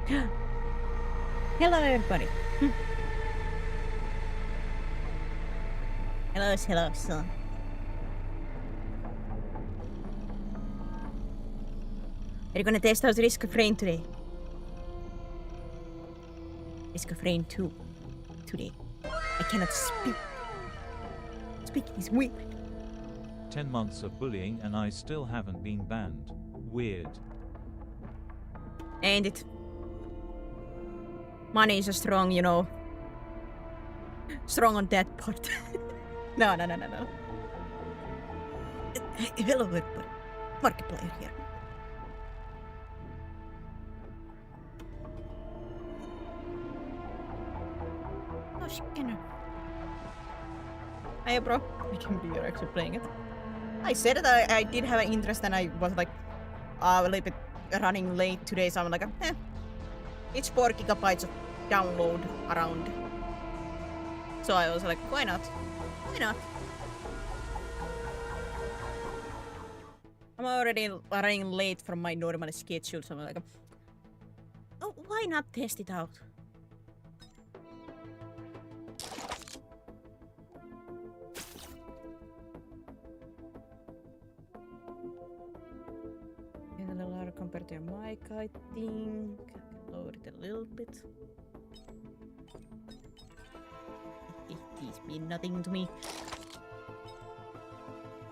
Hello, everybody. Hello, hello, son. Are you gonna test out Risk of Rain today? Risk of Rain 2 today. I cannot speak. Speaking is weird. 10 months of bullying and I still haven't been banned. Weird. Ain't it? Money is strong, you know. Strong on that part. No. Hello, everybody. Markiplier here. Oh, Skinner. Hey, bro. I can't believe you're actually playing it. I said that I did have an interest and I was like a little bit running late today, so I'm like, it's 4 gigabytes of download around. So I was like, why not? Why not? I'm already running late from my normal schedule, so I'm like, oh, why not test it out? It's a little louder compared to your mic, I think. I can lower it a little bit. These mean nothing to me.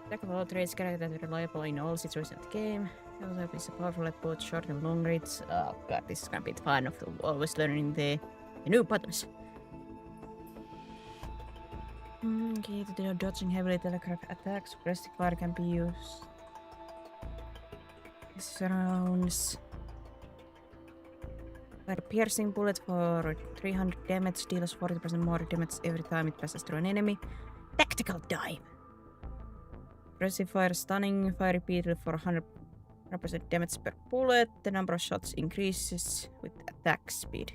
Jack of all trades, character that is reliable in all situations of the game. Also is powerful at both short and long range. Oh god, this is gonna be fun of always learning the new buttons. Okay, to do dodging heavily telegraph attacks, resting fire can be used. This rounds. Fire piercing bullet for 300 damage, deals 40% more damage every time it passes through an enemy. Tactical dive. Aggressive fire stunning, fire repeatedly for 100% damage per bullet. The number of shots increases with attack speed.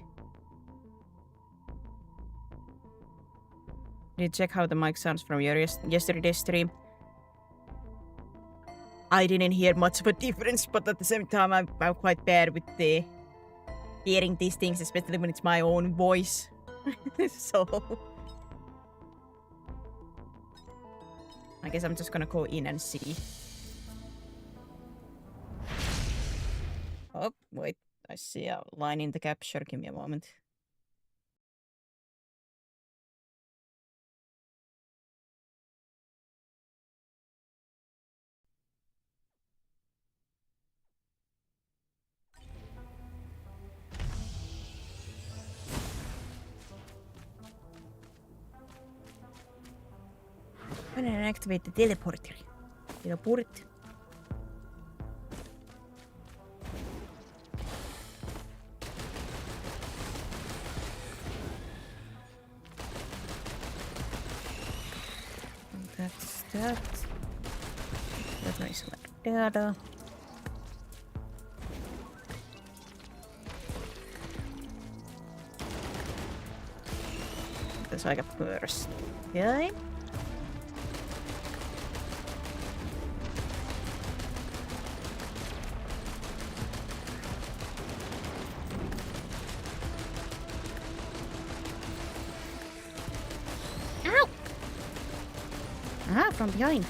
Did you check how the mic sounds from your yesterday's stream? I didn't hear much of a difference, but at the same time I'm quite bad with the hearing these things, especially when it's my own voice. So I guess I'm just gonna go in and see. Oh, wait. I see a line in the capture. Give me a moment. When I activate the teleporter. Teleport. That's that. That's nice like data. That's like a first. Okay. Ow! Ah, from behind.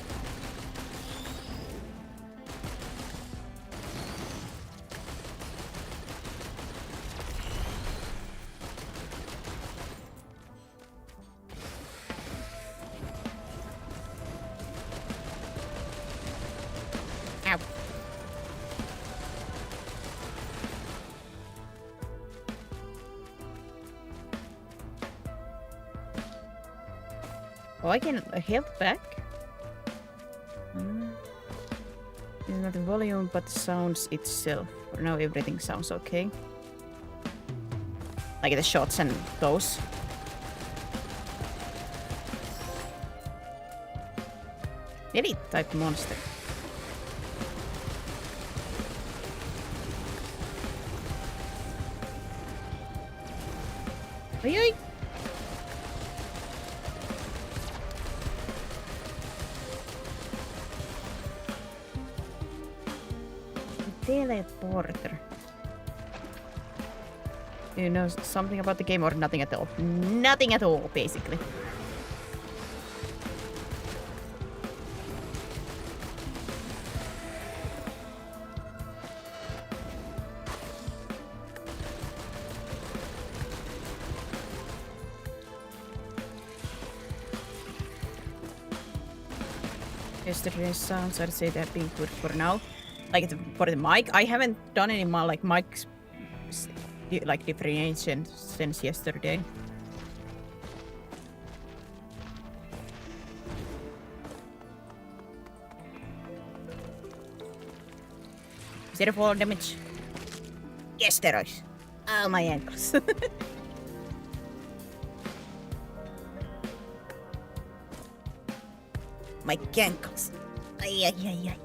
Ow. Oh, I can health back. It's not the volume, but the sounds itself. For now, everything sounds okay. Like the shots and those. Elite type monster. Oi, oi. Teleporter. You know something about the game or nothing at all? Nothing at all, basically. Yesterday's sounds, I'd say they're being good for now. Like for the mic, I haven't done any more like mics like differentiation since yesterday. Is there a fall damage? Yes, there is. Oh, my ankles. My ankles. Ay, ay, ay, ay.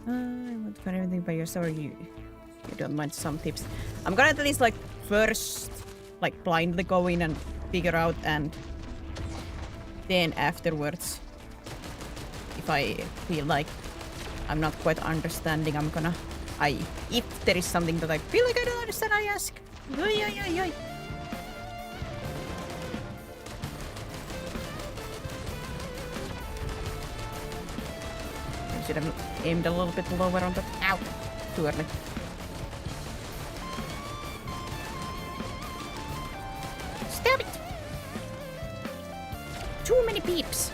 I want to everything by yourself or you don't mind some tips. I'm gonna at least like first like blindly go in and figure out, and then afterwards if I feel like I'm not quite understanding, I'm gonna if there is something that I feel like I don't understand, I ask. Ay, ay, ay, ay. I should have aimed a little bit lower on that. Ow! Too early. Stop it! Too many peeps!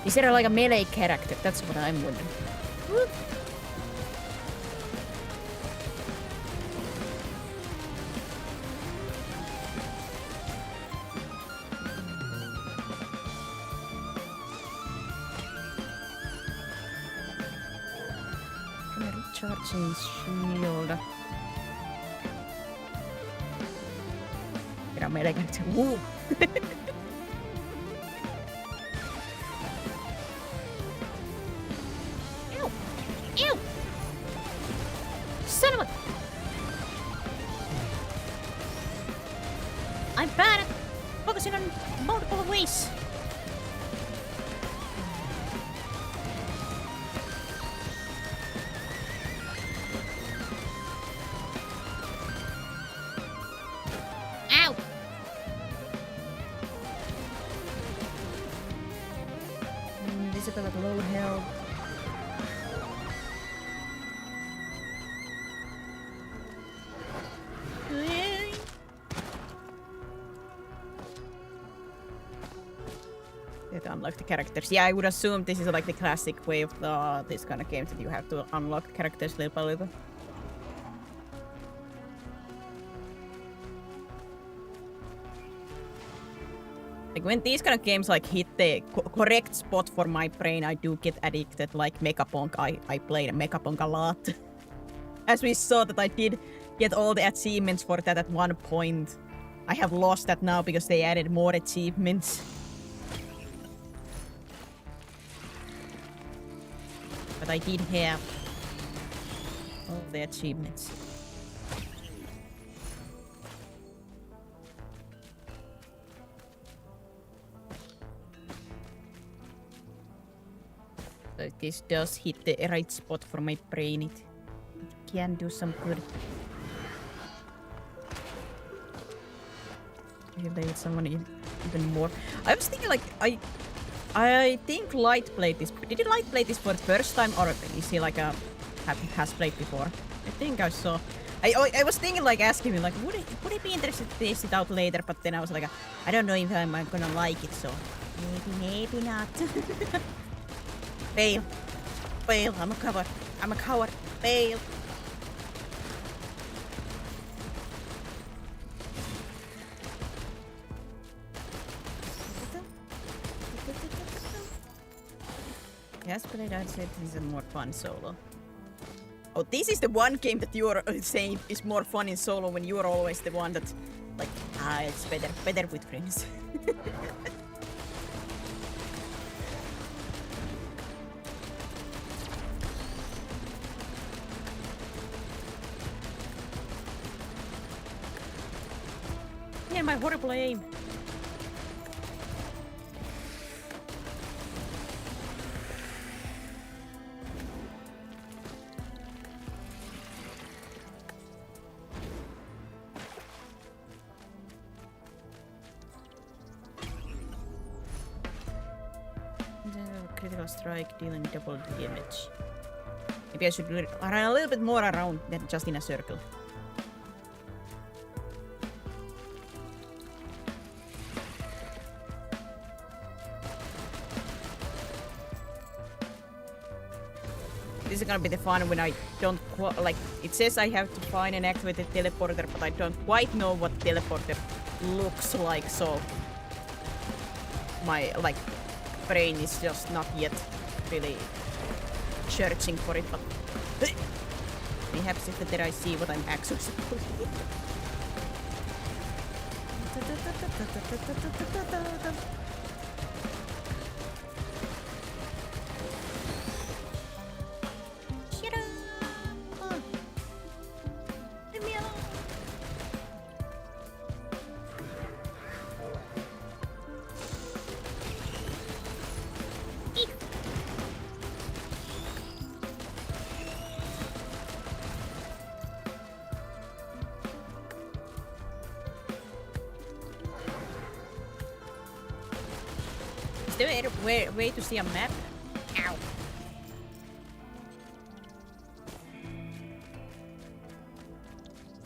Is there like a melee character? That's what I'm wondering. Whoop. Recharging shield. Get a melee character. Woo! Ew! Son of a... I'm bad at focusing on multiple ways. Ow! Invisible at low health. To unlock the characters. Yeah, I would assume this is like the classic way of this kind of games that you have to unlock characters little by little. Like when these kind of games like hit the correct spot for my brain, I do get addicted. Like Megapunk, I played Megapunk a lot. As we saw that I did get all the achievements for that at one point. I have lost that now because they added more achievements. But I did have all the achievements. So this does hit the right spot for my brain. It can do some good. If they hit someone even more. I was thinking like I think Light played this. Did Light play this for the first time, or is he like has played before? I think I saw. I was thinking like asking him like would it be interested to test it out later, but then I was like I don't know if I'm gonna like it, so maybe not. Fail. I'm a coward. Fail. Yes, but I'd say this is more fun solo. Oh, this is the one game that you're saying is more fun in solo when you're always the one that, like, it's better with friends. Yeah, my horrible aim. Critical strike dealing double damage. Maybe I should run a little bit more around than just in a circle. This is gonna be the fun when I don't like. It says I have to find and activate the teleporter, but I don't quite know what teleporter looks like. So my brain is just not yet really searching for it. But perhaps if there I see what I'm actually supposed to do. Is there a way to see a map? Ow.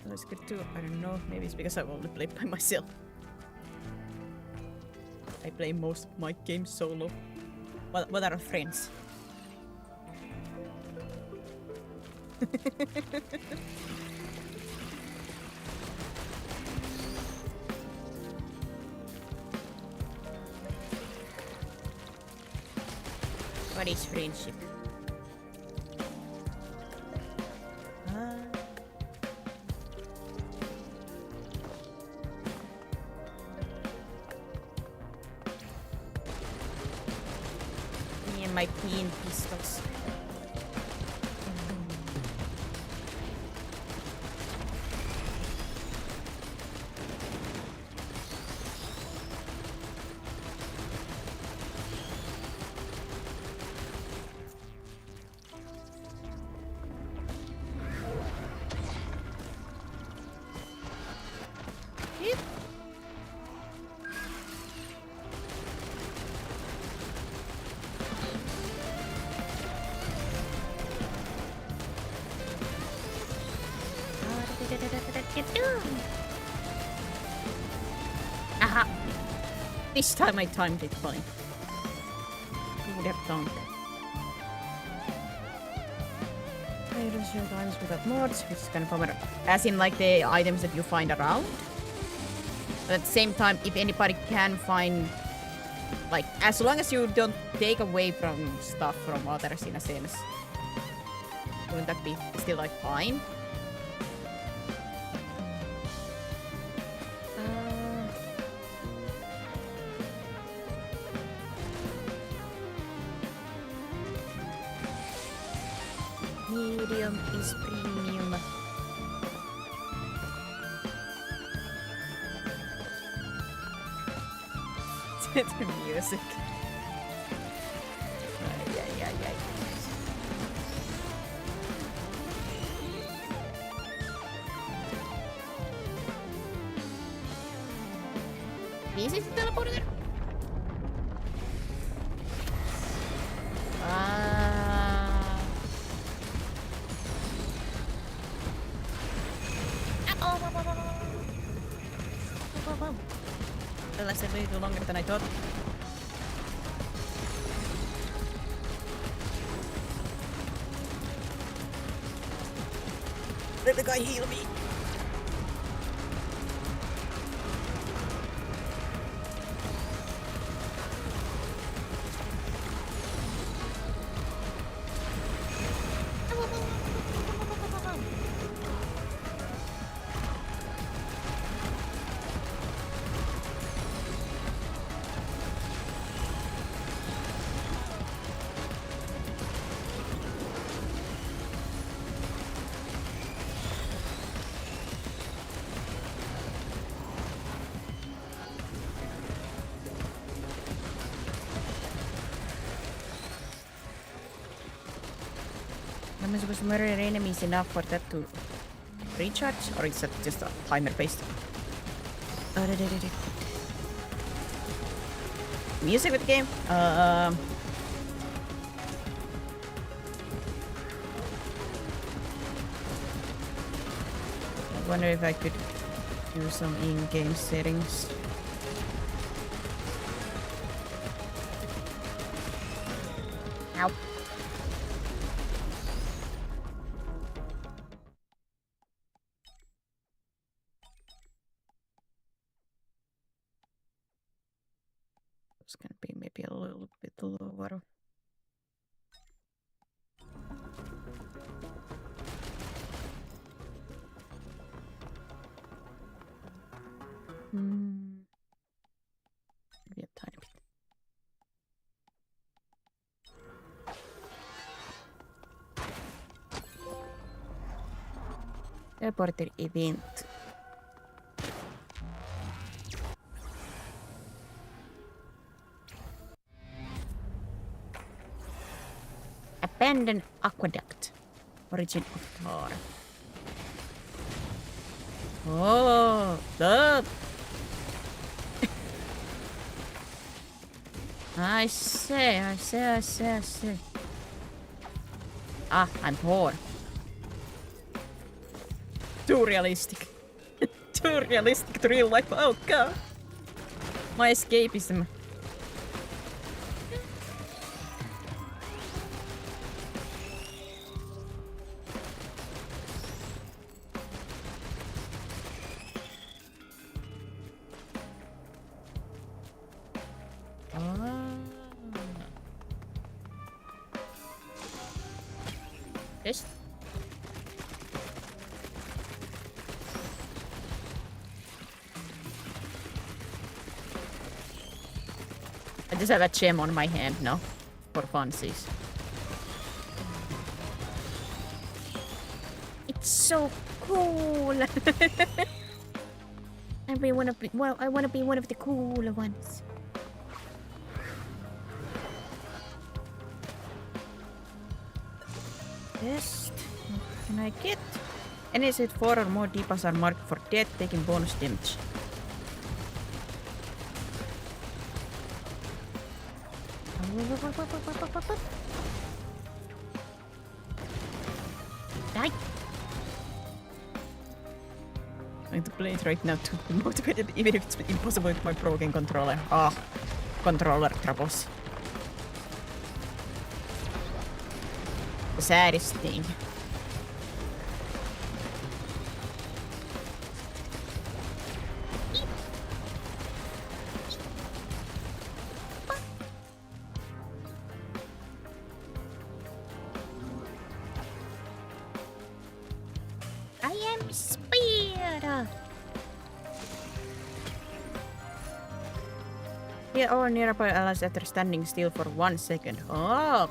Let's get to, I don't know, maybe it's because I've only played by myself. I play most of my games solo. What are friends? What is friendship? Me and my peen pistols. Aha! This time I timed it fine. Who would have done that? I don't show items without mods, which is kind of bummer. As in like the items that you find around. But at the same time, if anybody can find, like, as long as you don't take away from stuff from others in a sense, wouldn't that be still like fine? Medium is premium. The music. Ay. This is the teleporter. That lasted way too longer than I thought. Let the guy heal me. Am I supposed to murder enemies enough for that to recharge? Or is that just a timer based? Music with the game? I wonder if I could do some in-game settings. Ow. It's gonna be maybe a little bit lower. Maybe a tiny bit. Teleporter event. Abandoned aqueduct. Origin of Tar. Oh, the. I see. Ah, I'm poor. Too realistic. Too realistic to real life. Oh god. My escapism. Yes. I just have a gem on my hand now, for funsies. It's so cool. I wanna be one of the cool ones. Test. What can I get? Enemies with 4 or more debuffs are marked for death, taking bonus damage. Die! I'm going to play it right now to be motivated, even if it's impossible with my broken controller. Ah, controller troubles. The saddest thing. I am speared. Here or nearby allies after standing still for 1 second. Oh.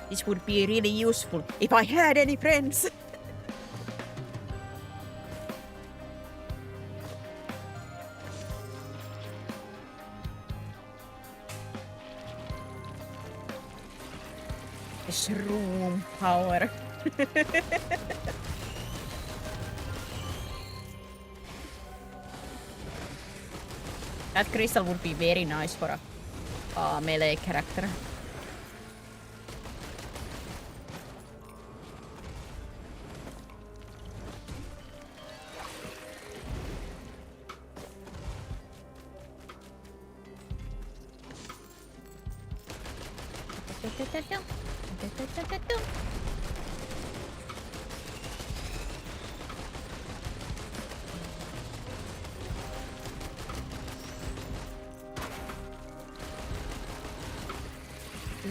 This would be really useful if I had any friends. Shroom power. That crystal would be very nice for a melee character.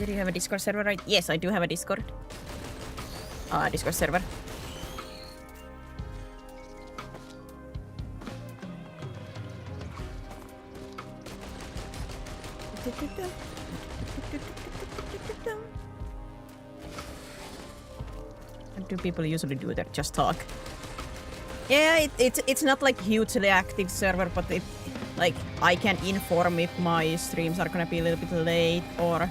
Do you have a Discord server, right? Yes, I do have a Discord. Discord server. What do people usually do there? Just talk. Yeah, it's not like hugely active server, but it like I can inform if my streams are gonna be a little bit late or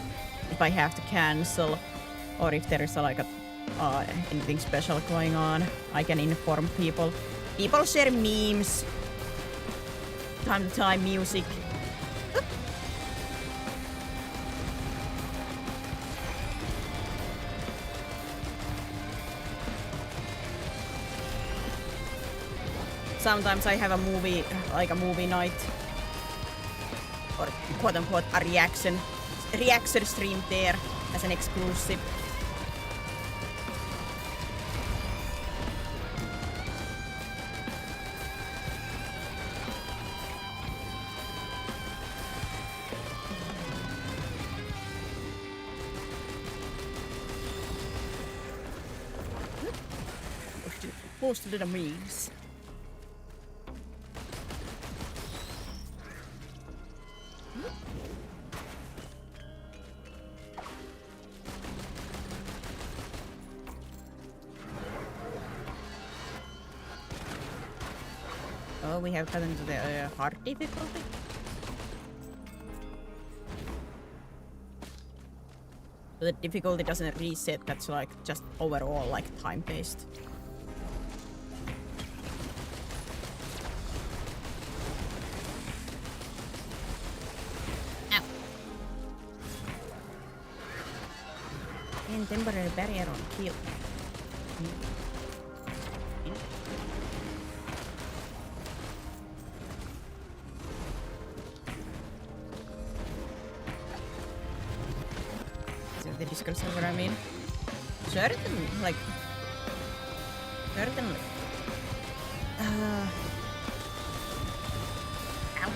if I have to cancel or if there is anything special going on, I can inform people. People share memes, time to time music. Sometimes I have a movie, like a movie night, or quote unquote a reaction stream there as an exclusive. Post the memes. Oh, we have gotten to the hard difficulty. The difficulty doesn't reset, that's like just overall like time-based. Ow. And temporary barrier on kill. The Discord server, I mean. Certainly. Ow.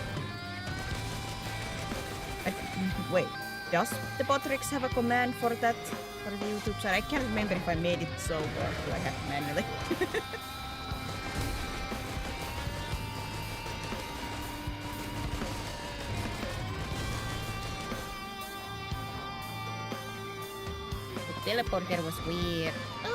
Wait, does the Botrix have a command for that, for the YouTube side? I can't remember if I made it so, or do I have to manually? Teleporter was weird. Ow.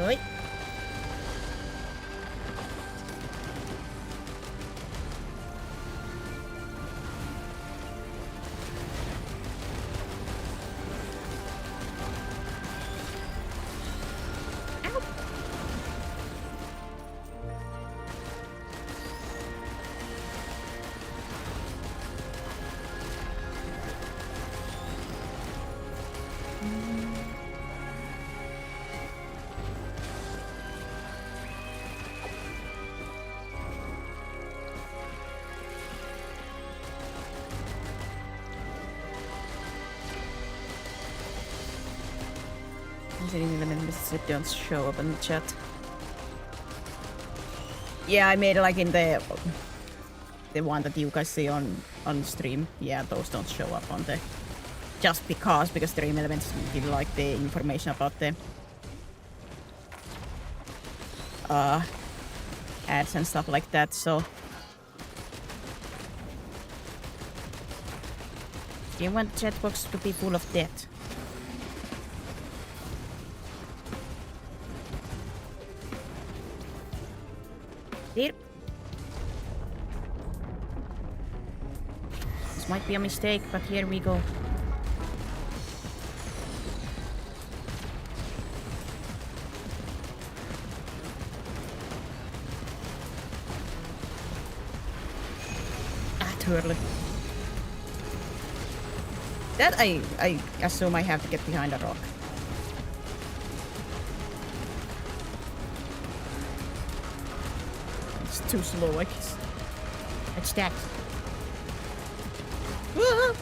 Oi. Ow. It don't show up in the chat. Yeah, I made like in the one that you guys see on stream. Yeah, those don't show up on the just because Dream Elements give like the information about the ads and stuff like that. So do you want the chat box to be full of death? Here. This might be a mistake, but here we go. Ah, too early. That I assume I have to get behind a rock. Too slow, I guess. It's that. No!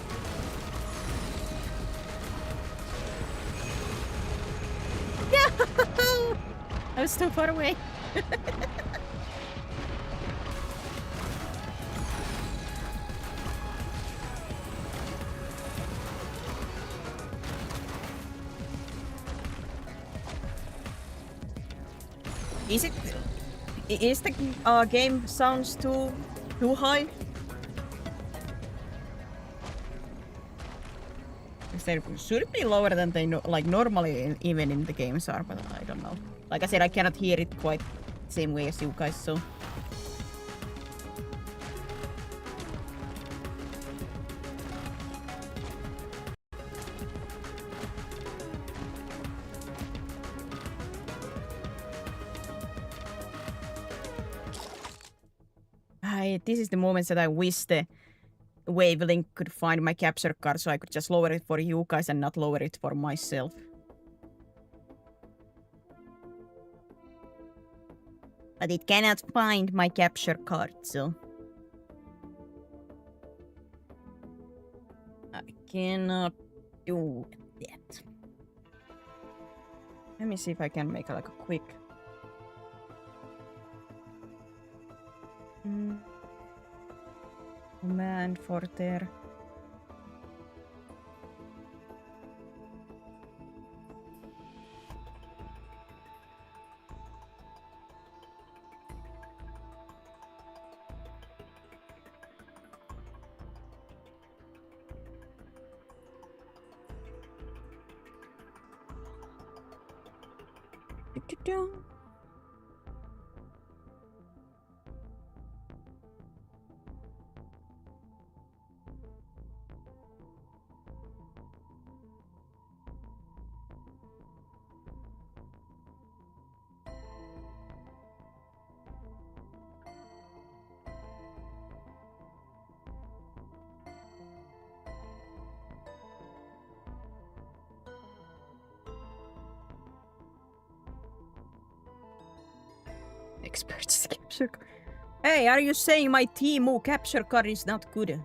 I was too far away. Is it? Is the game sounds too high? They should be lower than they like normally even in the games are, but I don't know. Like I said, I cannot hear it quite the same way as you guys, so. This is the moment that I wish the Wavelink could find my capture card so I could just lower it for you guys and not lower it for myself. But it cannot find my capture card, so... I cannot do that. Let me see if I can make like a quick... command for there. Experts capture. Hey, are you saying my Temu capture card is not good?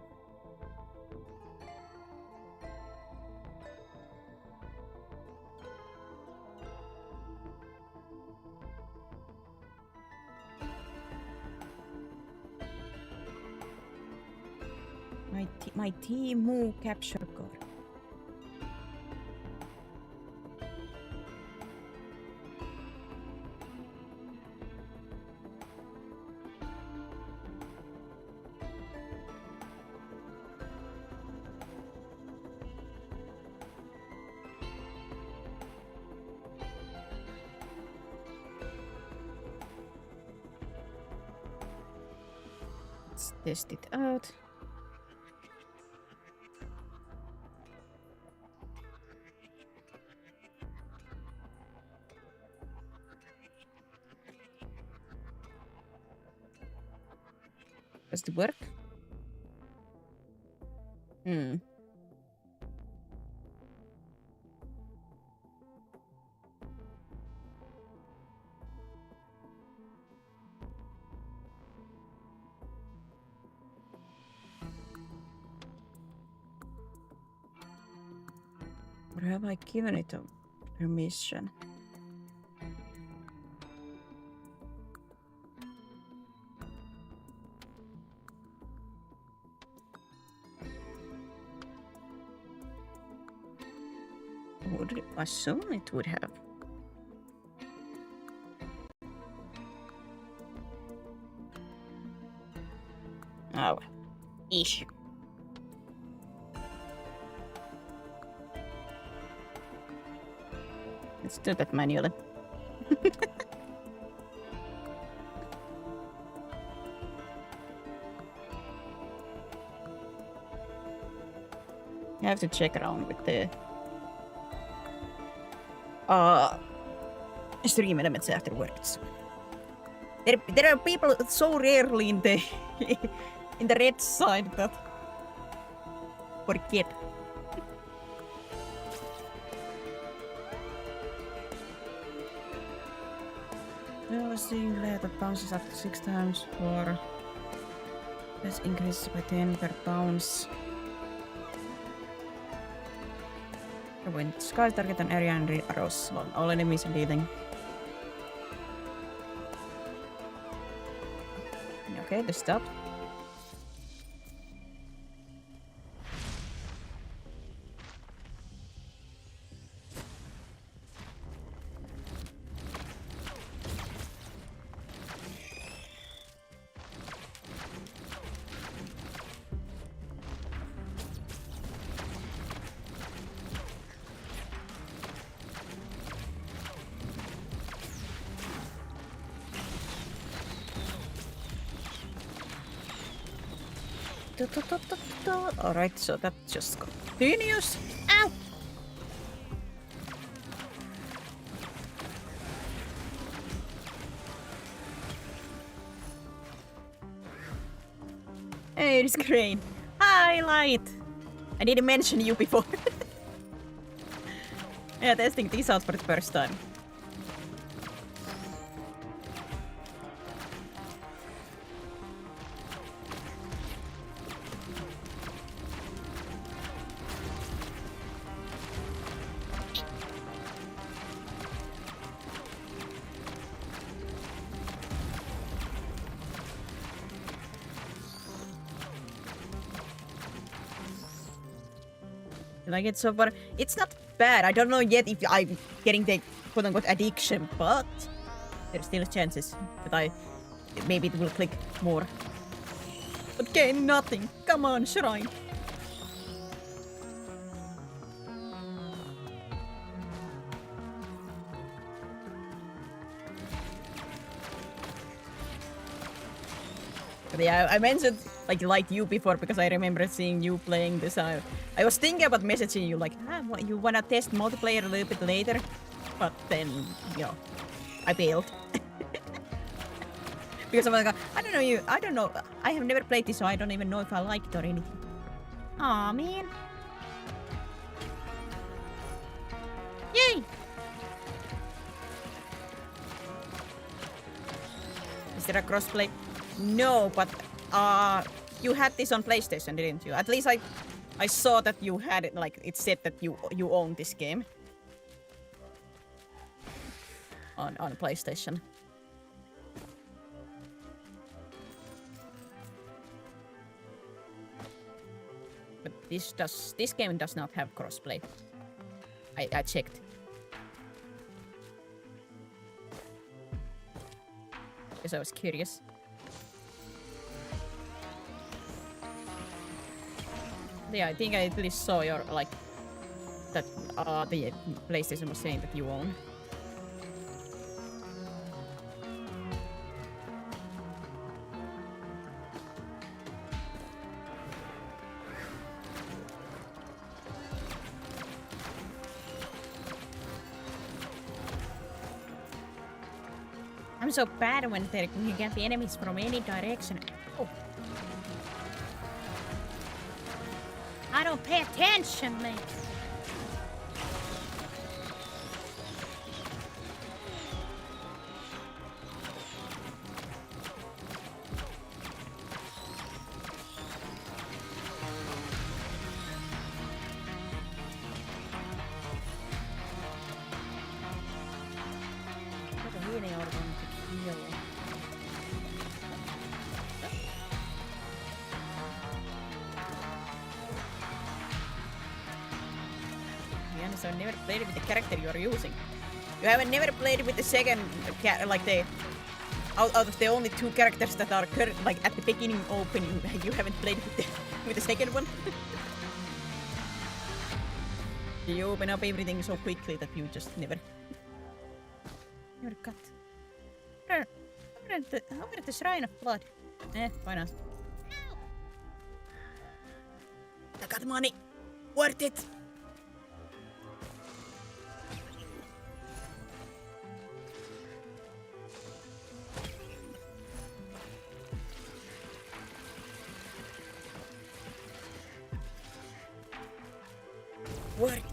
My Temu capture card. Let's test it out. Does it work? Or have I given it a permission? Would it assume it would have? Oh, ish. Let's do that manually. I have to check around with the stream elements afterwards. There are people so rarely in the in the red side that forget. Well, seeing that bounces after 6 times for this increases by 10 per bounce. When skies target an area and arrows on all enemies and dealing. Okay, this stopped. Alright, so that just continues. Ow! Hey, it's great. Hi, Light! I didn't mention you before. Yeah, testing this out for the first time. Like it so far. It's not bad. I don't know yet if I'm getting the quote-unquote addiction, but there's still chances that maybe it will click more. But gain nothing. Come on, Shrine. But yeah, I mentioned like you before because I remember seeing you playing this. I was thinking about messaging you like, you wanna test multiplayer a little bit later, but then I bailed because I'm like, I don't know. I have never played this, so I don't even know if I like it or anything. Aw, man. Yay! Is there a crossplay? No, but you had this on PlayStation, didn't you? At least I saw that you had it, like it said that you own this game on PlayStation. But this game does not have crossplay. I checked. Because I was curious. Yeah, I think I at least saw your that the PlayStation was saying that you own. I'm so bad when you get the enemies from any direction. Oh. I don't pay attention, man. I've never played it with the character you are using. You haven't never played it with the second, like the out of the only two characters that are like at the beginning open. You haven't played it with the second one. You open up everything so quickly that you just never cut. Over at the Shrine of Blood. Why not? I got money. Worth it. Worth it.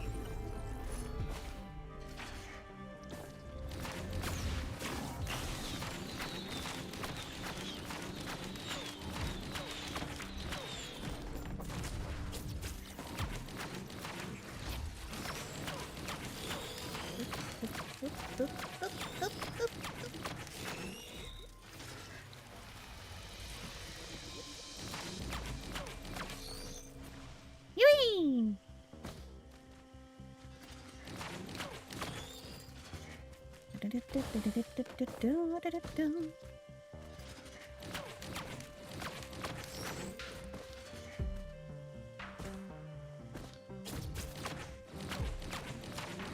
Yui!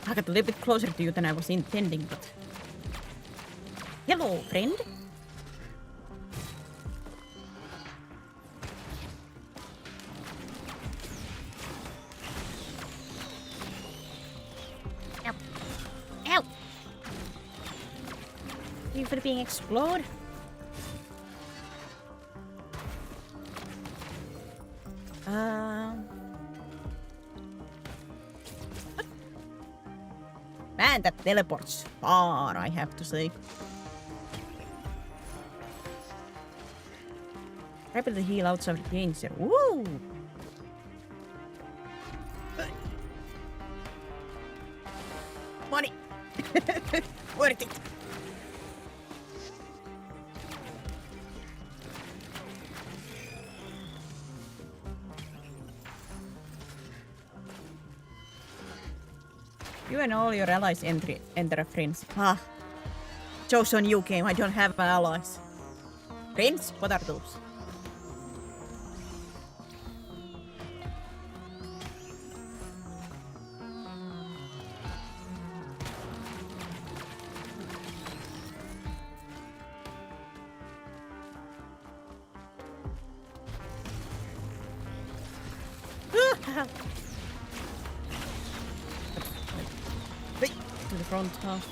I got a little bit closer to you than I was intending, but... Hello, friend! You flipping explode? Man, that teleports far, I have to say. Rapidly heal outside the danger. Woo! Money! Worth it! You and all your allies enter a frenzy. Ah. Chose on you game, I don't have allies. Friends? What are those? To the front half.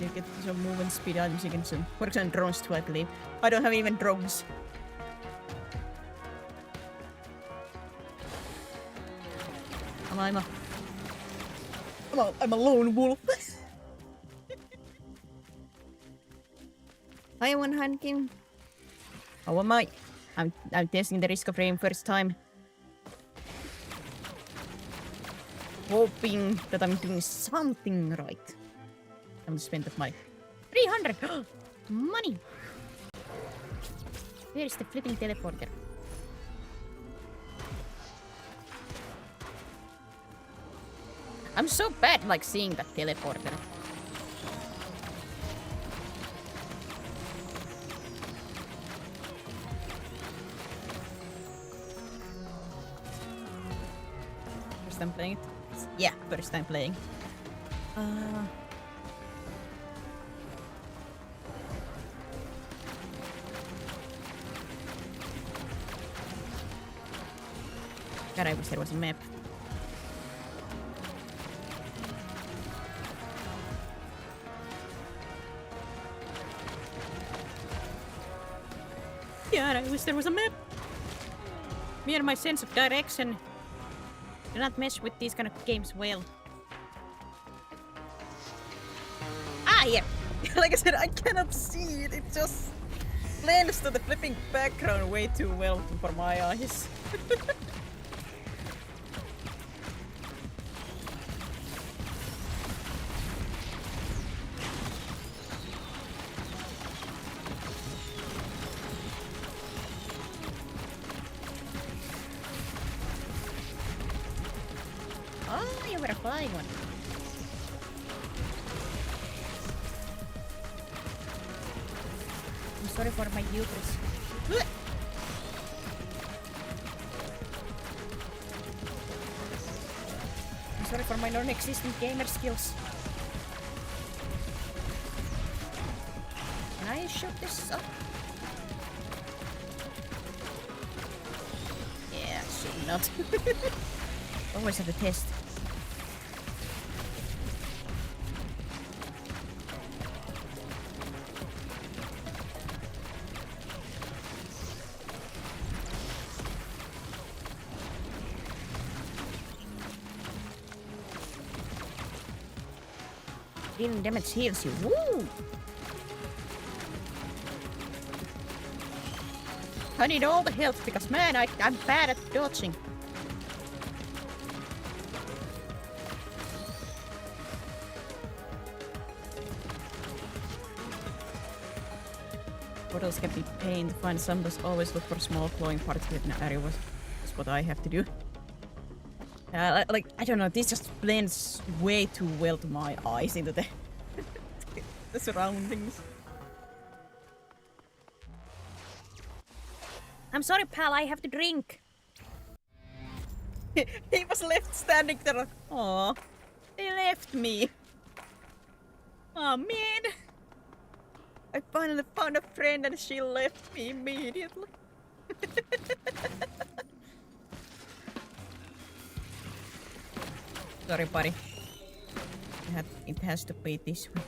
You get some movement speed I'm using some. Works on drones too, I believe. I don't have even drones. I'm a lone wolf. Hi, one Hankin. How am I? I'm testing the risk of rain first time. Hoping that I'm doing something right. I'm spent of my 300 money. Where is the flipping teleporter? I'm so bad like seeing that teleporter. First time playing it? Yeah, first time playing. God, I wish there was a map. God, I wish there was a map. Me and my sense of direction do not mesh with these kind of games well. Ah, yeah. Like I said, I cannot see it. It just blends to the flipping background way too well for my eyes. Oh, you were a flying one. I'm sorry for my hubris. I'm sorry for my non-existent gamer skills. Can I shoot this up? Yeah, should not. Always have a test. Dealing damage heals you. Woo! I need all the health because, man, I'm bad at dodging. Portals can be pain to find. Some does always look for small glowing parts within an area. That's what I have to do. Like, I don't know, this just blends way too well to my eyes into the, the surroundings. I'm sorry, pal, I have to drink. He was left standing there. Aww, they left me. Oh man. I finally found a friend and she left me immediately. Sorry, buddy. It has to be this way.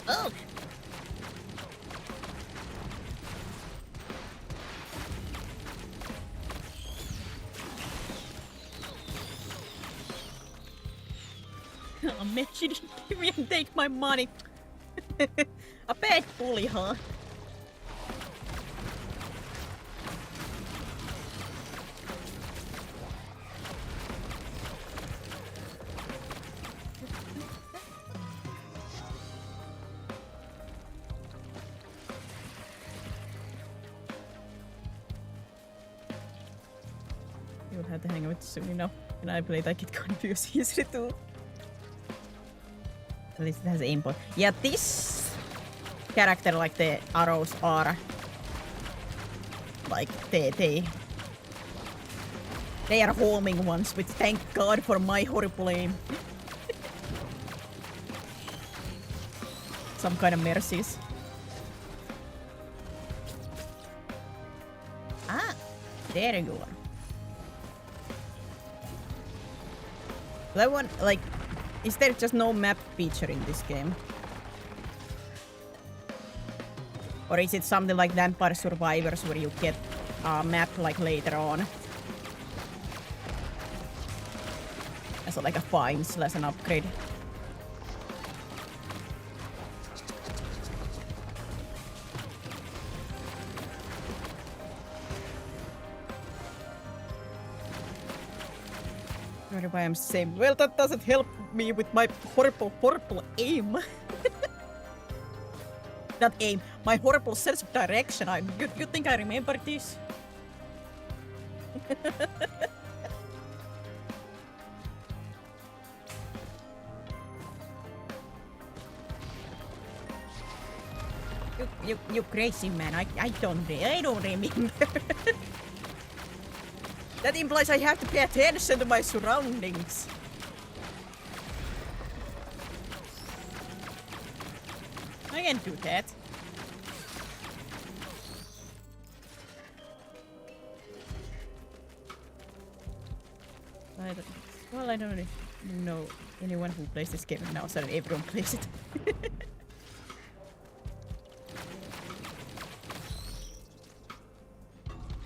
Oh! Oh man, she didn't even take my money. A bad bully, huh? You'll have to hang out soon enough. And I believe I get confused easily too. At least it has aim point. Yeah, this character, like the arrows are like they are homing ones, which thank God for my horrible aim. Some kind of mercies. Ah, there you are. That one, like, is there just no map feature in this game? Or is it something like Vampire Survivors where you get a map like later on? As like a find/an upgrade. Why I'm saying, well, that doesn't help me with my horrible aim. Not aim, my horrible sense of direction. You think I remember this? You crazy man, I don't remember. That implies I have to pay attention to my surroundings. I can do that. I don't really know anyone who plays this game now, so everyone plays it.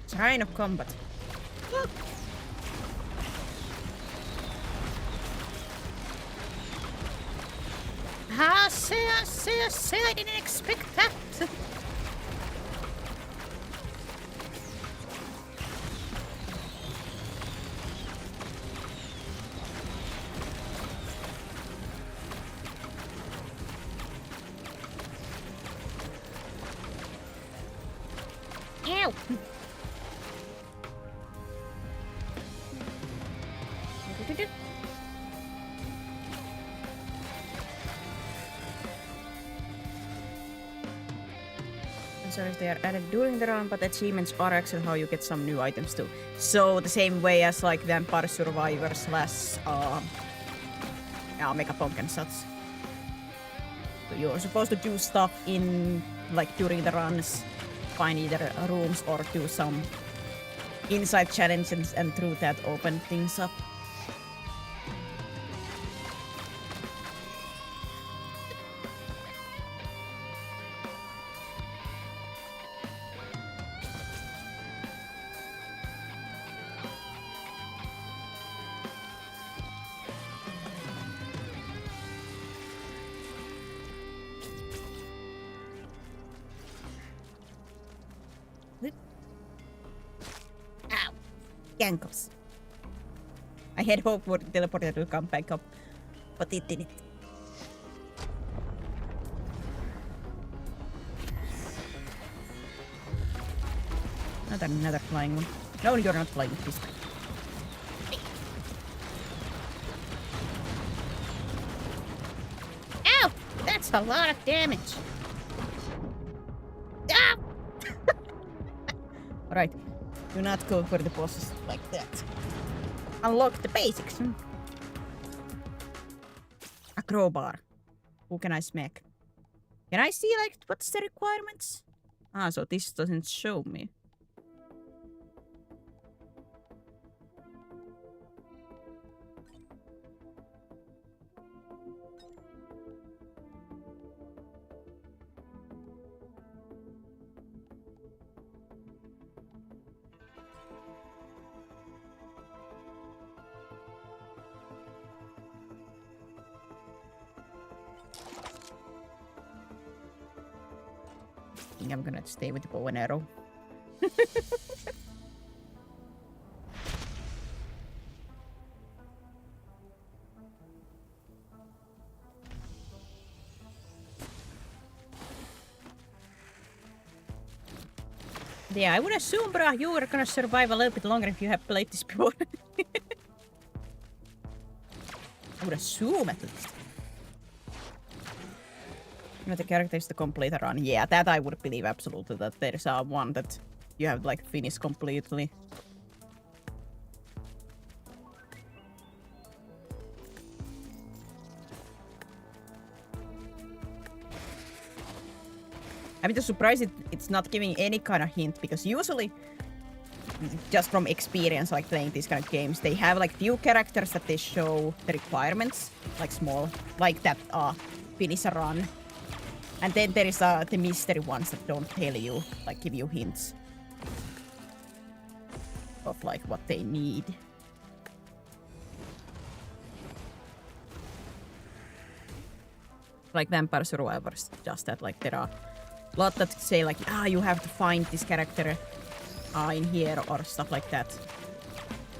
Sign of combat. Look. I didn't expect that. Ew. So if they are added during the run, but achievements are actually how you get some new items too. So the same way as like Vampire Survivor / Mega Pumpkin Shots. So you're supposed to do stuff in like during the runs, find either rooms or do some inside challenges and through that open things up. Ow! Ankles. I had hoped for the teleporter to come back up, but it didn't. Another flying one. No, you're not flying this time. Ow! That's a lot of damage. Ah! Alright. Do not go for the bosses like that. Unlock the basics. A crowbar. Who can I smack? Can I see, like, what's the requirements? Ah, so this doesn't show me. I think I'm gonna stay with the bow and arrow. Yeah, I would assume, bruh, you are gonna survive a little bit longer if you have played this before. I would assume, at least. You know, the character is to complete a run. Yeah, that I would believe absolutely, that there's one that you have, like, finished completely. I'm just surprised it's not giving any kind of hint, because usually, just from experience, like playing these kind of games, they have like few characters that they show the requirements, like small, like that finish a run. And then there is the mystery ones that don't tell you, like give you hints of like what they need. Like Vampire Survivors, just that, like there are a lot that say like, you have to find this character in here or stuff like that.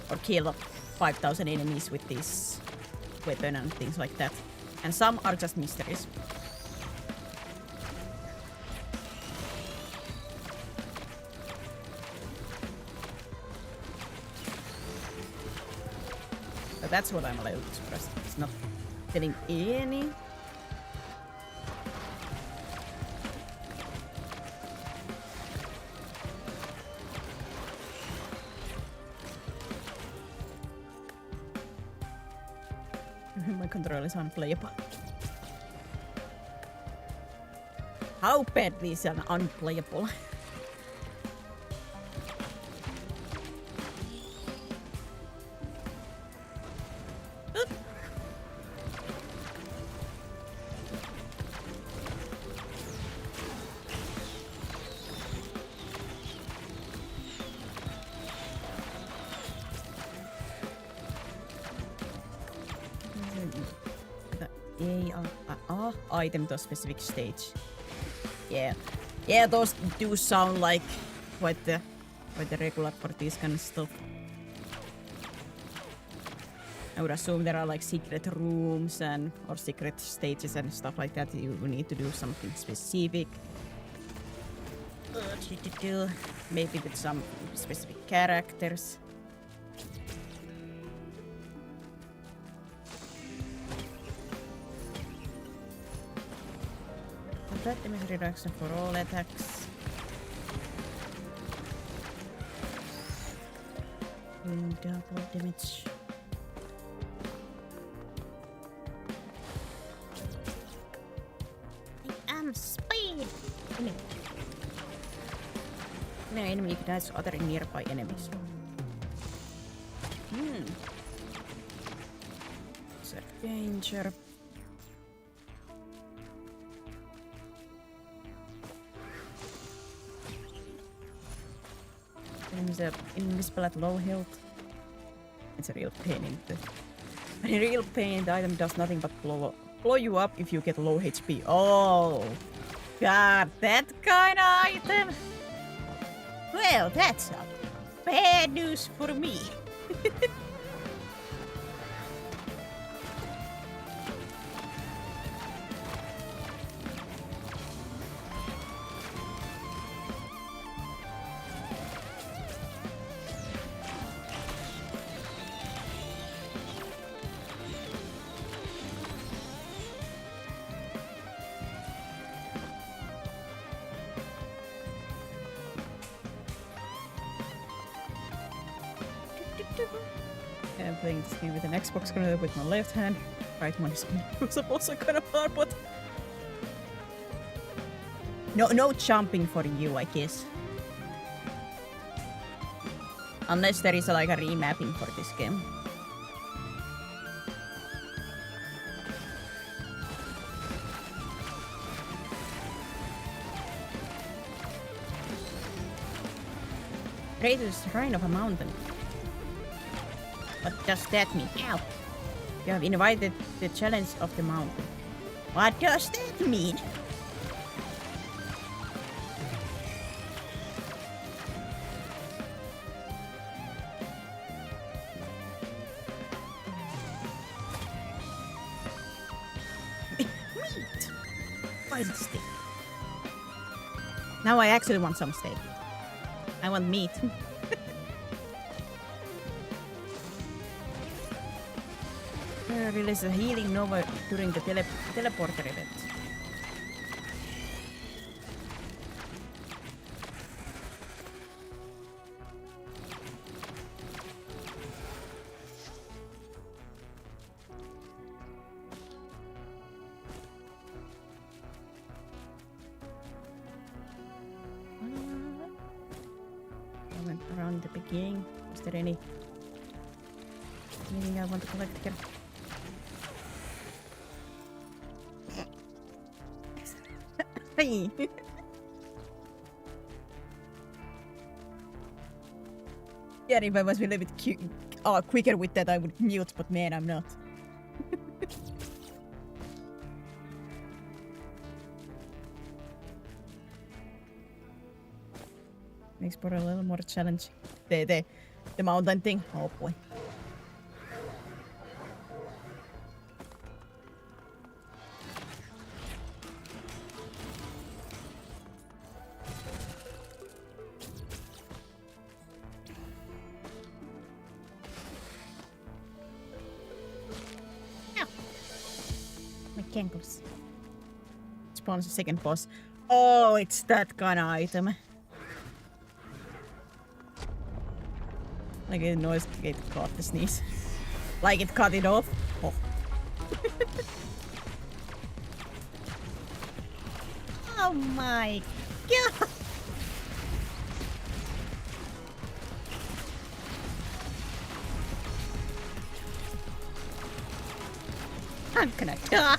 Or kill 5,000 enemies with this weapon and things like that. And some are just mysteries. But that's what I'm a little surprised. It's not telling any. My control is unplayable. How badly is an unplayable? Item to a specific stage. Yeah. Yeah, those do sound like quite the regular for this kind of stuff. I would assume there are like secret rooms and or secret stages and stuff like that. You need to do something specific. Maybe with some specific characters. That damage reduction for all attacks. Double damage. I am speed! No enemy ignites other nearby enemies. It's a danger. Enemies are invisible at low health. It's a real pain in the... A real pain, the item does nothing but blow you up if you get low HP. Oh! God, that kind of item! Well, that's bad news for me. playing this game with an Xbox controller with my left hand. Right one is also kind of hard, but no jumping for you, I guess. Unless there is like a remapping for this game. Raid to the shrine of a mountain. What does that mean? Ow! You have invited the challenge of the mountain. What does that mean? Meat! Why is it steak? Now I actually want some steak. I want meat. Release a healing nova during the teleporter event. I went around the beginning. Is there anything I want to collect here? Yeah, if I was a little bit quicker with that, I would mute, but man, I'm not. Makes for a little more challenge. The mountain thing. Oh boy. Cankles. Spawns the second boss. Oh, it's that kind of item. Like a noise it caught the sneeze. Like it cut it off. Oh. Oh my god! I'm gonna die.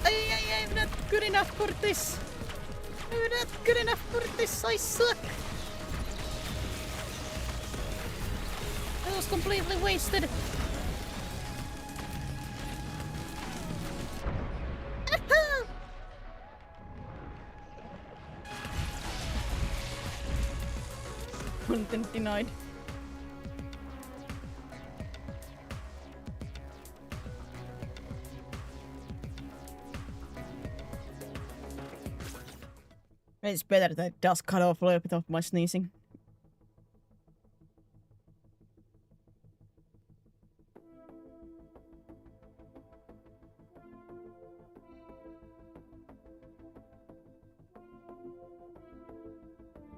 I'm not good enough for this. I'm not good enough for this. I suck. It was completely wasted. Content denied. It's better that it does cut off a little bit of my sneezing.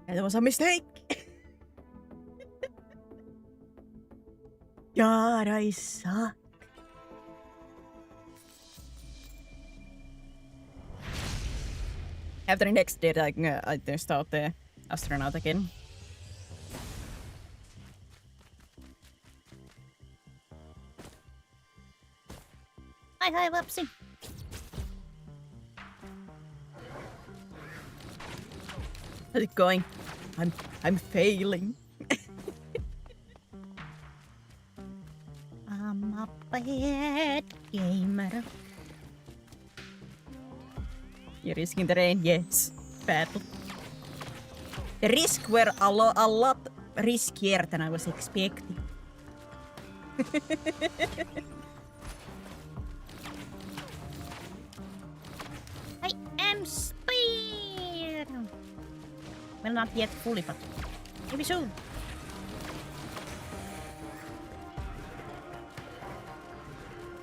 That was a mistake! God, I suck. After the next day, I test out the astronaut again. Hi, Whoopsie. How's it going? I'm failing. I'm a bad gamer. You're risking the rain, yes. Battle. The risks were a lot riskier than I was expecting. I am speed. Well, not yet fully, but maybe soon.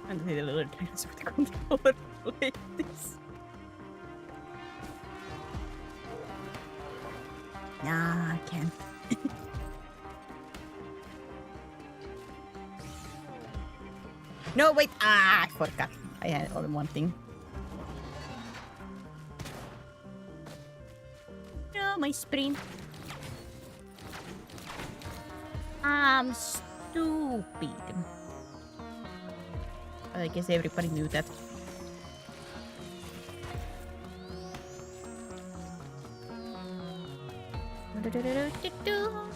And the little dance with the controller like this. Nah, I can't. No, wait. I forgot. I had only one thing. No, my sprint. I'm stupid. I guess everybody knew that.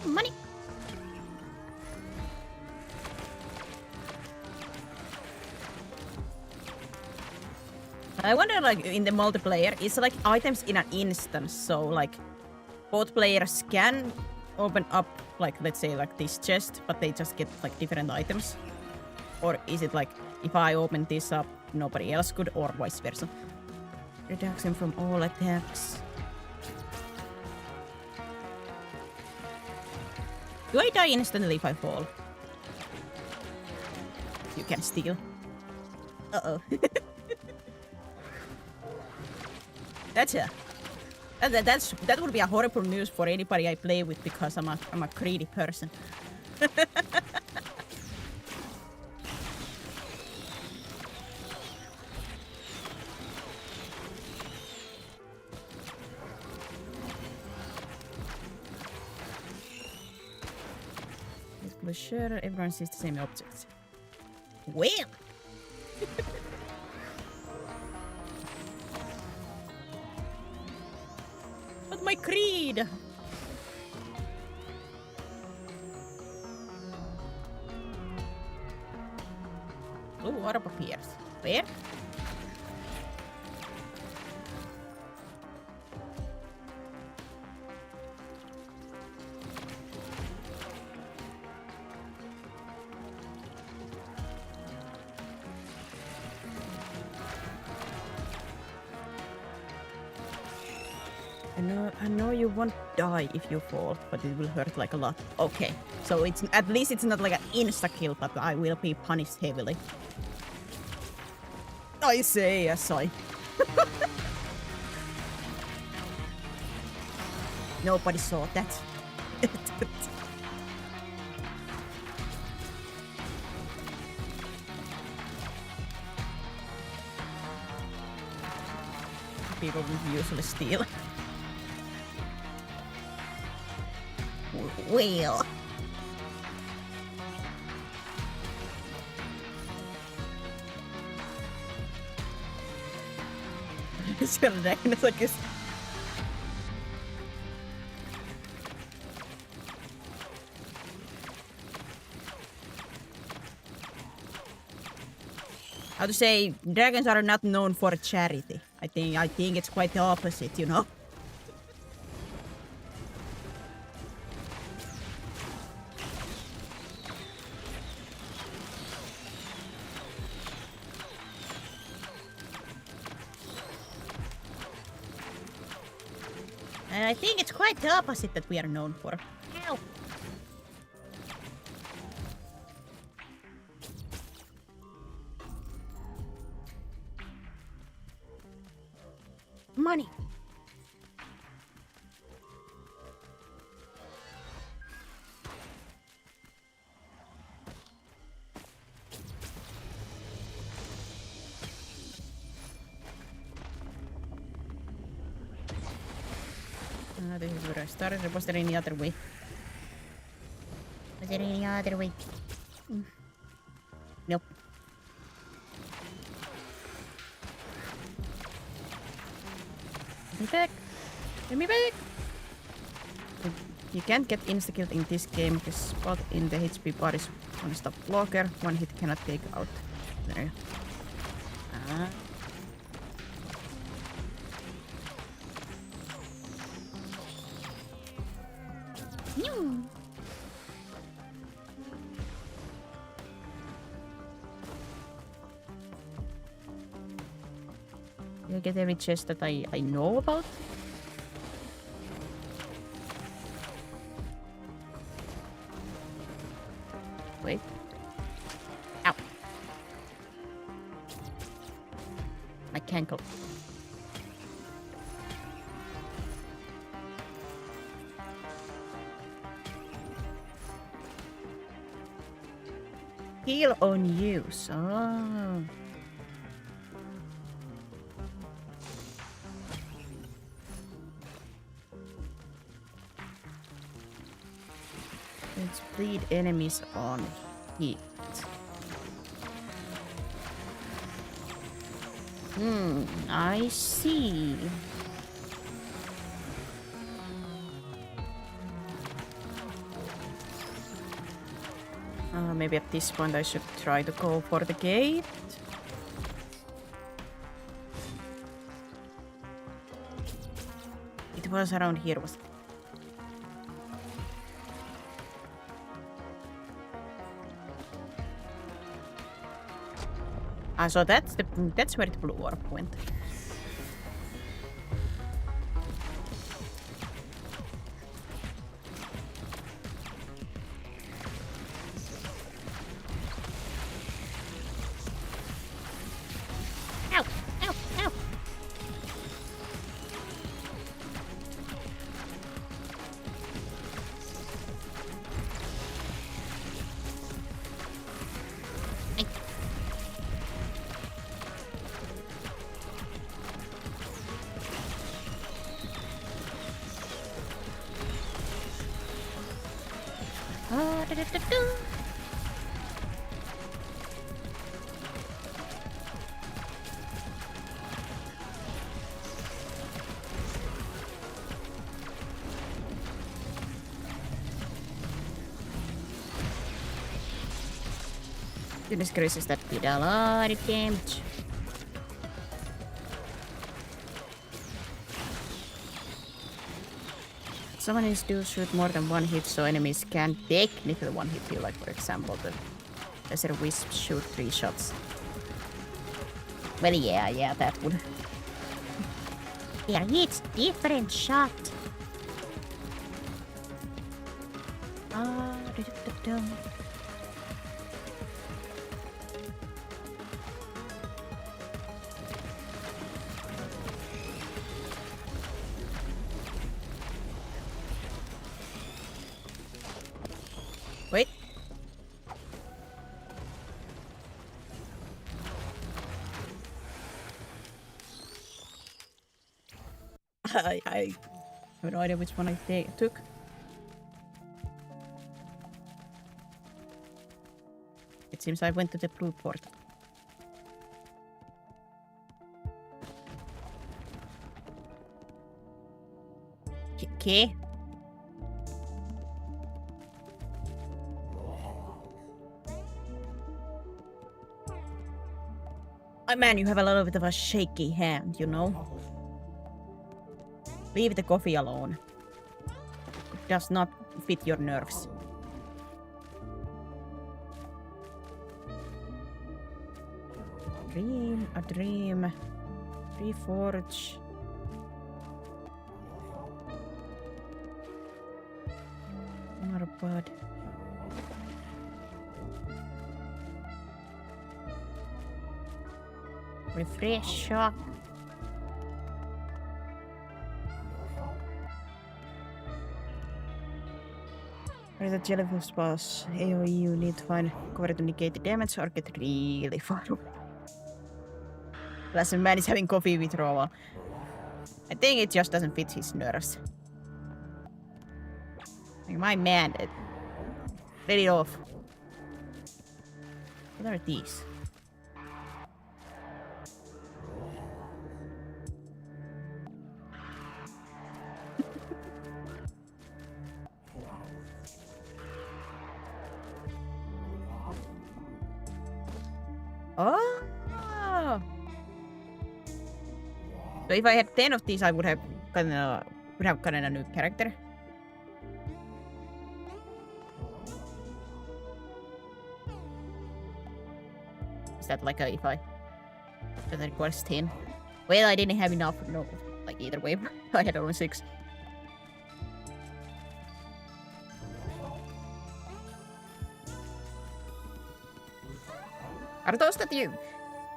Money. I wonder, like, in the multiplayer, is like items in an instance, so like both players can open up, like, let's say, like this chest, but they just get like different items? Or is it like if I open this up, nobody else could, or vice versa? Reduction from all attacks. Do I die instantly if I fall? You can steal. Uh-oh. That would be a horrible news for anybody I play with, because I'm a greedy person. Sure, everyone sees the same objects. Well. But my creed. Oh, what appears? Where? I know you won't die if you fall, but it will hurt like a lot. Okay, so it's at least it's not like an insta-kill, but I will be punished heavily. I say yes, I. Nobody saw that. People will usually steal. Well. It's gonna die, and it's like this. How to say, dragons are not known for charity. I think it's quite the opposite, you know. And I think it's quite the opposite that we are known for. Ow. Money. This is where I started, or was there any other way? Was there any other way? Nope. Get me back! Get me back! You can't get insta-killed in this game because spot in the HP bar is one-stop blocker. One hit cannot take out. There. Ah. I get every chest that I know about. Wait. Ow. My cankle. Heal on use. Oh. Let's bleed enemies on hit. I see. Maybe at this point I should try to go for the gate. It was around here, was it? So that's where the blue orb went. Ow! Ow! Ow! Goodness gracious, that did a lot of damage. Some enemies do shoot more than one hit, so enemies can technically one hit you, like for example the Desert Wisp shoot 3 shots. Well yeah, that would. Yeah, it's different shot. Wait. I have no idea which one I took. It seems I went to the blue portal. Okay. Oh, man, you have a little bit of a shaky hand, you know? Leave the coffee alone. It does not fit your nerves. A dream. Reforge. Not a bud. Refresh shop. Where is the jellyfish boss? AoE, you need to find cover to negate the damage or get really far away. Plus, the man is having coffee withdrawal. I think it just doesn't fit his nerves. Like, my man, let it off. What are these? Oh! So if I had 10 of these, I would have gotten a new character. Is that like a if I that requires 10? Well, I didn't have enough. No, like either way, I had only 6. Are those that you...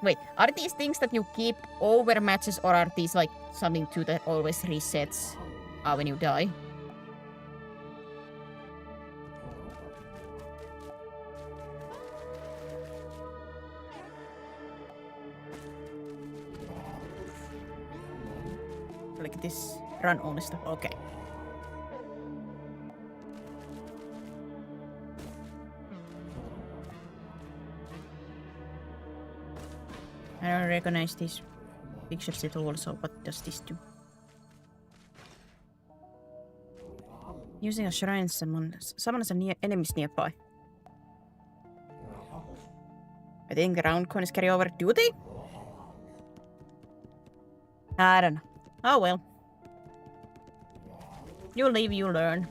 Wait, are these things that you keep over matches, or are these like something too that always resets when you die? like this run only stuff. Okay. I don't recognize these pictures at all, so what does this do? Using a shrine summons enemies nearby. I think round coins carry over. Do they? I don't know. Oh well. You live, you learn.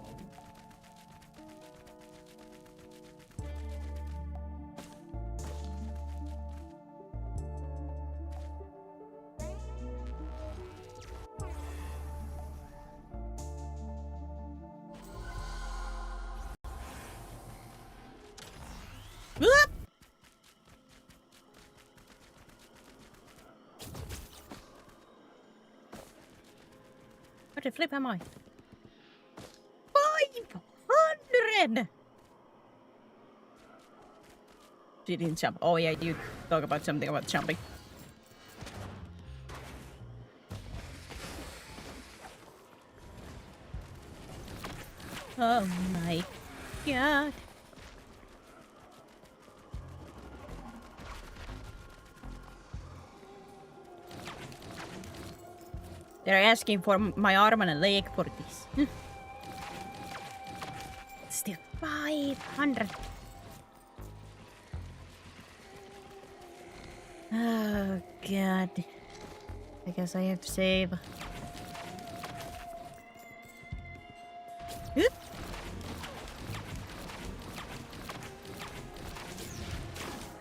What the flip am I? 500! She didn't jump. Oh yeah, you talk about something about jumping. Oh my god. They're asking for my arm and a leg for this. Still 500. Oh god. I guess I have to save.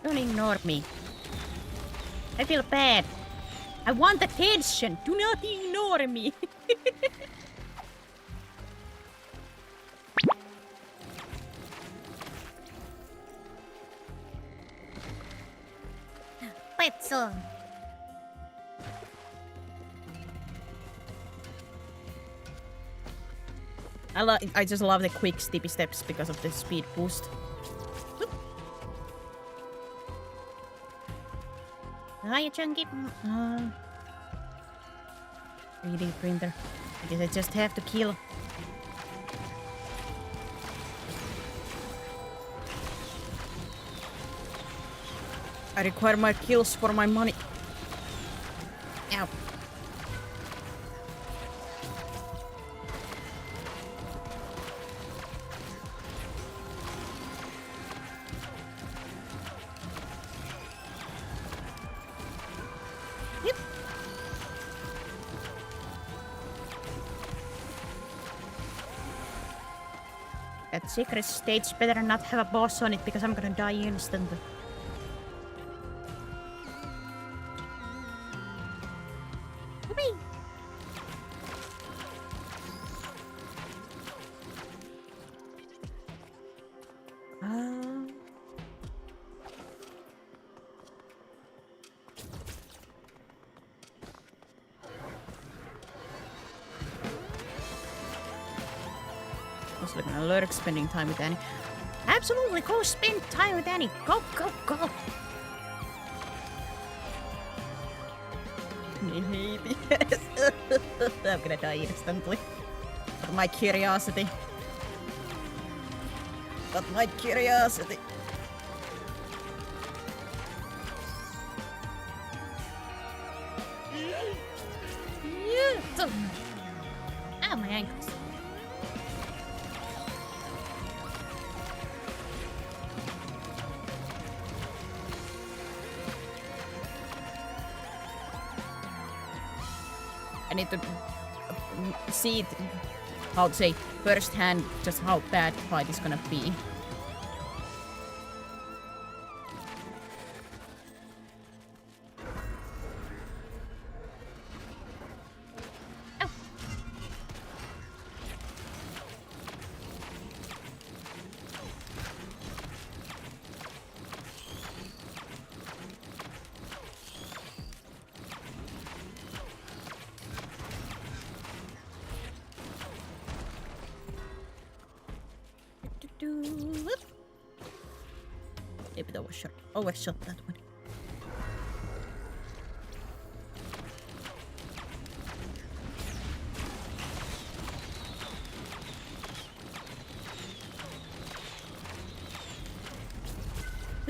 Don't ignore me. I feel bad. I want attention. Do not ignore me. Pretzel. I just love the quick steepy steps because of the speed boost. Hiya, Chunky. 3D printer. I guess I just have to kill. I require my kills for my money. Ow. That secret stage better not have a boss on it because I'm gonna die instantly. Whee! Was looking at Lurk spending time with Annie. Absolutely, go spend time with Annie. Go, go, go. Maybe. Yes. I'm gonna die instantly. But my curiosity. Yeah. Ow, my ankles. I need to see it, how to say, firsthand just how bad the fight is gonna be. Ow. Maybe that was shot. Overshot that one.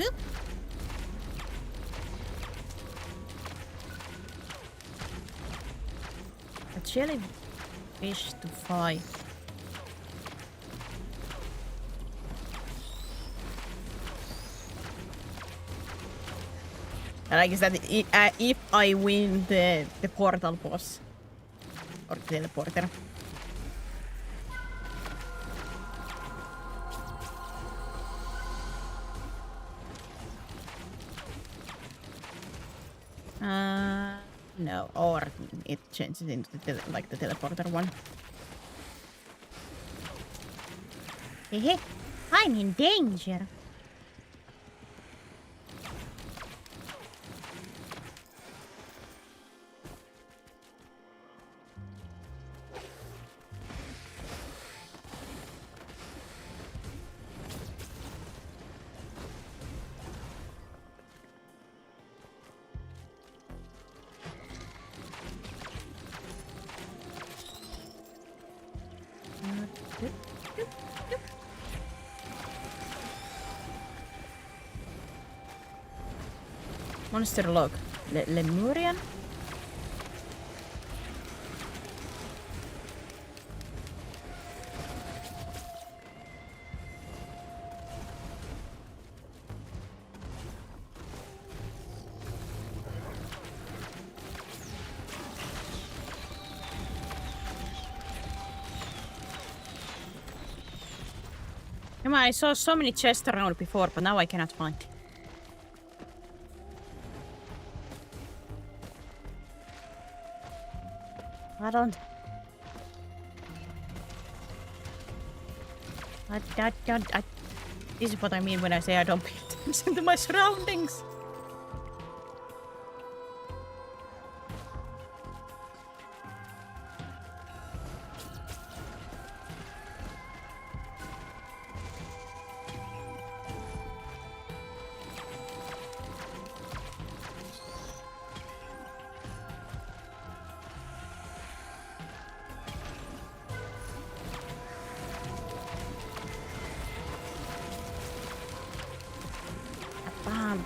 Oop. A jellyfish to fight. And I guess that if I win the portal boss or teleporter. No, or it changes into the teleporter one. Hehe, I'm in danger. Monster log. Lemurian? Come on, I saw so many chests around before, but now I cannot find. I don't. This is what I mean when I say I don't pay attention to my surroundings.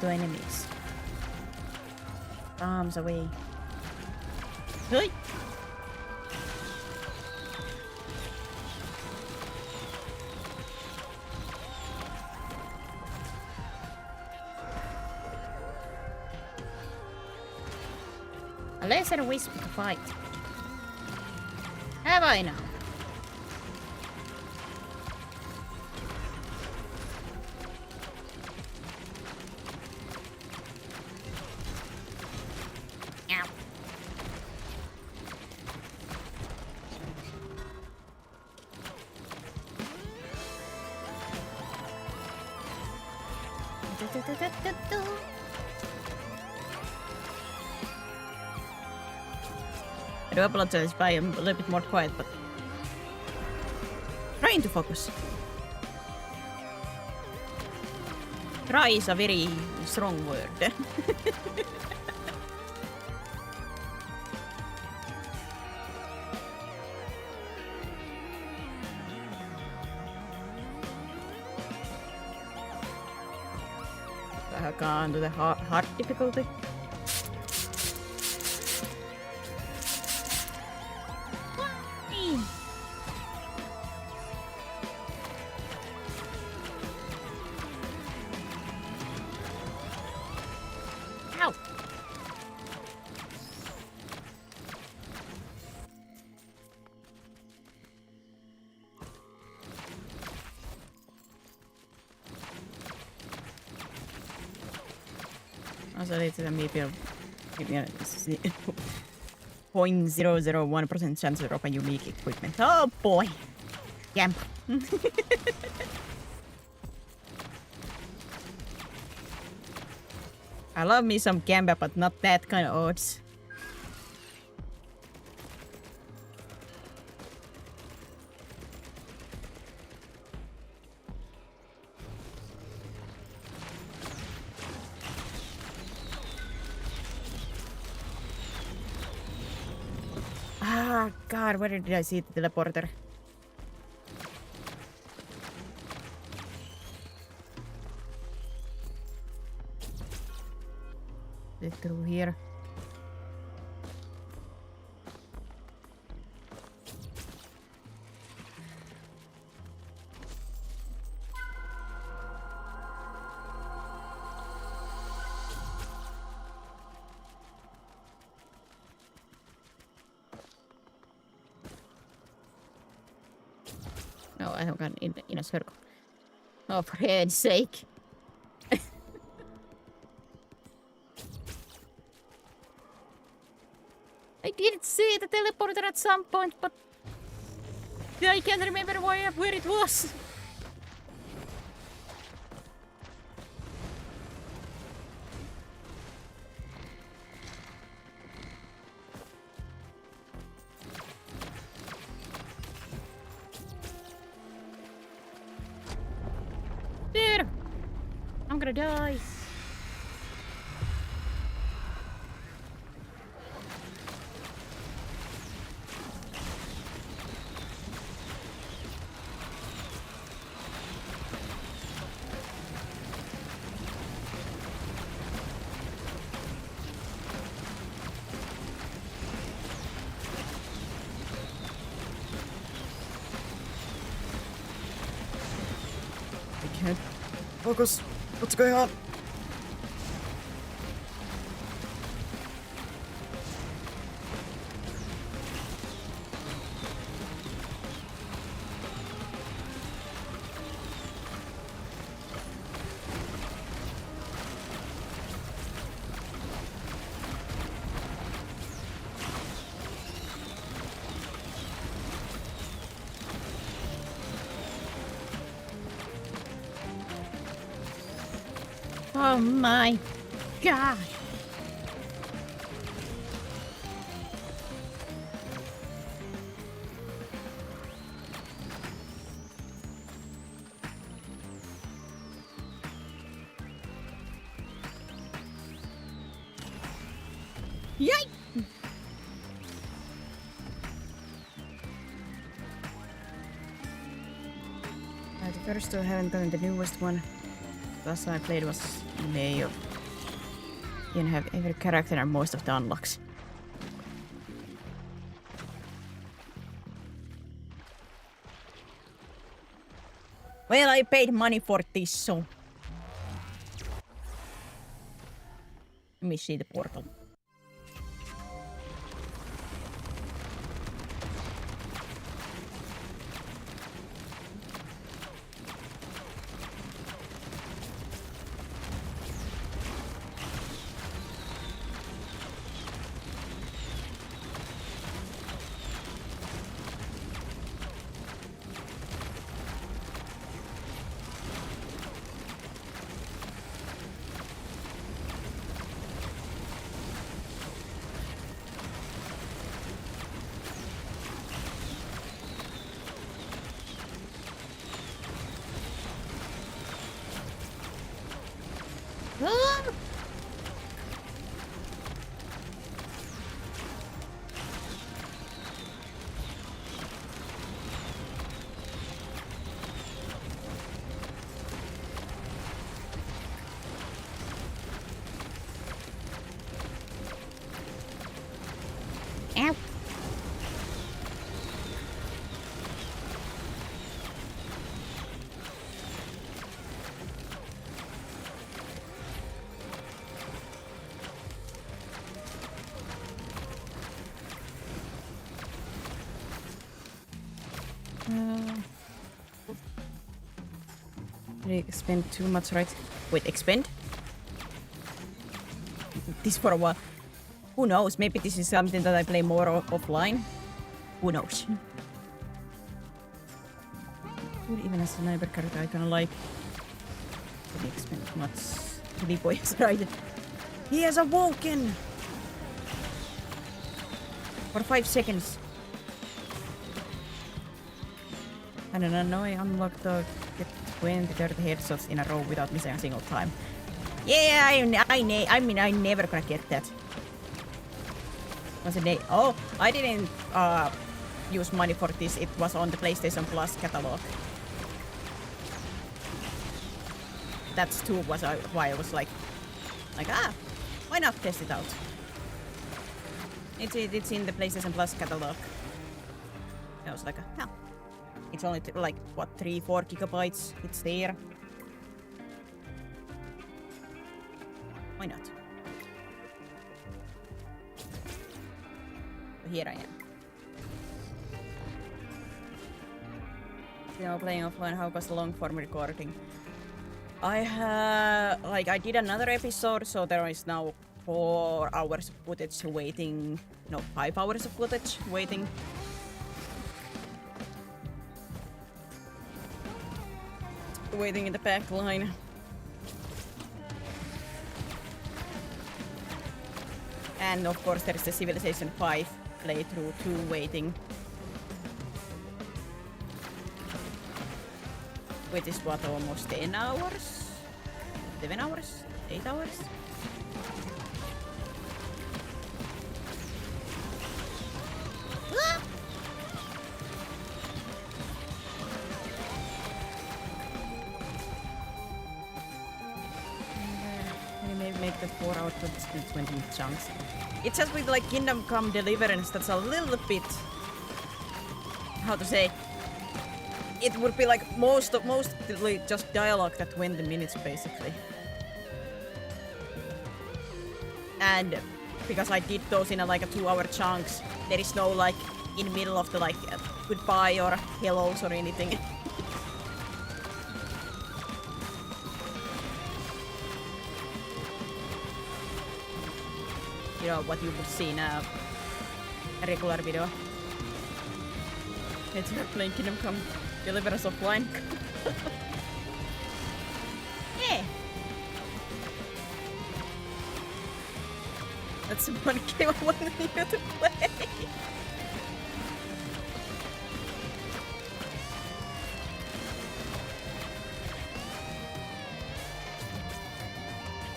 To enemies. Bombs away. Hey! A laser wisp to fight. Have I now? I do apologize if I am a little bit more quiet, but trying to focus. Try is a very strong word. I have gone to the hard difficulty. Also, it's maybe a 0.001% chance to drop a unique equipment. Oh boy! Yamp. I love me some Gamba, but not that kind of odds. Ah, God, where did I see the teleporter? it through here. No, I have gone in a circle. Oh, for heaven's sake. I did see the teleporter at some point, but I can't remember where it was. Dude, I'm gonna die. Focus. What's going on? Oh my god. Yay! The first two I haven't gotten the newest one. Last time I played was May of. You can have every character and most of the unlocks. Well, I paid money for this, so. Let me see the portal. Ow. Did I spend too much, right? Wait, expend? This for a while. Who knows? Maybe this is something that I play more offline. Who knows? Dude even has a sniper character I kinda like. Did I expend much? The boy is right. He has awoken! For 5 seconds. I don't know, I unlocked the get 20, 30 headshots in a row without missing a single time. Yeah, I never gonna get that. Was it oh, I didn't use money for this. It was on the PlayStation Plus catalog. That's too why I was like Why not test it out? It's in the PlayStation Plus catalog. I was like, huh. It's only like what 3-4 gigabytes. It's there. Why not? So here I am. Now playing offline. How was the long form recording? I did another episode, so there is now 4 hours of footage waiting. No, 5 hours of footage waiting. Waiting in the back line. And of course there is the Civilization 5 playthrough 2 waiting. Which is what, almost 10 hours? 7 hours? 8 hours? Make the 4 hour to 20 chunks. It's just with like Kingdom Come Deliverance that's a little bit, how to say, it would be like mostly just dialogue that 20 minutes basically. And because I did those in like a 2 hour chunks, there is no like in middle of the like goodbye or hellos or anything. You know what you would see in a regular video. It's you're playing Kingdom Come Deliverance offline. Yeah. That's one game I wanted you to play.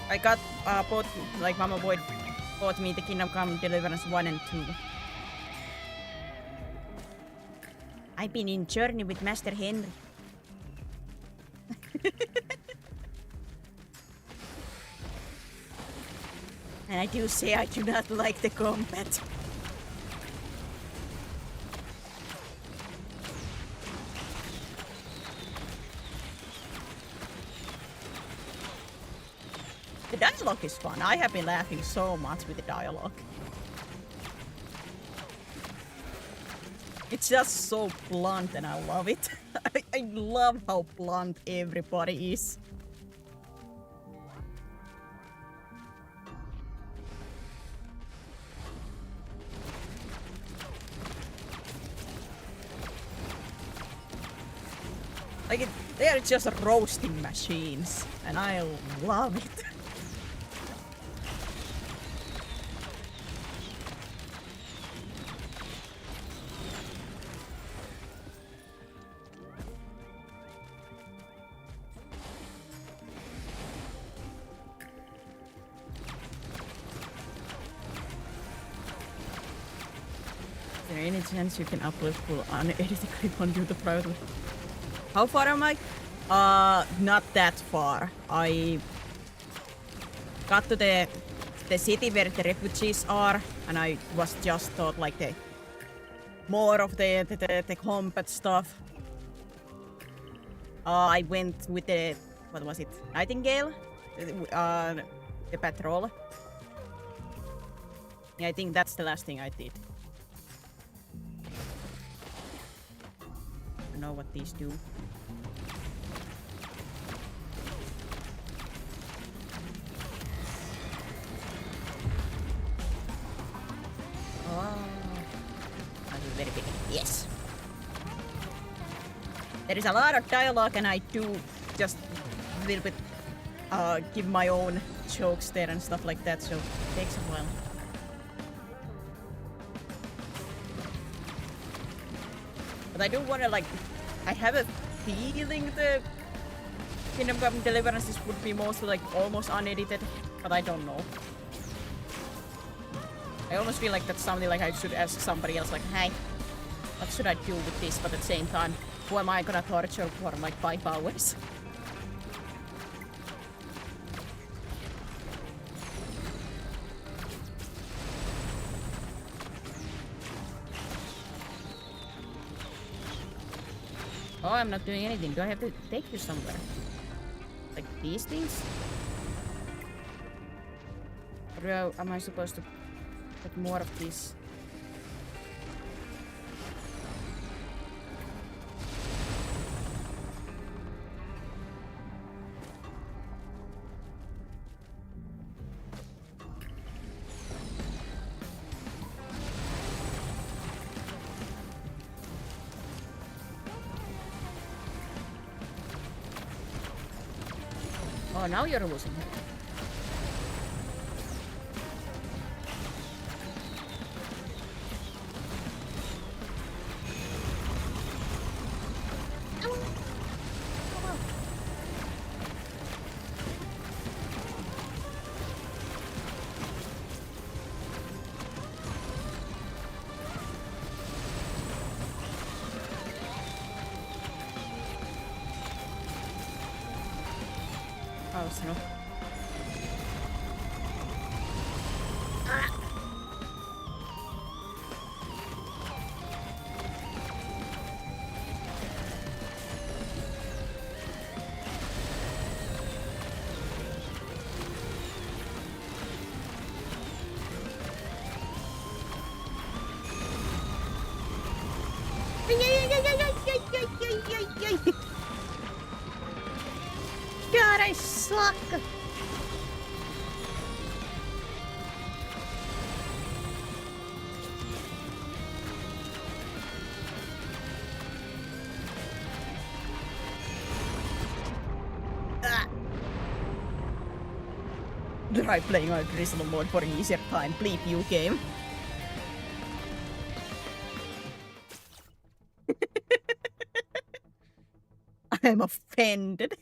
I got both, like Mama Boy bought me the Kingdom Come Deliverance 1 and 2. I've been in journey with Master Henry. And I do say I do not like the combat. The dialogue is fun. I have been laughing so much with the dialogue. It's just so blunt and I love it. I love how blunt everybody is. Like they are just roasting machines and I love it. Is there any chance you can upload full unedited clip on YouTube privately? How far am I? Not that far. I got to the city where the refugees are, and I was just thought like the more of the combat stuff. I went with the, what was it? Nightingale, the patrol. Yeah, I think that's the last thing I did. I don't know what these do. Oh, that's very big. Yes. There is a lot of dialogue, and I do just a little bit give my own jokes there and stuff like that, so it takes a while. But I do want to, like, I have a feeling the Kingdom Come Deliverances would be mostly like almost unedited, but I don't know. I almost feel like that's something like I should ask somebody else, like, hey, what should I do with this? But at the same time, who am I gonna torture for like 5 hours? Oh, I'm not doing anything. Do I have to take you somewhere? Like these things? Or am I supposed to put more of these? Oh, now you're losing. Oh, no. God, I suck. Try playing on Drizzle mode for easier time. Bleep you game. I'm offended.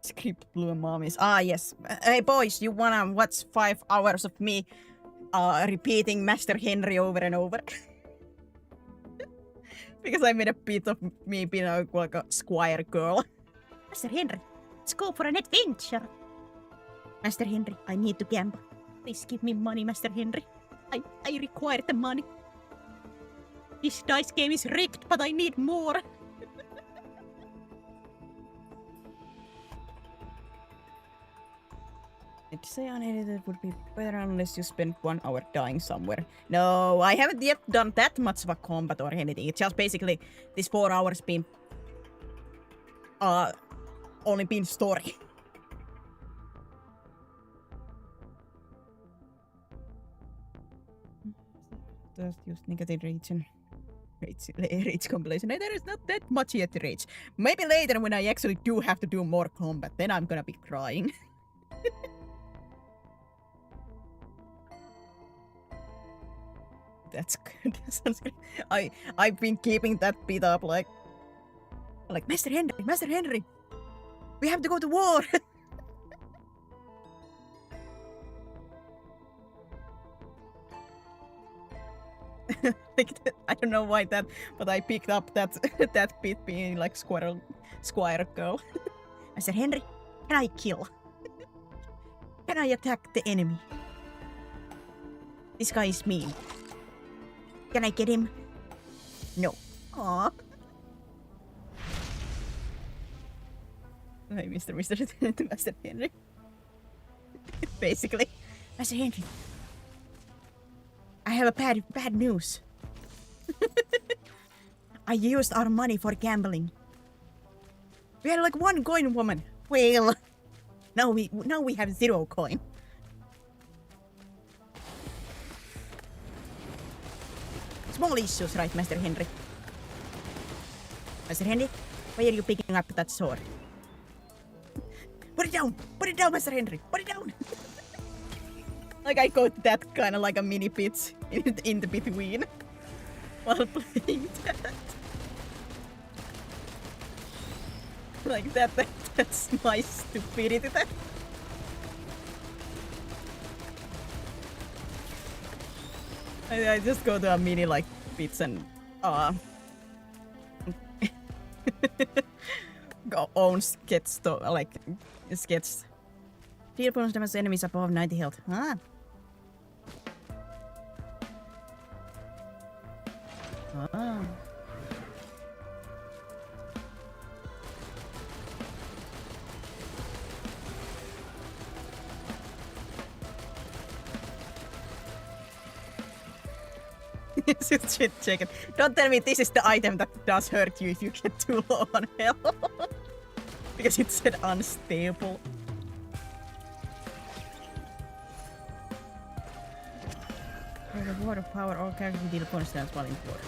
Script blue mommies. Ah, yes. Hey, boys, you wanna watch 5 hours of me repeating Master Henry over and over? Because I made a bit of me being like a squire girl. Master Henry, let's go for an adventure. Master Henry, I need to gamble. Please give me money, Master Henry. I require the money. This dice game is rigged, but I need more. I'd say unedited would be better unless you spend 1 hour dying somewhere. No, I haven't yet done that much of a combat or anything. It's just basically this 4 hours been only been story. Just use negative region. Rage compilation. There is not that much yet to rage. Maybe later when I actually do have to do more combat, then I'm gonna be crying. That's good. That sounds good. I've been keeping that beat up like Master Henry, we have to go to war. Like, I don't know why that, but I picked up that that bit being like squire girl. Master Henry, can I kill? Can I attack the enemy? This guy is mean. Can I get him? No. Aww. Hey, Mr. Master Henry. Basically. Master Henry. I have a bad news. I used our money for gambling. We had like 1 coin, woman. Well, now we have 0 coin. Small issues, right, Master Henry? Master Henry, why are you picking up that sword? Put it down! Put it down, Master Henry! Put it down! Like I got that kind of like a mini bit in the between while playing that. Like that's my stupidity. I just go to a mini like bits and own sketch like sketch. Deal bonus damage enemies above 90 health. Ah. Ah. Shit, check it. Don't tell me this is the item that does hurt you if you get too low on health. Because it said unstable. For the water power, all characters deal constant while in water.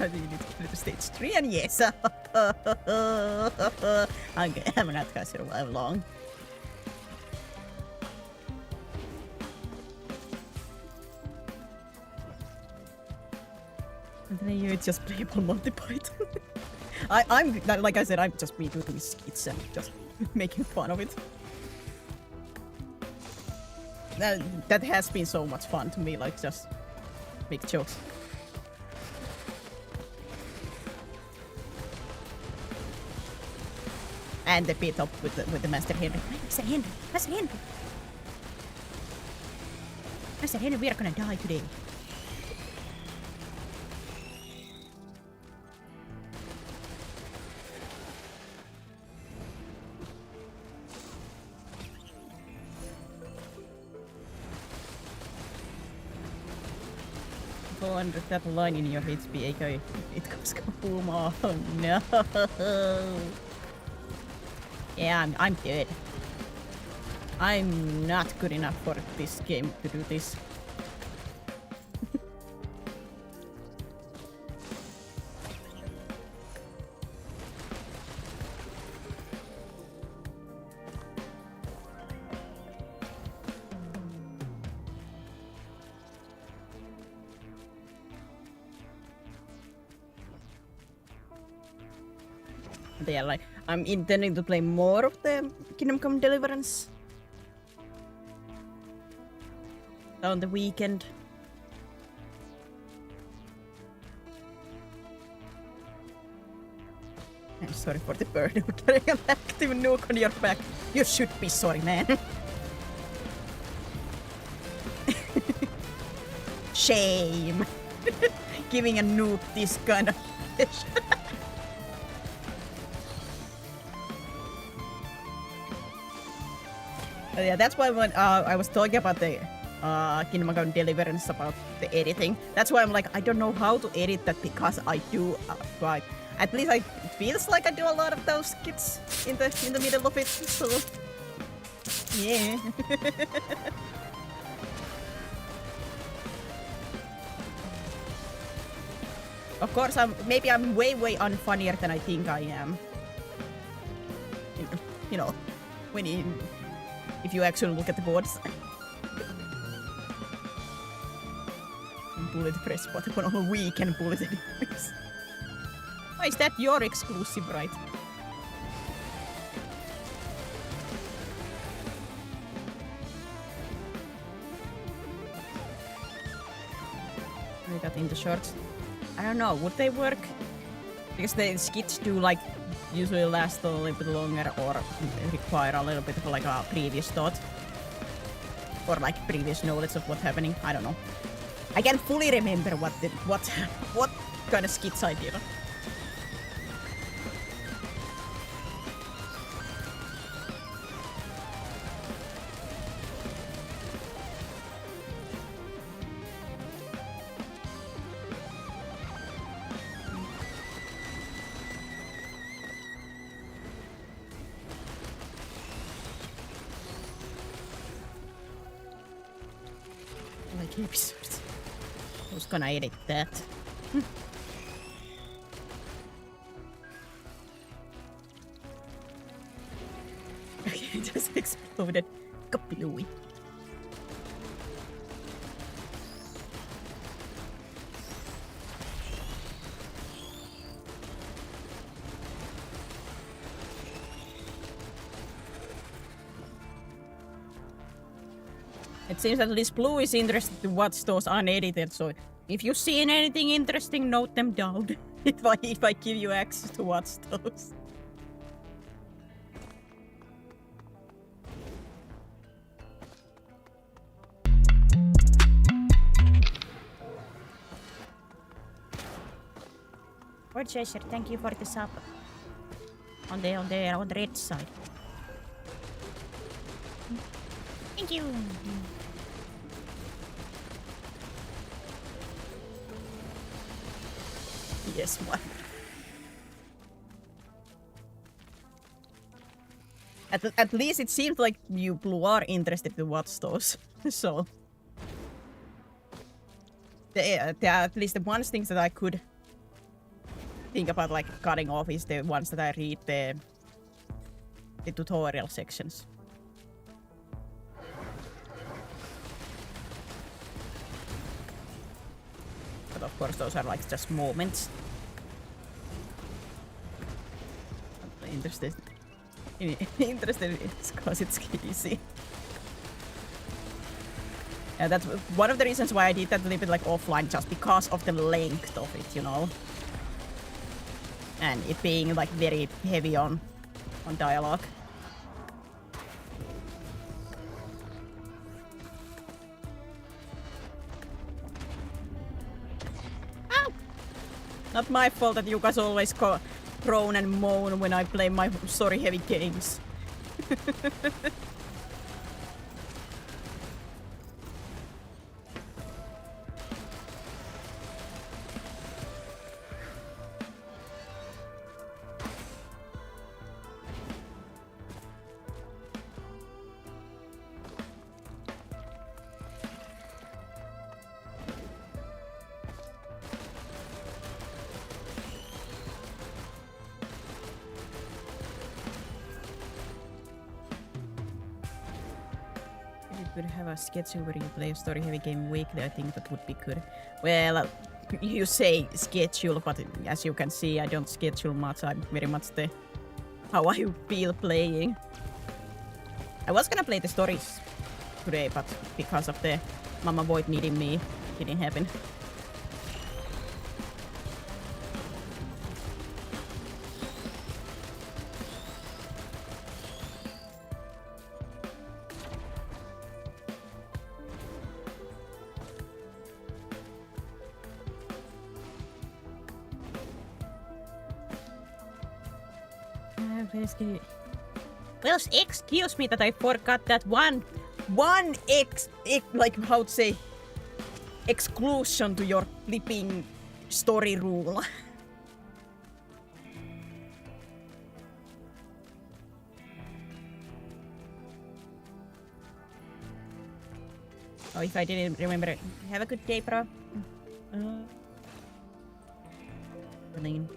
You need to go to stage 3 and yes. I'm not gonna survive long. And then you just playable multi-point. I'm like I said, I'm just redoing skits and just making fun of it. That has been so much fun to me, like just make jokes. And the beat up with the Master Henry. Master Henry! Master Henry! Master Henry, we are gonna die today. Go under that line in your HP, aka it goes kaboom. Oh no! Yeah, I'm good. I'm not good enough for this game to do this. Yeah, like I'm intending to play more of the Kingdom Come Deliverance on the weekend. I'm sorry for the bird carrying an active nuke on your back. You should be sorry, man. Shame. Giving a nuke this kind of fish. Yeah, that's why when I was talking about the Kingdom Come Deliverance about the editing, that's why I'm like, I don't know how to edit that because I do, but at least it feels like I do a lot of those skits in the middle of it. So yeah. Of course, maybe I'm way unfunnier than I think I am. You know, if you actually look at the boards. Bullet press button on a weekend bullet enemies. Why is that your exclusive, right? We got in the shorts. I don't know, would they work? Because the skits do like usually last a little bit longer or require a little bit of like a previous thought. Or like previous knowledge of what's happening. I don't know. I can't fully remember what kind of skits I did. Like episodes. Who's gonna edit that? Okay, it just exploded. Kaplooey. It seems at least Blue is interested to watch those unedited, so if you've seen anything interesting, note them down. if I give you access to watch those. Lord Chaser, thank you for the sub. On the red side. Thank you. Yes, one. At least it seemed like you blue are interested to watch those. So at least the ones things that I could think about like cutting off is the ones that I read the tutorial sections. But of course those are like just moments. I'm interested in it because it's easy. Yeah, that's one of the reasons why I did that a little bit like offline, just because of the length of it, you know. And it being like very heavy on dialogue. Ow! Not my fault that you guys always groan and moan when I play my story-heavy games. Schedule where you play a story-heavy game weekly, I think that would be good. Well, you say schedule, but as you can see, I don't schedule much. I'm very much how I feel playing. I was gonna play the stories today, but because of the Mama Void needing me, it didn't happen. Well, excuse me that I forgot that one like how to say exclusion to your flipping story rule. Oh, if I didn't remember it. Have a good day, bro. Running.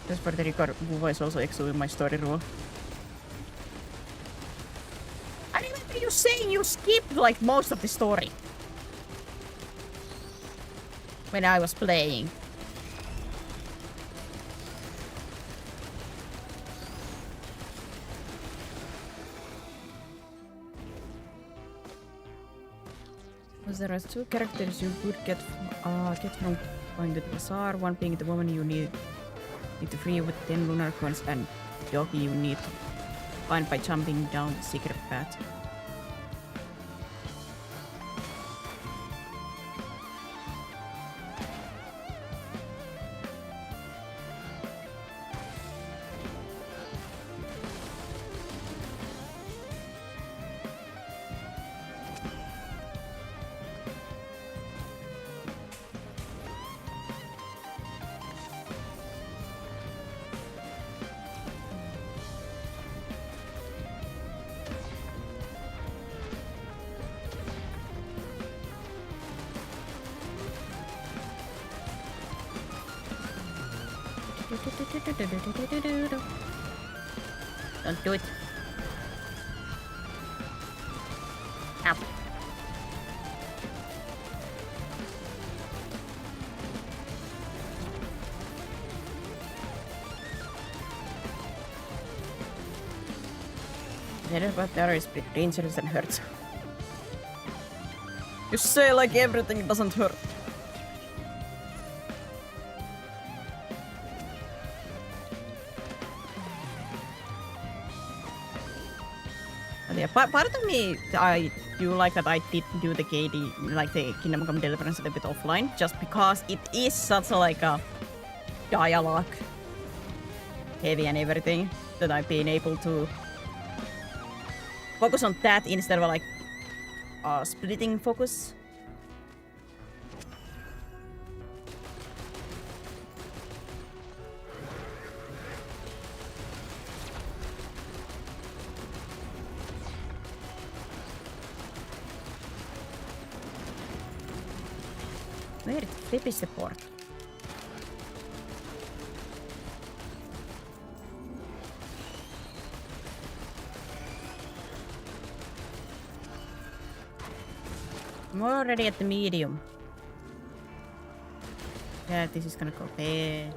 Just for the record, Vuva is also excluding my story rule. I remember you saying you skipped like most of the story when I was playing. There are two characters you could get from going to the bazaar. One being the woman you need to free with 10 lunar coins, and the dog you need to find by jumping down the secret path. Don't do it. Ow. said about the other is pretty dangerous and hurts. You say like everything doesn't hurt. But yeah, part of me, I do like that I did do the KD, like the Kingdom Come Deliverance a little bit offline, just because it is such a like a dialogue heavy and everything that I've been able to focus on that instead of like splitting focus. Where is the port? I'm already at the medium. Yeah, this is gonna go bad.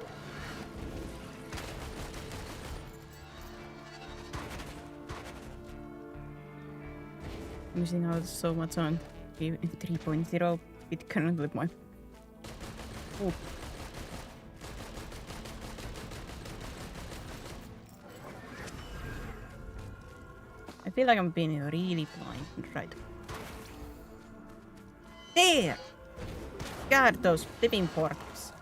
Missing out so much on 3.0 with currently my. Oh. I feel like I'm being really blind right. There! God, those flipping portals.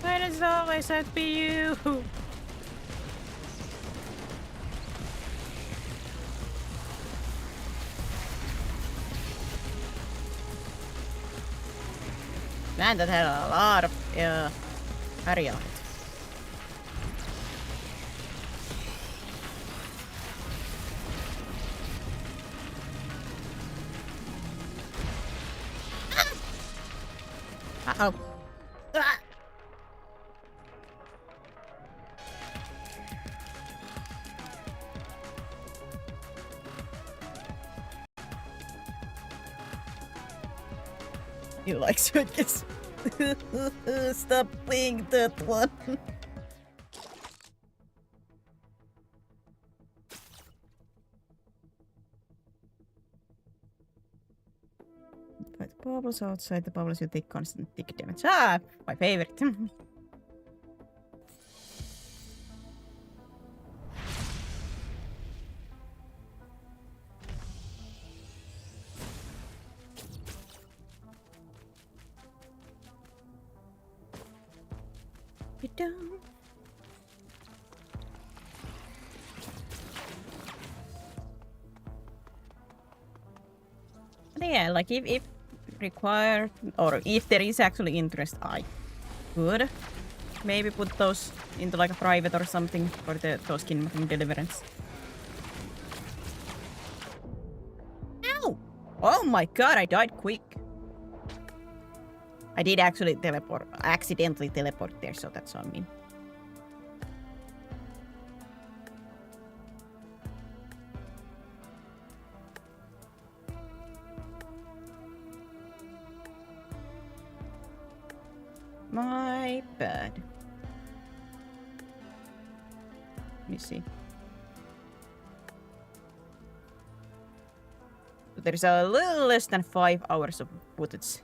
Why does it always have to be you? Man, that had a lot of area on it. Uh-oh. Ah! You like circus? Stop playing that one. Fight the bubbles outside the bubbles, you take constant tick damage. Ah, my favorite. You don't. But yeah, like if required or if there is actually interest, I could maybe put those into like a private or something for those Kingdom Come Deliverance. Ow! Oh my god, I died quick. I did actually accidentally teleport there, so that's on me. My bad. Let me see. There's a little less than 5 hours of footage.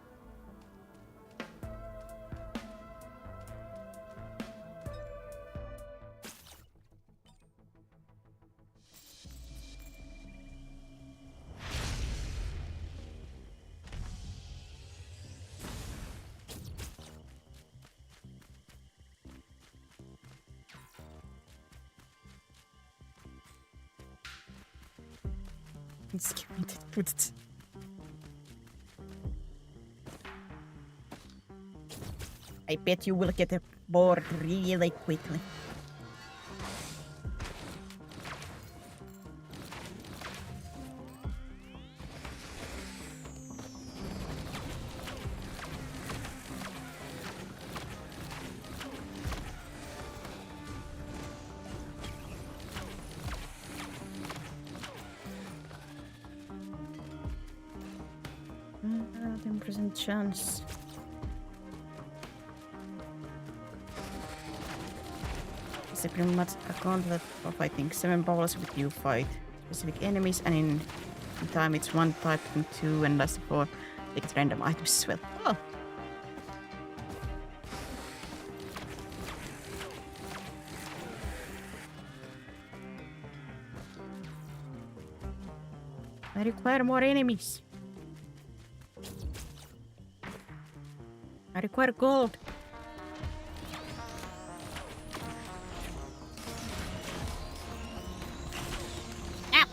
Footage. I bet you will get bored really quickly. 10% chance. It's pretty much a gauntlet for fighting 7 bowlers with you fight specific enemies, and in time it's 1 type and 2 and last 4. They get random items as well. Oh. I require more enemies. I require gold. Ow!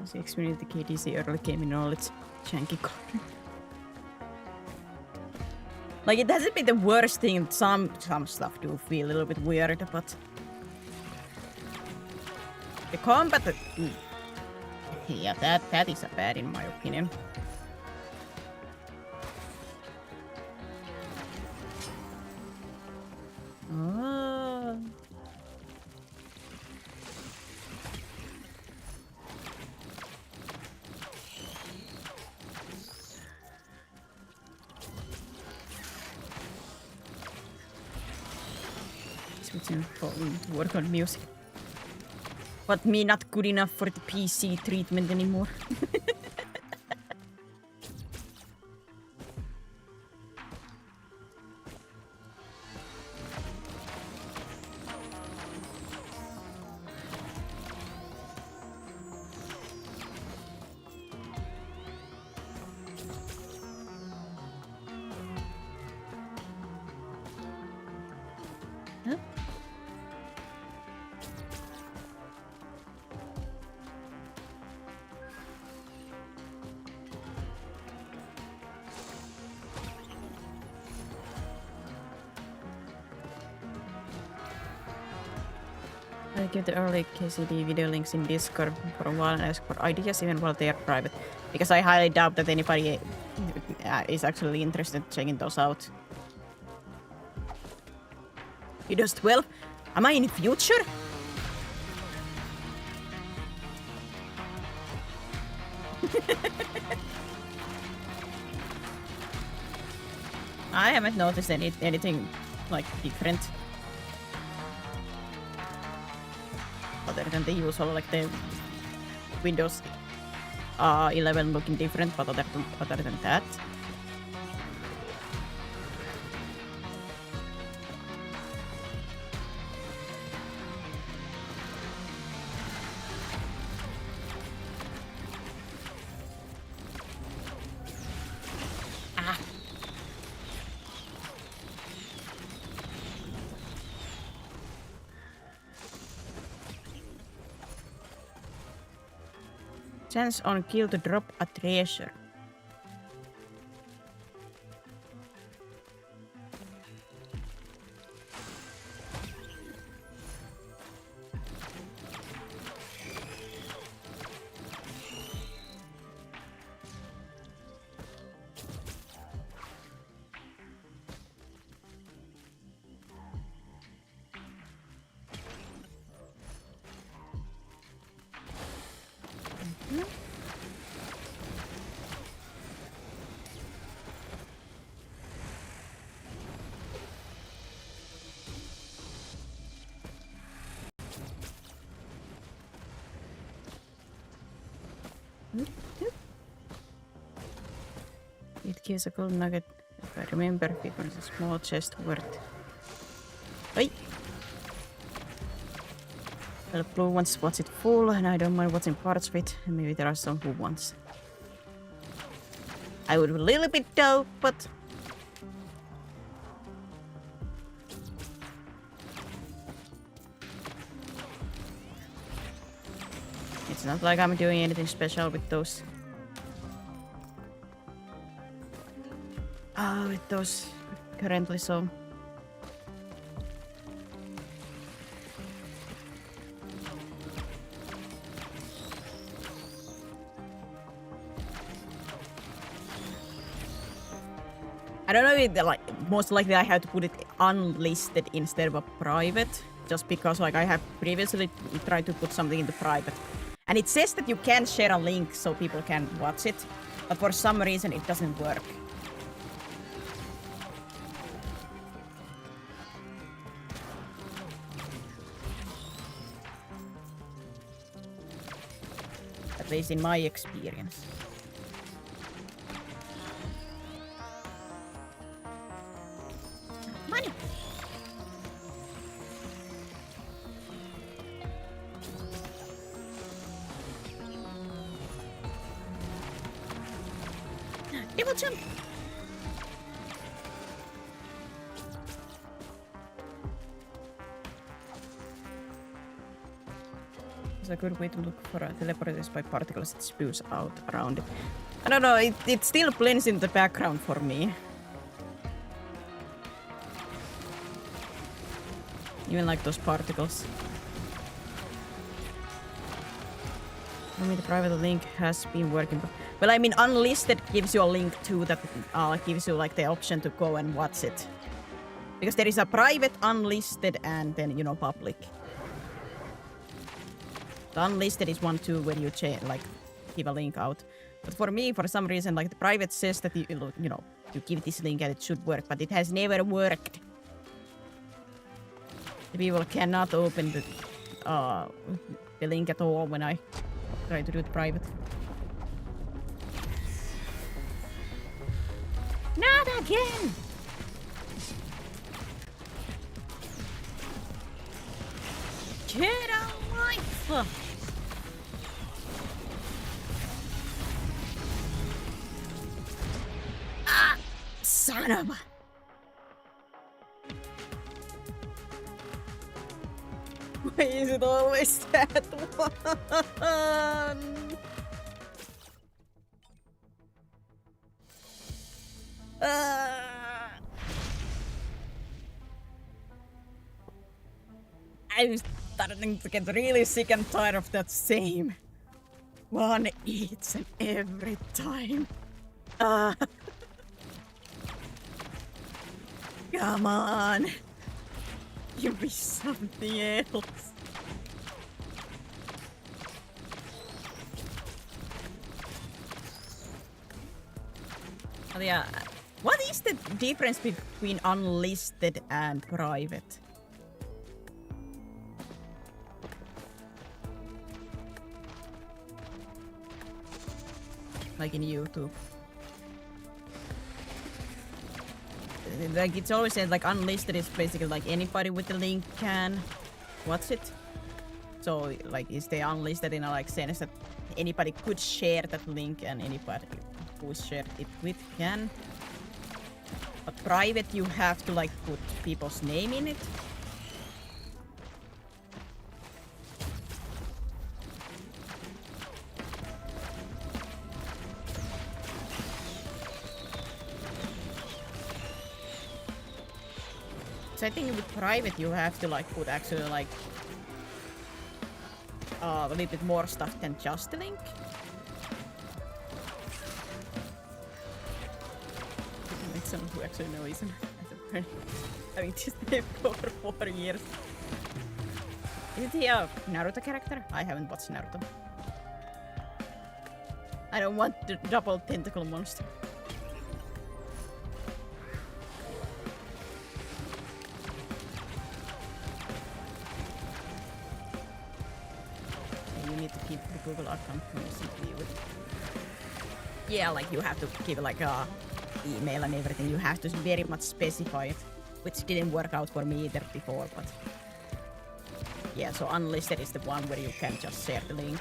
As you experienced the KDC early game in all its janky corner. Like, it hasn't been the worst thing. Some stuff do feel a little bit weird, but the combat, yeah, that is a bad in my opinion. Oh. Switching to work on music. But me not good enough for the PC treatment anymore. Huh? I give the early KCD video links in Discord for a while and ask for ideas even while they are private, because I highly doubt that anybody is actually interested in checking those out. Windows 12? Am I in the future? I haven't noticed anything like different. Other than the usual, like the Windows 11 looking different, but other than that. Chance on kill to drop a treasure. It gives a gold nugget if I remember, because a small chest worth. Hey! Well, Blue wants it full, and I don't mind what's in parts of it. And maybe there are some who wants. I would a little bit though, but it's not like I'm doing anything special with those. With those currently, so. I don't know if like most likely I have to put it unlisted instead of a private, just because like I have previously tried to put something into private, and it says that you can share a link so people can watch it, but for some reason it doesn't work. At least in my experience. Money! Double jump! It's a good way to look for a teleporters by particles that spews out around it. I don't know, it still blends in the background for me. Even like those particles. I mean, the private link has been working. Well, I mean, unlisted gives you a link too that gives you like the option to go and watch it. Because there is a private, unlisted, and then, you know, public. The unlisted is one too where you like give a link out. But for me, for some reason, like the private says that you know, you give this link and it should work, but it has never worked. The people cannot open the link at all when I try to do it private. Not again! Get a life! Ah! Son of a... Why is it always that one? I'm starting to get really sick and tired of that same one each and every time. Come on. Give me something else. Oh, yeah. What is the difference between unlisted and private? Like in YouTube. Like it's always said like unlisted is basically like anybody with the link can watch it. So like is the unlisted in a like sense that anybody could share that link and anybody who shared it with can. But private you have to like put people's name in it. So I think with private you have to like put actually like a little bit more stuff than just the link. Make someone who actually knows him. I mean, this name for 4 years. Is he a Naruto character? I haven't watched Naruto. I don't want the double tentacle monster. To keep the Google account constantly with. Yeah, like you have to keep like a email and everything. You have to very much specify it, which didn't work out for me either before. But yeah, so unlisted is the one where you can just share the link.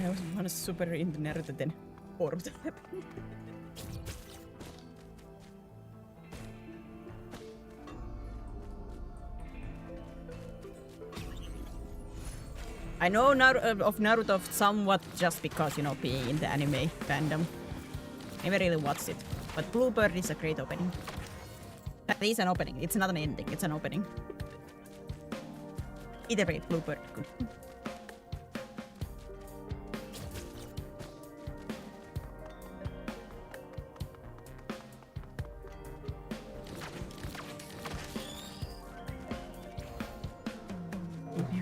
I was one super into Naruto then orbed. I know of Naruto somewhat just because, you know, being in the anime fandom. Never really watched it. But Bluebird is a great opening. That is an opening. It's not an ending. It's an opening. Either way, Bluebird. Good.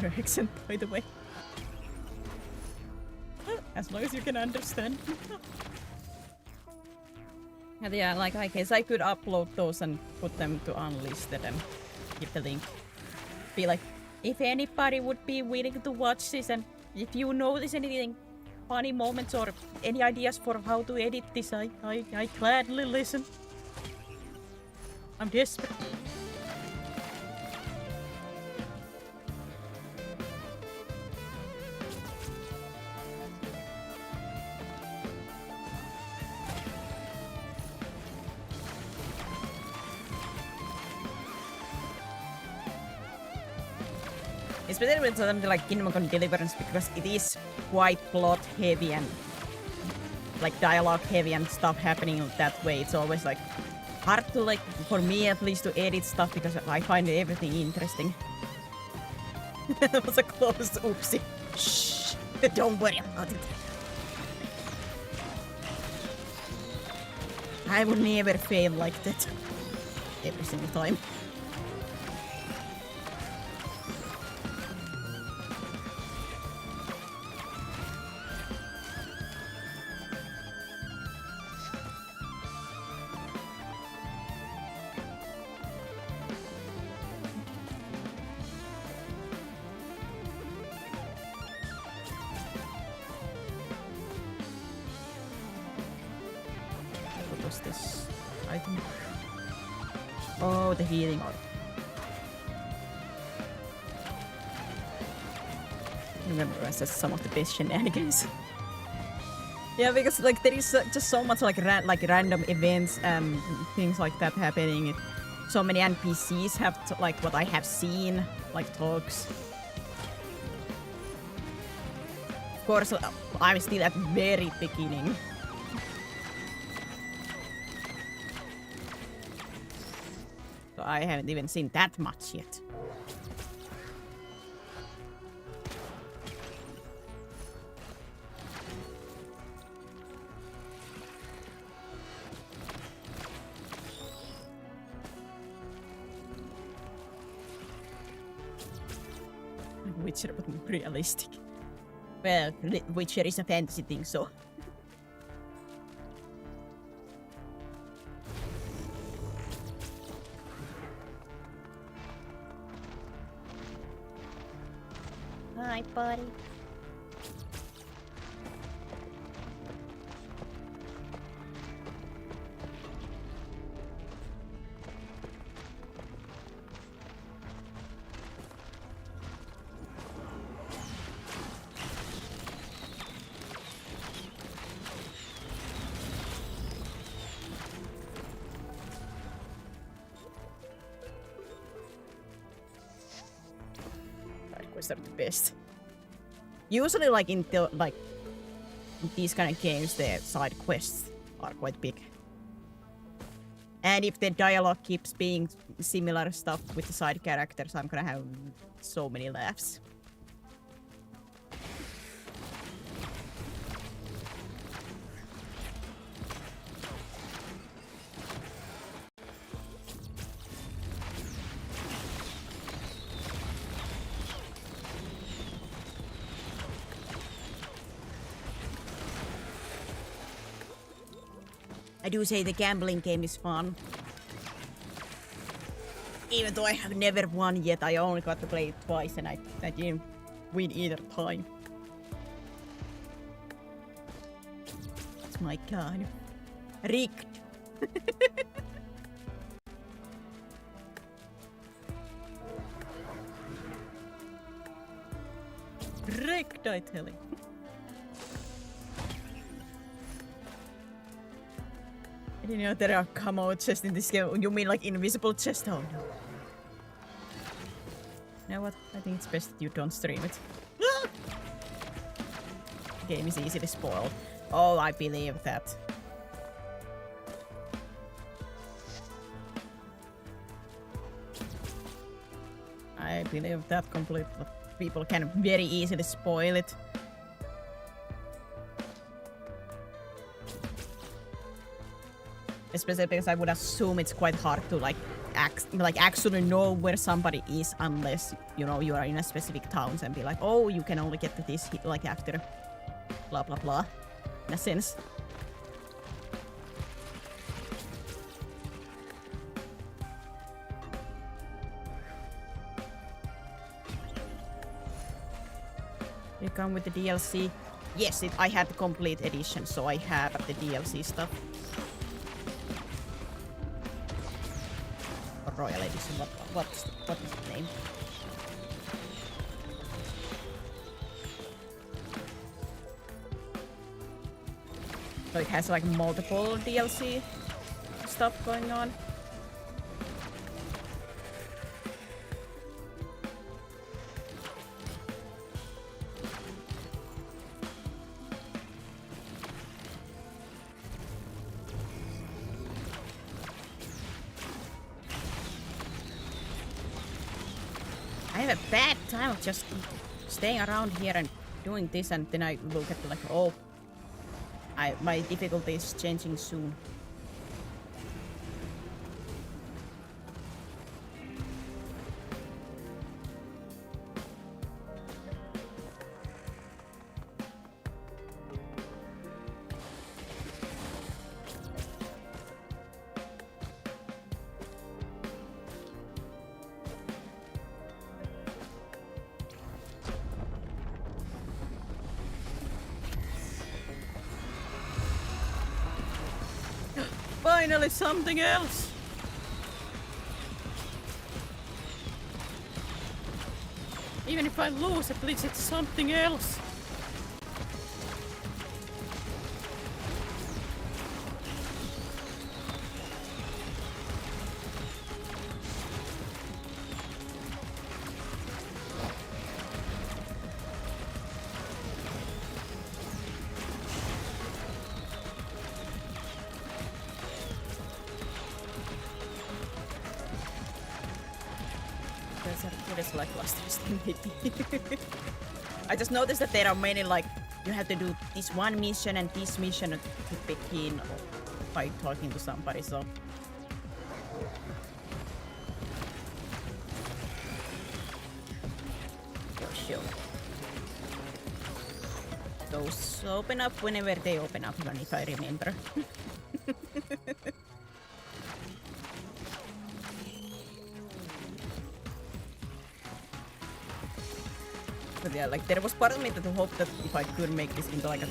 Your accent, by the way. As long as you can understand. And yeah, like I guess I could upload those and put them to unlisted and give the link. Be like, if anybody would be willing to watch this and if you notice anything, funny moments or any ideas for how to edit this, I gladly listen. I'm desperate. Especially with something like Kingdom Come Deliverance because it is quite plot heavy and like dialogue heavy and stuff happening that way. It's always like hard to like, for me at least, to edit stuff because I find everything interesting. That was a close oopsie. Shh, don't worry about it. I would never fail like that every single time. This item. Oh, the healing orb. Remember, I said some of the best shenanigans. Yeah, because like there is just so much like random events and things like that happening. So many NPCs have like what I have seen, like talks. Of course, I'm still at the very beginning. I haven't even seen that much yet. Witcher, but more realistic. Well, Witcher is a fantasy thing, so. Hi, buddy. Quests are the best. Usually, like in these kind of games, the side quests are quite big. And if the dialogue keeps being similar stuff with the side characters, I'm gonna have so many laughs. I do say the gambling game is fun. Even though I have never won yet, I only got to play it twice and I didn't win either time. It's my god. Rigged. Rigged, I tell you. I didn't know there are camo chests in this game. You mean like invisible chests? Oh no. You know what? I think it's best that you don't stream it. game is easily spoiled. Oh, I believe that. I believe that completely. People can very easily spoil it. Especially because I would assume it's quite hard to like actually know where somebody is unless you know you are in a specific town and be like, oh, you can only get to this like after blah blah blah. In a sense. You come with the DLC. Yes, I had the complete edition, so I have the DLC stuff. Royal Edition. What is the name? So it has like multiple DLC stuff going on. I have a bad time of just staying around here and doing this, and then I look at like, oh, my difficulty is changing soon. Finally something else! Even if I lose, at least it's something else. I just noticed that there are many like you have to do this one mission and this mission to begin by talking to somebody, so sure. Those open up whenever they open up, even if I remember. But yeah, like there was part of me that hoped that if I could make this into like a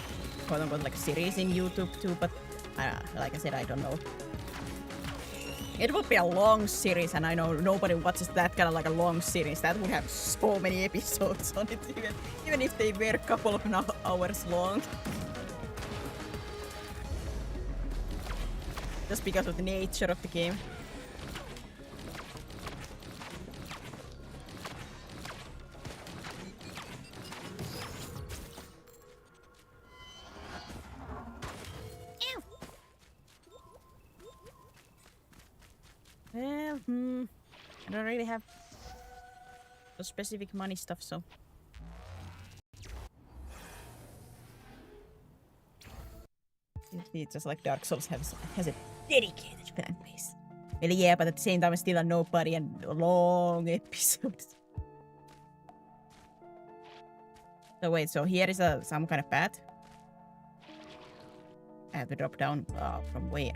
quote-unquote like series in YouTube too, but like I said, I don't know. It would be a long series, and I know nobody watches that kind of like a long series. That would have so many episodes on it, even if they were a couple of hours long. Just because of the nature of the game. Well, I don't really have the specific money stuff, so. It's just like Dark Souls has a dedicated fan base. Well, yeah, but at the same time, still a nobody and long episodes. So wait, so here is some kind of path. I have to drop down from where?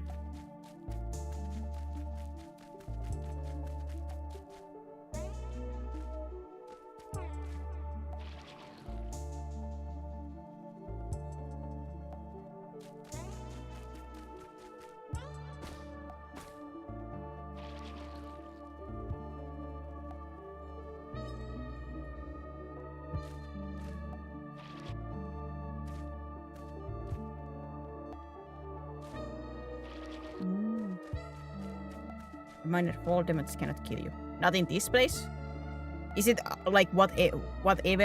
Minor fall damage cannot kill you. Not in this place? Is it like whatever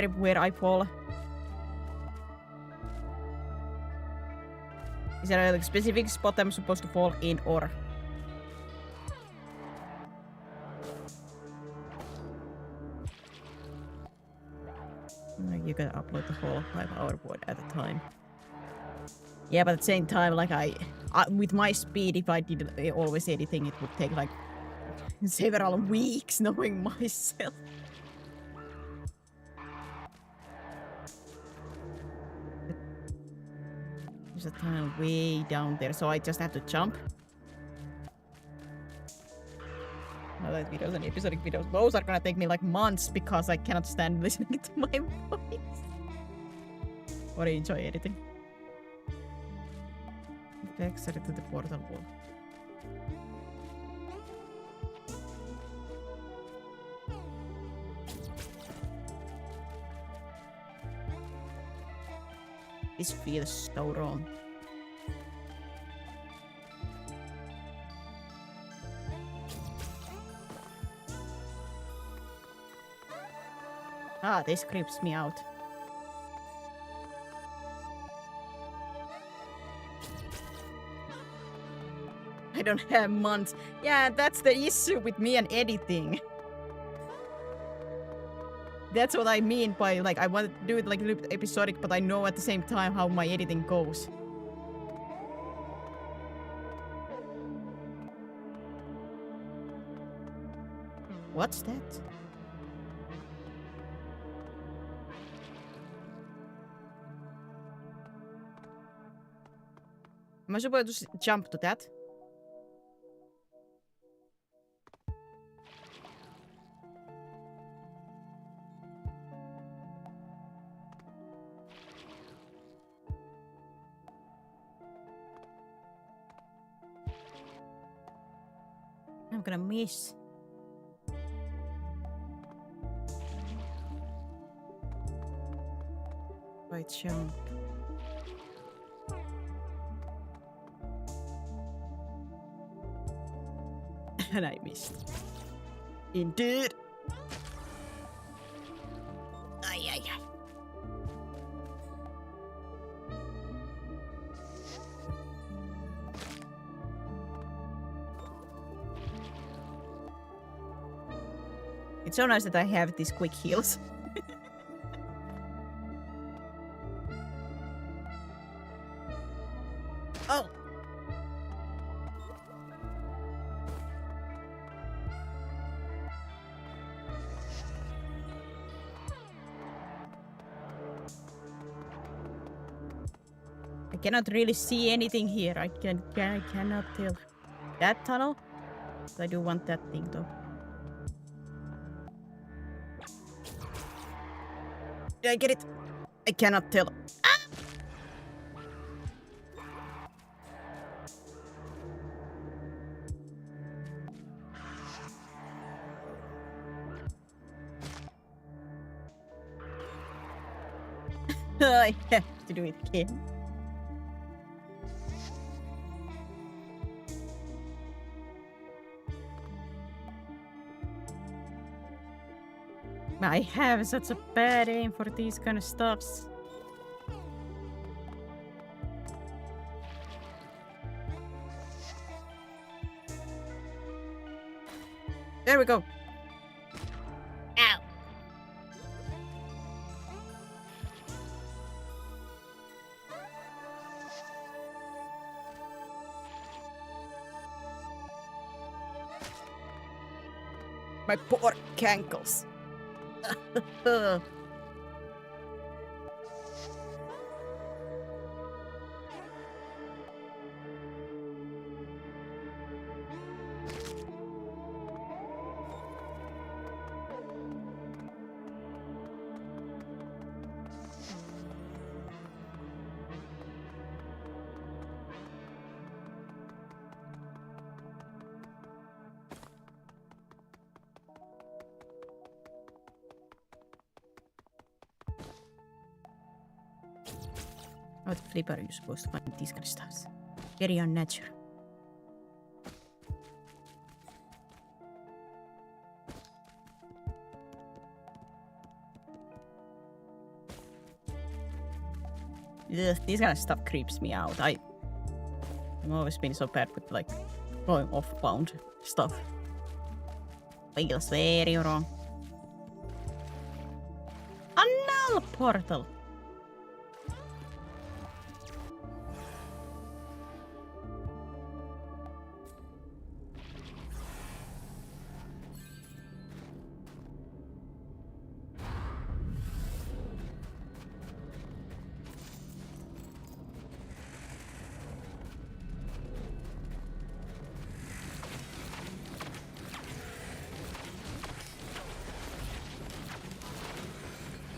where I fall? Is there a like, specific spot I'm supposed to fall in or? You gotta upload the whole 5-hour board at a time. Yeah, but at the same time, like with my speed, if I did always editing, it would take like several weeks knowing myself. There's a tunnel way down there, so I just have to jump. Highlight videos and episodic videos. Those are gonna take me like months because I cannot stand listening to my voice. Or I enjoy editing. Exit to the portal wall. This feels so wrong. Ah, this creeps me out. I don't have months. Yeah, that's the issue with me and editing. That's what I mean by like I want to do it like a little bit episodic, but I know at the same time how my editing goes. What's that? Am I supposed to jump to that? I'm gonna miss. Right jump. And I missed. Indeed. Ay, ay, ay. It's so nice that I have these quick heals. Oh! I cannot really see anything here. I cannot tell. That tunnel? I do want that thing though. Did I get it? I cannot tell. Ah! I have to do it again. I have such a bad aim for these kind of stuffs. There we go. Ow. My poor cankles. How the flip are you supposed to find these kind of stuffs? Very unnatural. Ugh, this kind of stuff creeps me out. I've always been so bad with like going off-bound stuff. Feels very wrong. A null portal!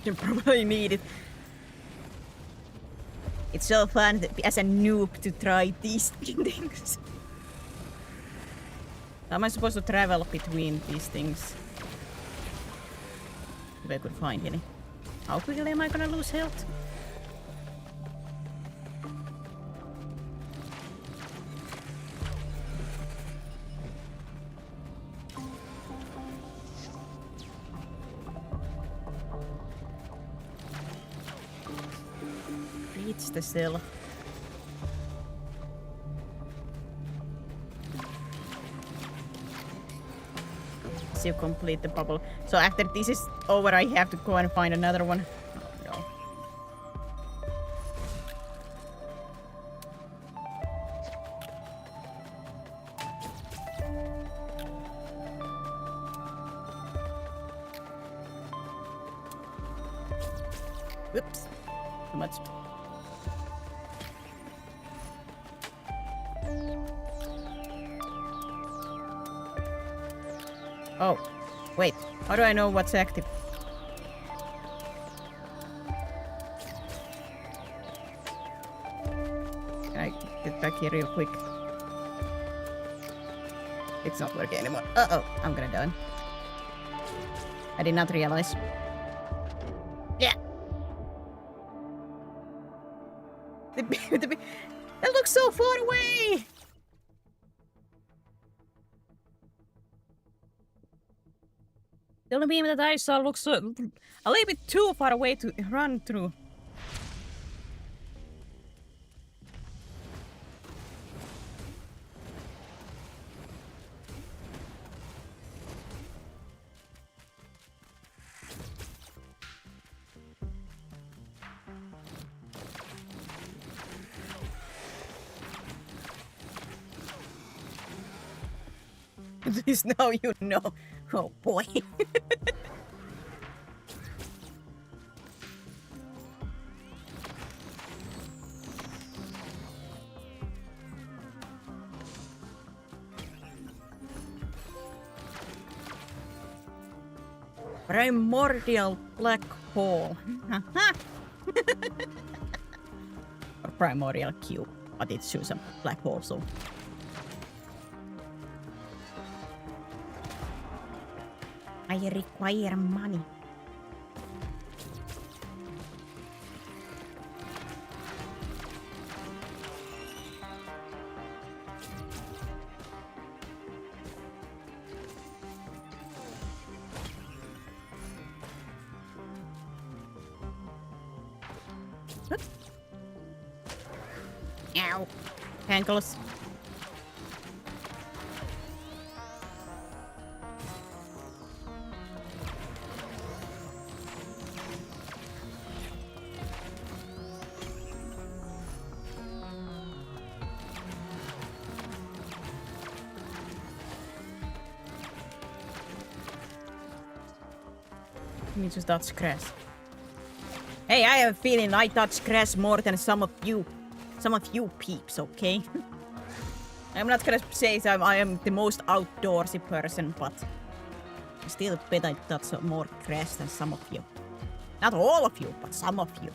You probably need it. It's so fun as a noob to try these things. How am I supposed to travel between these things? If I could find any. How quickly am I gonna lose health? Reach the cell. So you complete the bubble. So after this is over, I have to go and find another one. Oh, no. Whoops. Too much. Oh, wait. How do I know what's active? Can I get back here real quick? It's not working anymore. Uh-oh, I'm gonna die. I did not realize. Yeah. That looks so far away! The only beam that I saw looks a little bit too far away to run through. At least now you know. Oh boy. Primordial black hole. Or primordial cube, but it's just a black hole, so. I require money. Ow. Ankles. Me just touch grass. Hey, I have a feeling I touch grass more than some of you peeps, okay? I'm not gonna say that I am the most outdoorsy person, but I still bet I touch more grass than some of you. Not all of you, but some of you.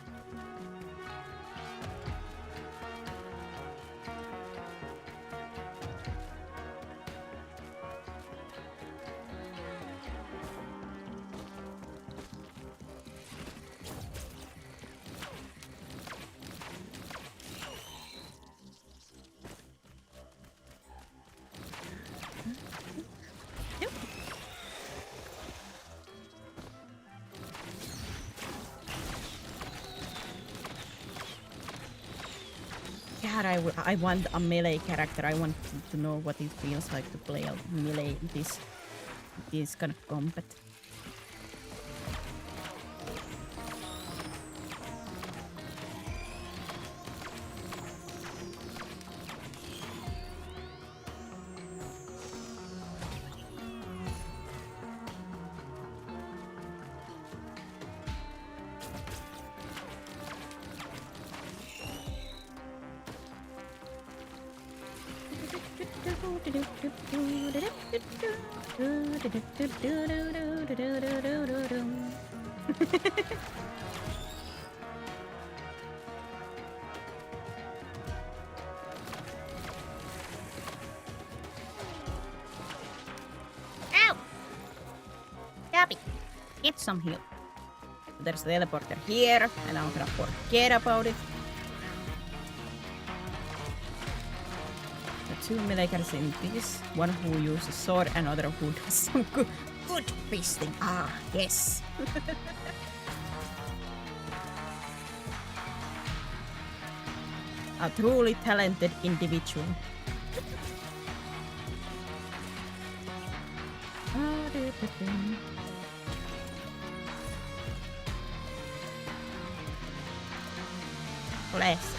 God, I want a melee character. I want to know what it feels like to play a melee this kind of combat. Ow! Stop it! Get some heal. There's the teleporter here, and I'm gonna forget about it. The two melee characters in this, one who uses sword and other who does some good fisting. Ah, yes. A truly talented individual. Bless.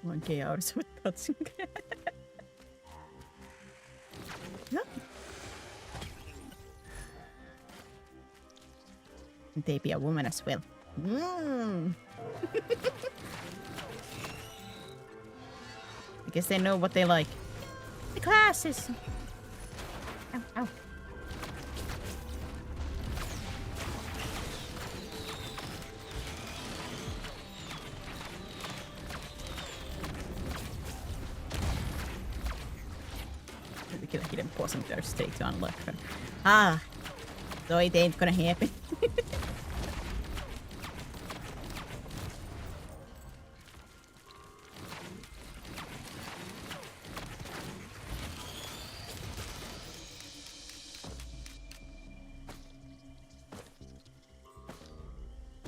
1K hours of touching. Yeah. They be a woman as well. Because they know what they like. The classes. Ow, ow. Kyllä hidden poison Thursday to unlock her. Ah, so it ain't gonna happen.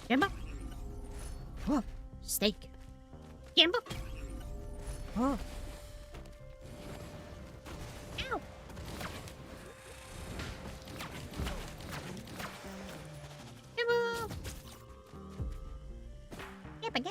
Gemma? Oh, steak. Gemma? Oh. Ow. Gemma. Gemma.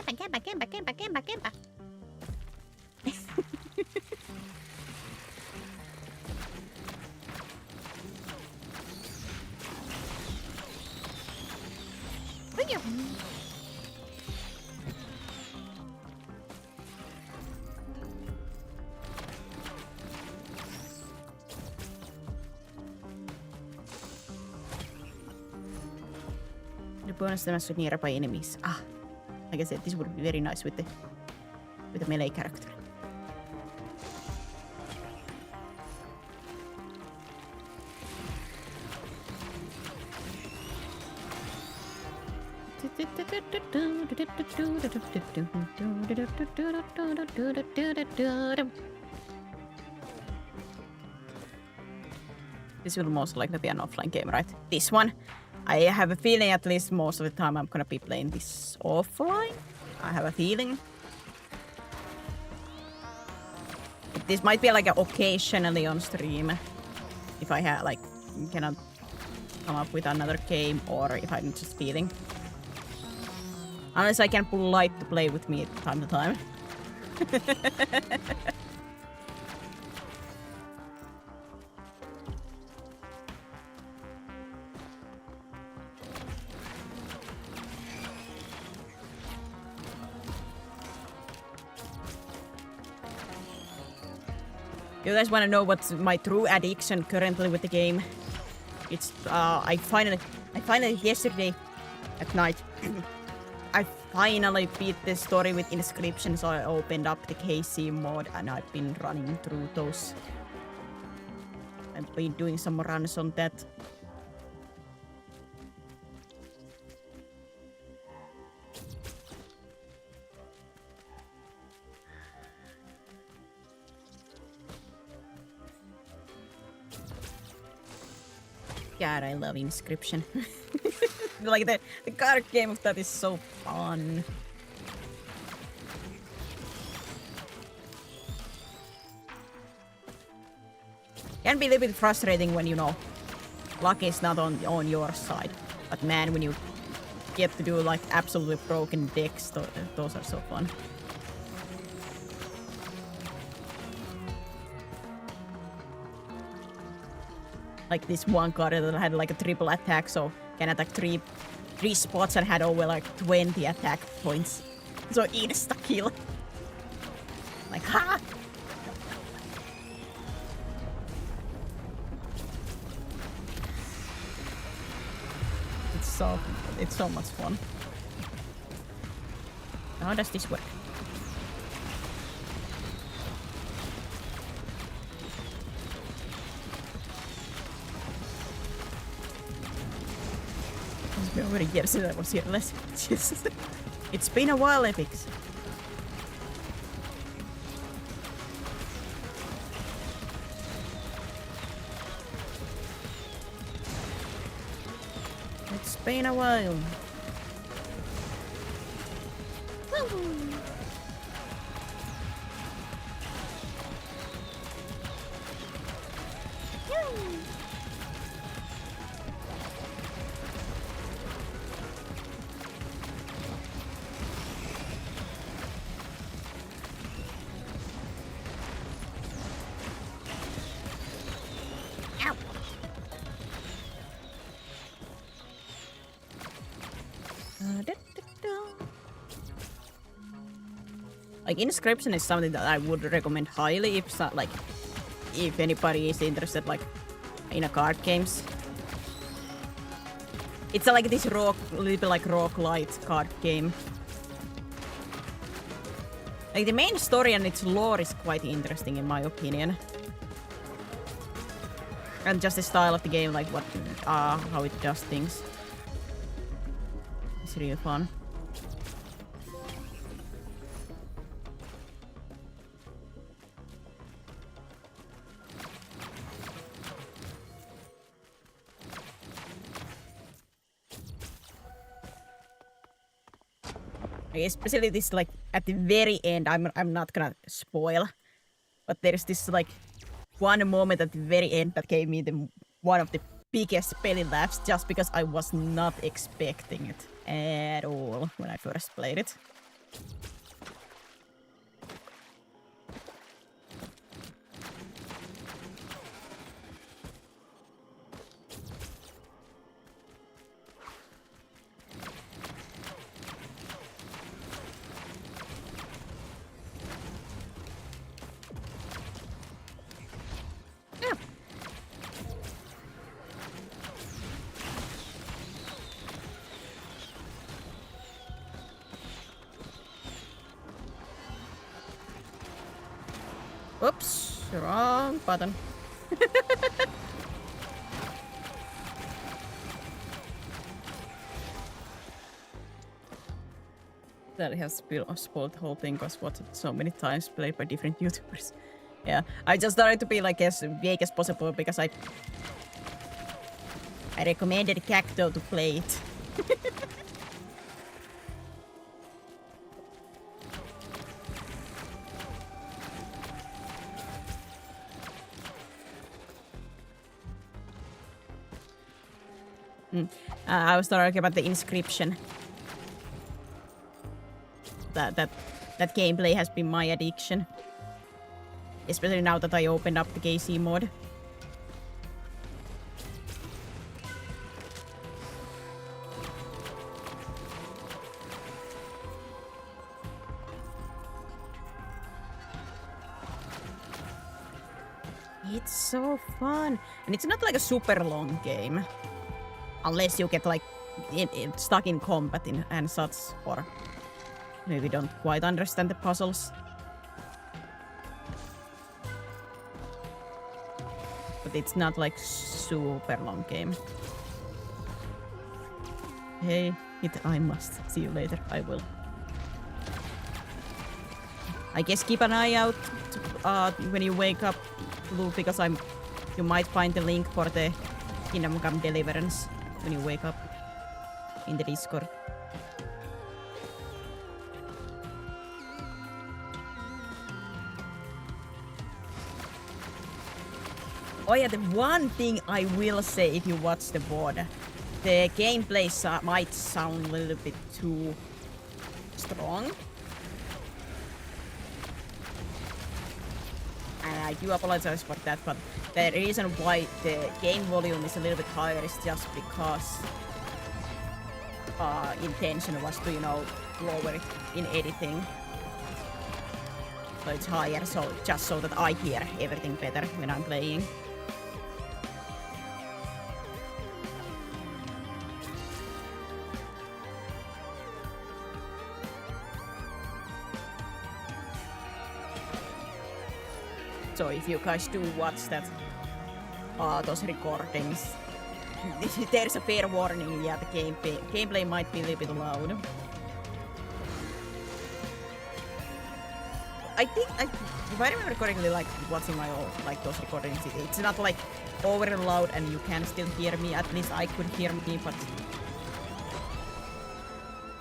The bonus damage with nearby enemies. Ah, like I said, this would be very nice with the melee character. This will most likely be an offline game, right? This one. I have a feeling at least most of the time I'm gonna be playing this offline. I have a feeling. This might be like occasionally on stream. If I have like cannot come up with another game or if I'm just feeling. Unless I can pull Light to play with me time to time. You guys want to know what's my true addiction currently with the game? It's I finally yesterday at night I finally beat the story with Inscription, so I opened up the KC mod and I've been running through those. I've been doing some runs on that. God, I love Inscription. Like the card game of that is so fun. Can be a little bit frustrating when, you know, luck is not on your side. But man, when you get to do like absolutely broken decks, those are so fun. Like this one card that had like a triple attack, so can attack three spots and had over like 20 attack points. So insta kill. Like ha! It's so much fun. How does this work? It's been over years since I was here. It's been a while, Epics. It's been a while. Like Inscription is something that I would recommend highly if anybody is interested like in a card games. It's like this little bit like roguelite card game. Like the main story and its lore is quite interesting in my opinion. And just the style of the game, like how it does things. It's really fun. Especially this, like at the very end, I'm not gonna spoil, but there's this like one moment at the very end that gave me one of the biggest belly laughs, just because I was not expecting it at all when I first played it. Oops, wrong button. That has spoiled the whole thing because watched it so many times played by different YouTubers. Yeah, I just started to be like as vague as possible because I recommended Cacto to play it. I was talking about the Inscription. That gameplay has been my addiction. Especially now that I opened up the KC mod. It's so fun. And it's not like a super long game. Unless you get like stuck in combat and such, or maybe don't quite understand the puzzles. But it's not like super long game. Hey, I must. See you later. I will. I guess keep an eye out when you wake up, Lou, because you might find the link for the Kingdom Come Deliverance when you wake up in the Discord. Oh yeah, the one thing I will say if you watch the VOD, the gameplay might sound a little bit too strong. And I do apologize for that, but the reason why the game volume is a little bit higher is just because intention was to, you know, lower it in editing. So it's higher, so just so that I hear everything better when I'm playing. So if you guys do watch that, those recordings, there's a fair warning. Yeah, the gameplay might be a little bit loud. I think, if I remember correctly, like watching my old, like those recordings, it's not like overly loud and you can still hear me. At least I could hear me, but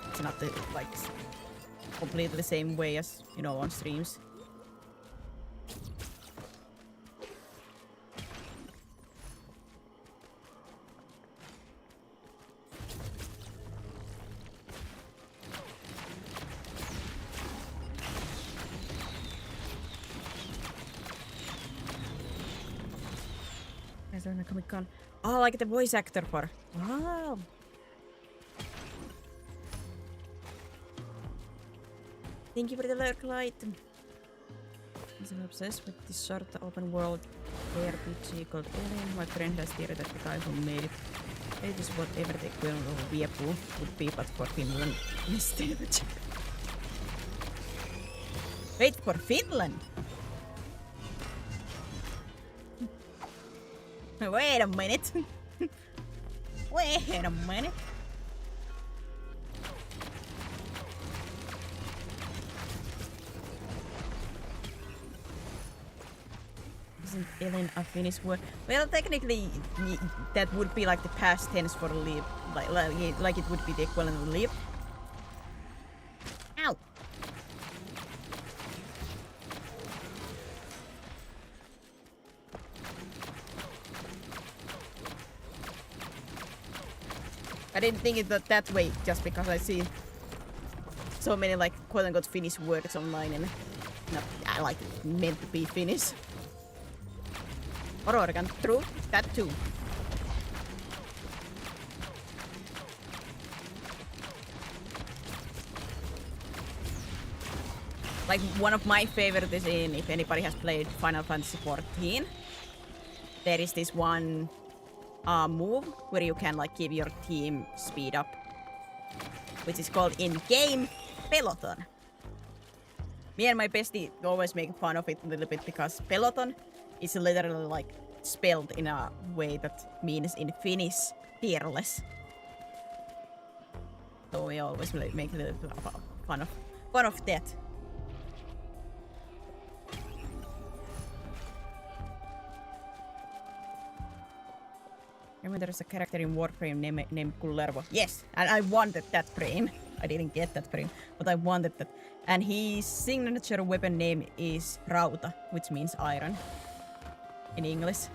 it's not like completely the same way as, you know, on streams. Comic-Con. Oh, like the voice actor for. Wow. Thank you for the lurk light. I'm obsessed with this sort of open world RPG called Alien. My friend has theory that the guy who made it. It is whatever the equivalent of Viapu would be, but for Finland instead of Japan. Wait, for Finland? Wait a minute. Wait a minute. Isn't Ellen a Finnish word? Well, technically, that would be like the past tense for live. Like it would be the equivalent of live. Ow! I didn't think it that way just because I see so many like quote-unquote Finnish words online and not like meant to be Finnish. Or organ, true, that too. Like one of my favorites is in, if anybody has played Final Fantasy XIV, there is this one move where you can like give your team speed up, which is called in-game Peloton. Me and my bestie always make fun of it a little bit because Peloton is literally like spelled in a way that means in Finnish fearless. So we always make a little bit of fun of that. Remember there's a character in Warframe named Kullervo. Yes, and I wanted that frame. I didn't get that frame, but I wanted that. And his signature weapon name is Rauta, which means iron in English.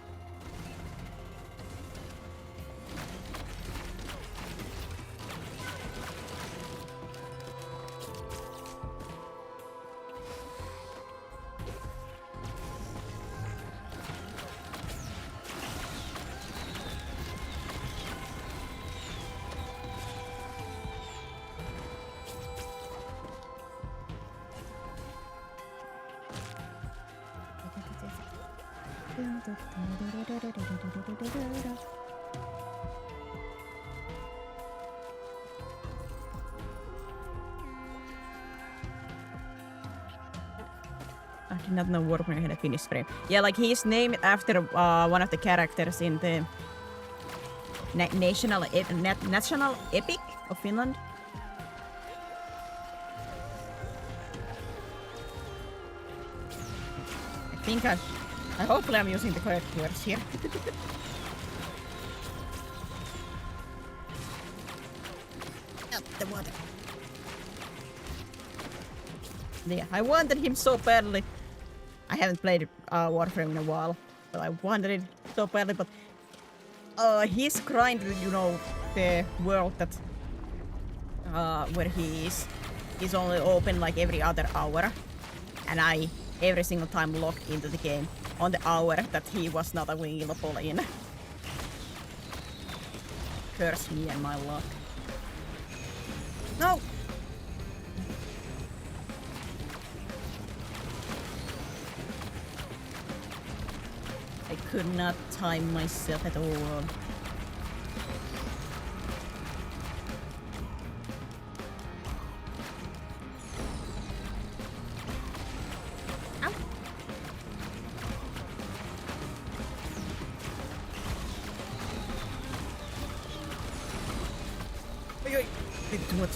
I did not know Warframe had a Finnish frame. Yeah, like he's named after one of the characters in the national epic of Finland. I think hopefully I'm using the correct words here. the water. Yeah, I wanted him so badly. I haven't played Warframe in a while, but I wanted it so badly. But he's kind of, you know, the world that where he is only open like every other hour, and I every single time logged into the game on the hour that he was not available in. Curse me and my luck. No! I could not time myself at all. Ow. Oi, oi. Maybe too much.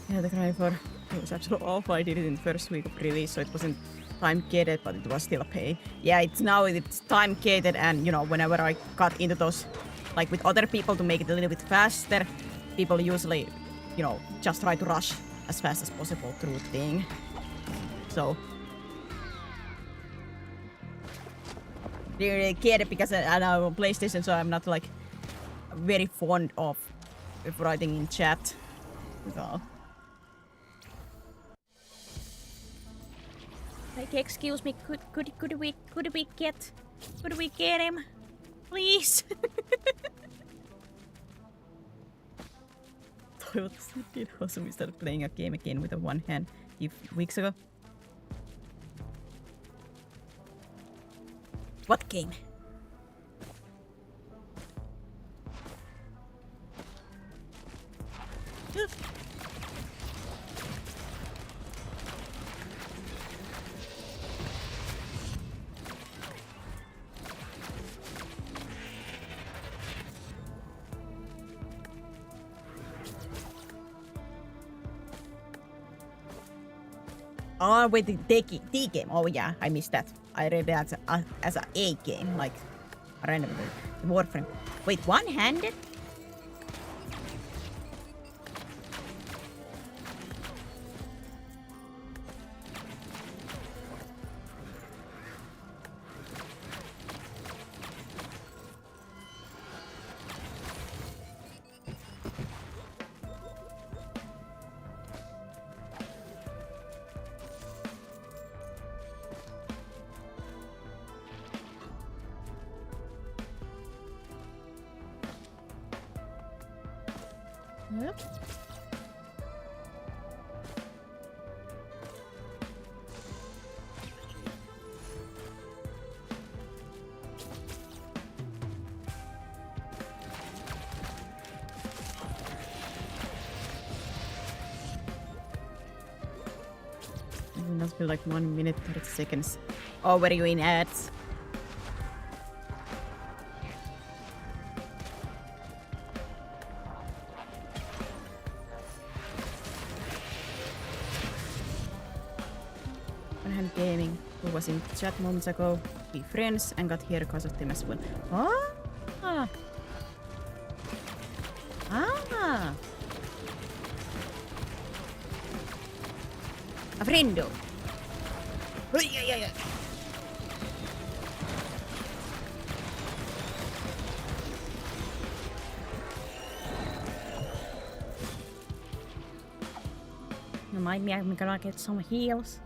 Yeah, the cry for it was absolutely awful. I did it in the first week of release, so it wasn't time gated, but it was still a pain. Yeah, it's time gated, and you know, whenever I got into those, like with other people to make it a little bit faster, people usually, you know, just try to rush as fast as possible through thing. So really get it because I'm on PlayStation, so I'm not like very fond of writing in chat. So. Like, excuse me, could we get him, please? Toivottavasti did awesome. We started playing a game again with a one hand a few weeks ago. What game? Oh, wait, the D game. Oh, yeah, I missed that. I read that as a A game, like randomly. Warframe. Wait, one-handed? Yep. It must be like 1 minute 30 seconds. Oh, were you in ads? Gaming, who was in chat moments ago, be friends and got here because of them as well. Ah! Ah! A friendo! Remind me, I'm gonna get some heals.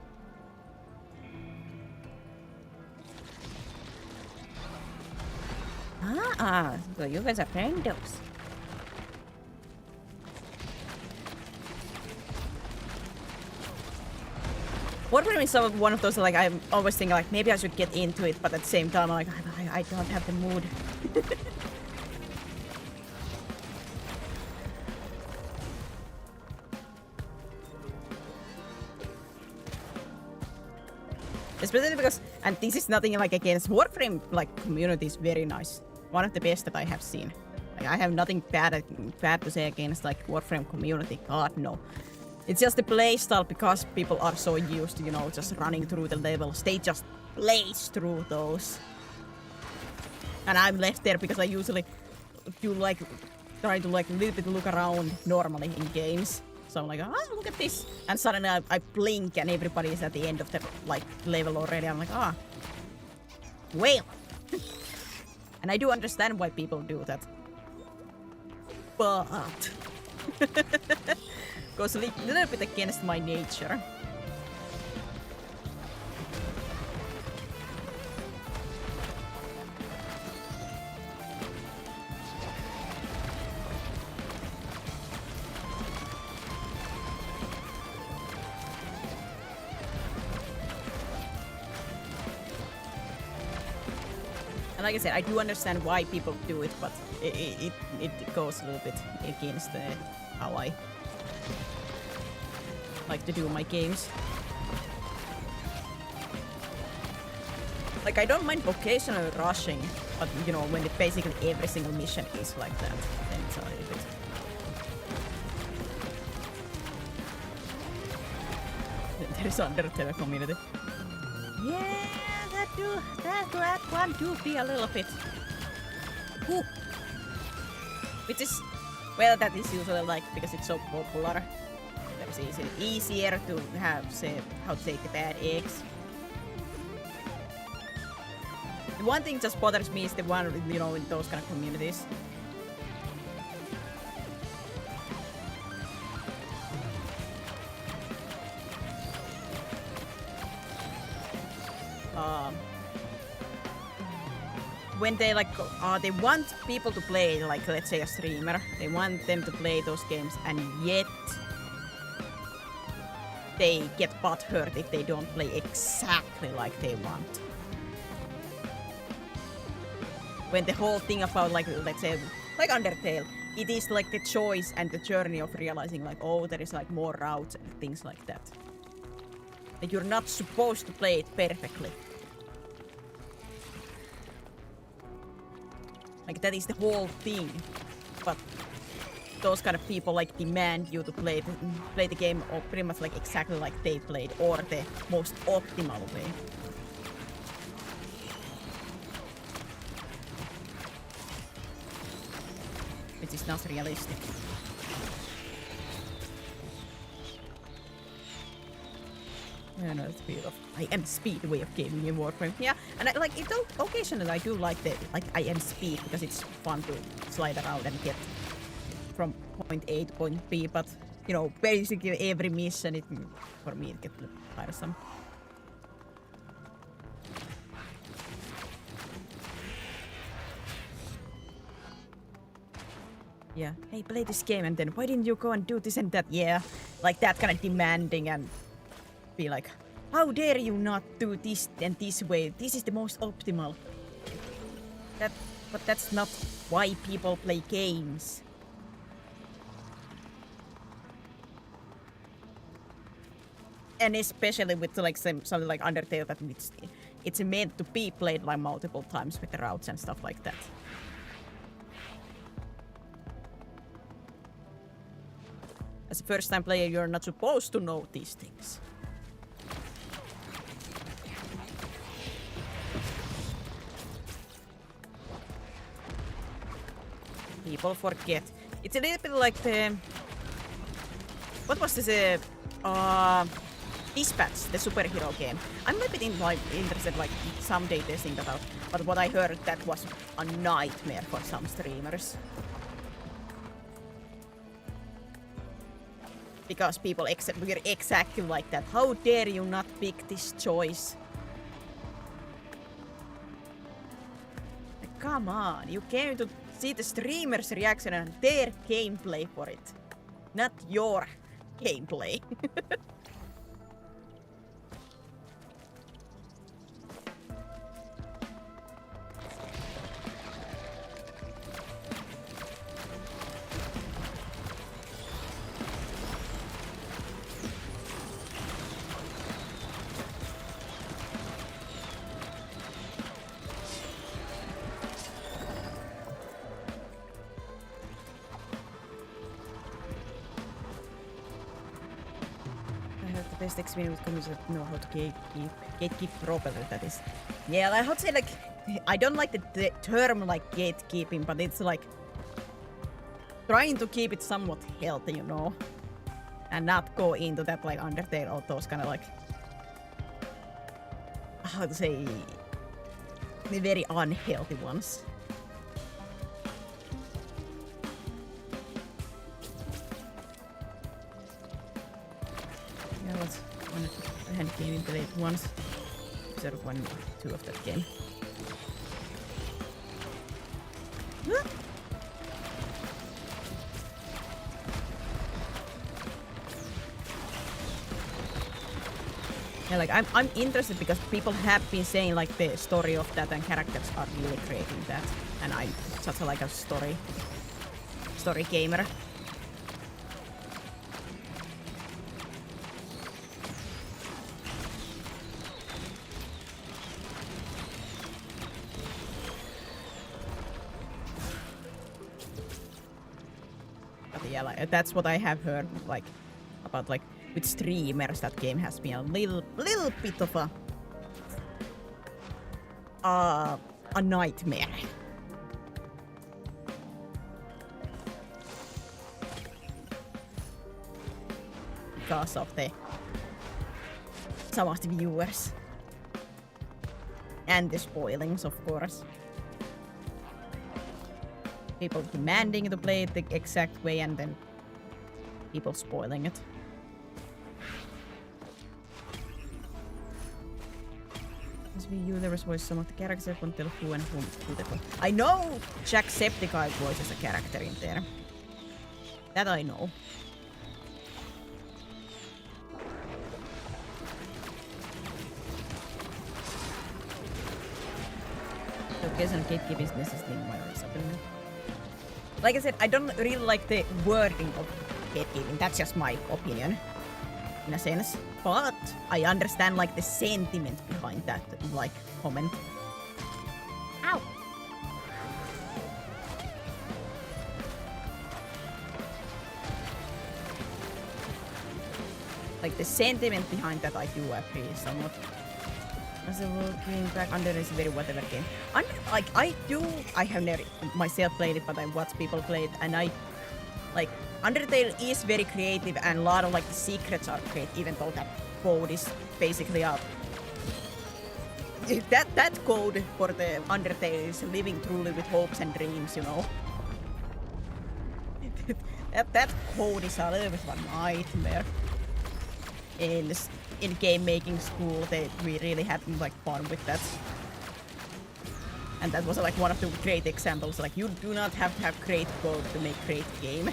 Ah, so you guys are friendos. Warframe is one of those, like, I'm always thinking, like, maybe I should get into it, but at the same time, I'm like, I don't have the mood. Especially because, and this is nothing like against Warframe, like community is very nice. One of the best that I have seen. Like, I have nothing bad to say against like Warframe community. God no. It's just the playstyle because people are so used to, you know, just running through the levels. They just blaze through those. And I'm left there because I usually do like try to like a little bit look around normally in games. So I'm like, ah, look at this. And suddenly I blink and everybody is at the end of the like level already. I'm like, ah, well. And I do understand why people do that. But goes a little bit against my nature. And like I said, I do understand why people do it, but it goes a little bit against how I like to do my games. Like, I don't mind occasionally rushing, but you know, when basically every single mission is like that, then it's a little bit. There is Undertale community. Yeah, that one do be a little bit. Ooh. Which is, well, that is usually like because it's so popular. It's easier to have, say, how to say, the bad eggs. The one thing just bothers me is the one, you know, in those kind of communities. When they like, they want people to play, like, let's say a streamer, they want them to play those games, and yet they get butthurt if they don't play exactly like they want. When the whole thing about, like, let's say, like Undertale, it is like the choice and the journey of realizing, like, oh, there is like more routes and things like that. Like, you're not supposed to play it perfectly. Like, that is the whole thing. But those kind of people like demand you to play the game or pretty much like exactly like they played, or the most optimal way. Which is not realistic. Yeah, no, it's beautiful. I am speed way of gaming in Warframe. Yeah, and I, like, it occasionally I do like the I am speed because it's fun to slide around and get from point A to point B. But you know, basically every mission, for me it gets tiresome. Yeah. Hey, play this game, and then why didn't you go and do this and that? Yeah, like that kind of demanding and. Be like, how dare you not do this and this way? This is the most optimal. But that's not why people play games. And especially with like something like Undertale, that it's meant to be played like multiple times with the routes and stuff like that. As a first-time player, you're not supposed to know these things. People forget. It's a little bit like the... What was this? Dispatch, the superhero game. I'm a bit interested, like, someday testing that out. But what I heard, that was a nightmare for some streamers. Because people were exactly like that. How dare you not pick this choice? Like, come on, you came to see the streamer's reaction and their gameplay for it. Not your gameplay. best experience with companies that know how to gatekeep properly, that is. Yeah, I would say like, I don't like the term like gatekeeping, but it's like trying to keep it somewhat healthy, you know? And not go into that like Undertale or those kind of like, how to say, the very unhealthy ones. Yeah, let's one hand game in played once. Instead of 1 or 2 of that game. Huh? Yeah, like I'm interested because people have been saying like the story of that and characters are really creating that, and I'm such a like a story gamer. But yeah, like that's what I have heard like about like with streamers, that game has been a little bit of a nightmare. Because of some of the viewers. And the spoilings, of course. People demanding to play it the exact way and then people spoiling it. As we view, there was voice some of the characters until who and whom they play. I know Jacksepticeye voices a character in there. That I know. So occasional gatekeeping is necessary in my opinion. Like I said, I don't really like the wording of gatekeeping. That's just my opinion, in a sense. But I understand like the sentiment behind that like comment. Ow! Like the sentiment behind that I do agree somewhat. As a looking back, Undertale is a very whatever game. I have never myself played it, but I watch people play it, and I like Undertale is very creative, and a lot of like the secrets are great, even though that code is basically a that code for the Undertale is living truly with hopes and dreams, you know. that code is a little bit of a nightmare. In game making school, we really had like fun with that, and that was like one of the great examples. Like you do not have to have great code to make great game.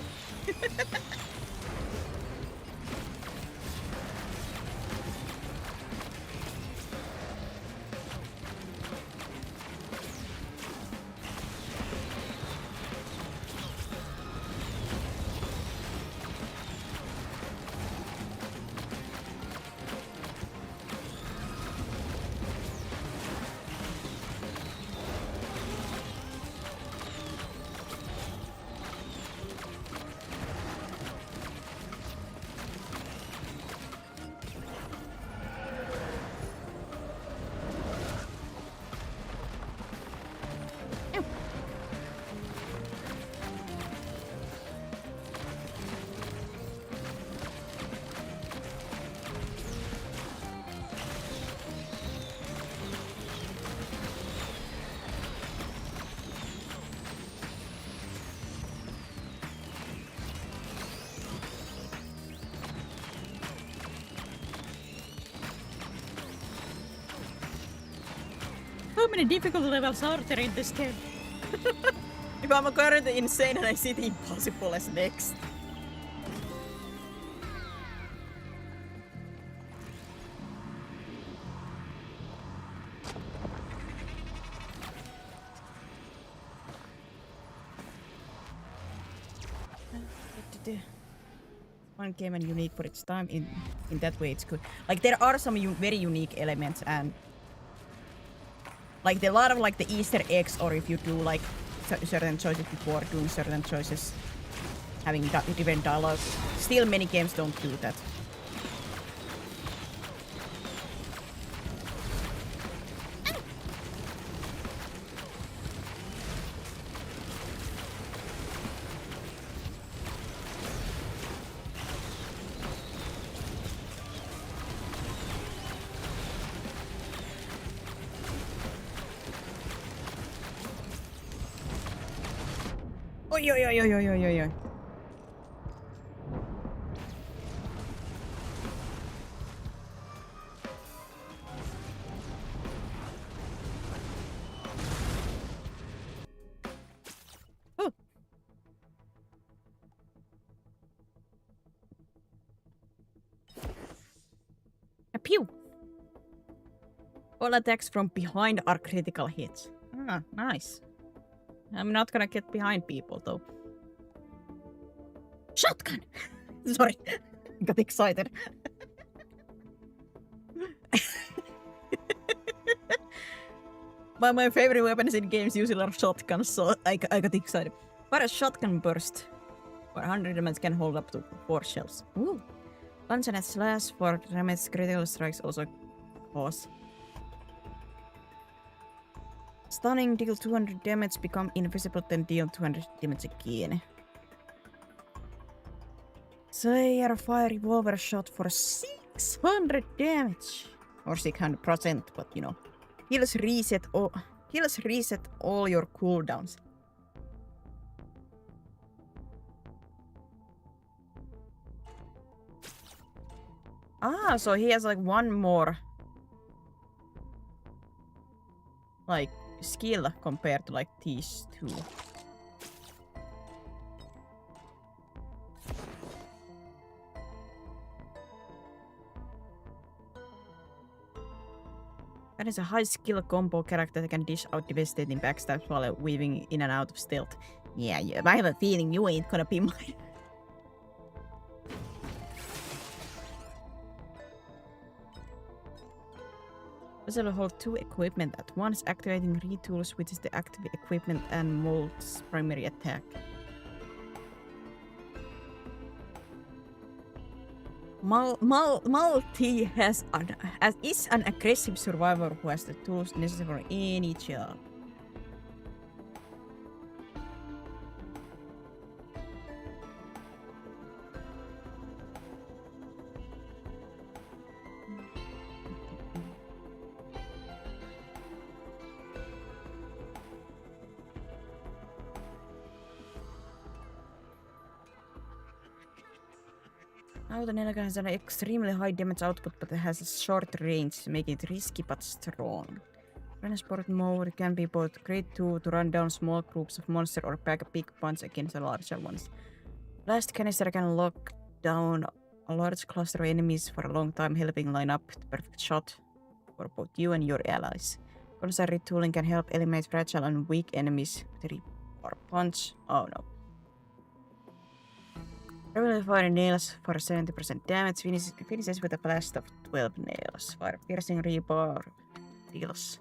How many difficulty levels are there in this game? If I'm currently insane and I see the impossible as next. One game and unique for its time. In that way, it's good. Like there are some very unique elements, and like a lot of like the Easter eggs, or if you do like certain choices before doing certain choices, having different dialogues. Still, many games don't do that. Oi, oi, oi, oi, oi, oi, oi, oi. Oh. A pew. All attacks from behind are critical hits. Ah, nice. I'm not gonna get behind people though. Shotgun! Sorry, got excited. But my favorite weapons in games usually are shotguns, so I got excited. But a shotgun burst for 100 damage can hold up to 4 shells. Ooh. Launch and slash for damage critical strikes also cause. Stunning, deal 200 damage, become invisible, then deal 200 damage again. Slayer fire revolver shot for 600 damage. Or 600%, but you know. Heals reset all your cooldowns. Ah, so he has like one more like skill compared to like these two. That is a high skill combo character that can dish out devastating backstabs while weaving in and out of stealth. Yeah, I have a feeling you ain't gonna be mine. Vessel hold 2 equipment at once, activating retools, which is the active equipment and Molt's primary attack. Malti is an aggressive survivor who has the tools necessary for any job. Now the Nelga has an extremely high damage output, but it has a short range, making it risky but strong. Transport mode can be both great to run down small groups of monsters or pack a big punch against the larger ones. Blast canister can lock down a large cluster of enemies for a long time, helping line up the perfect shot for both you and your allies. Constant retooling can help eliminate fragile and weak enemies with a or punch. Oh no. Regular fire nails for 70% damage, finishes with a blast of 12 nails. Fire piercing rebar deals.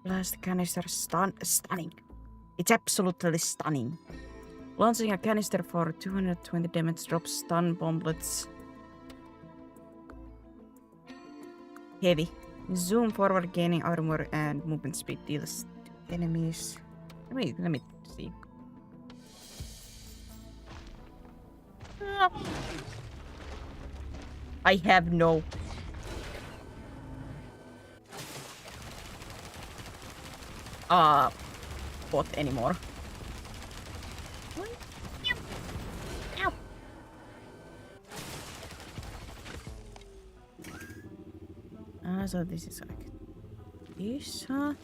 Blast canister stunning. It's absolutely stunning. Launching a canister for 220 damage drops stun bomblets. Heavy. Zoom forward, gaining armor and movement speed deals to enemies. Let me see. I have no. Bot anymore. Ow. So this is like this, huh?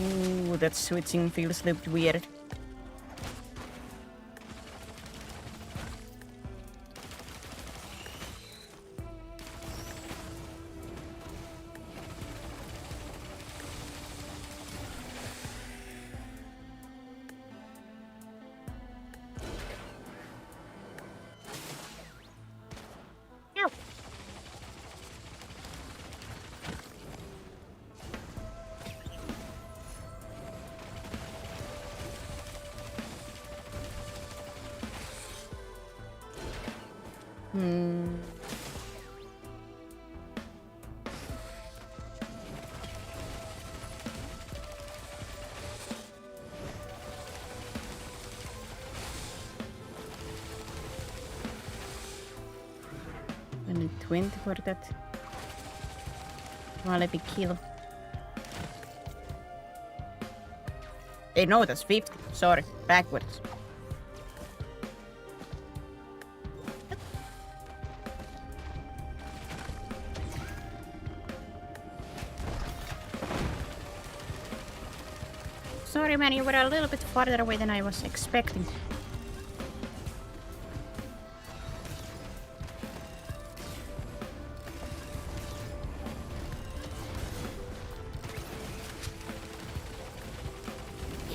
Ooh, that switching feels a little bit weird. 20 for that. Come on, let me kill. Hey, no, that's 50. Sorry, backwards. Sorry, man, you were a little bit farther away than I was expecting.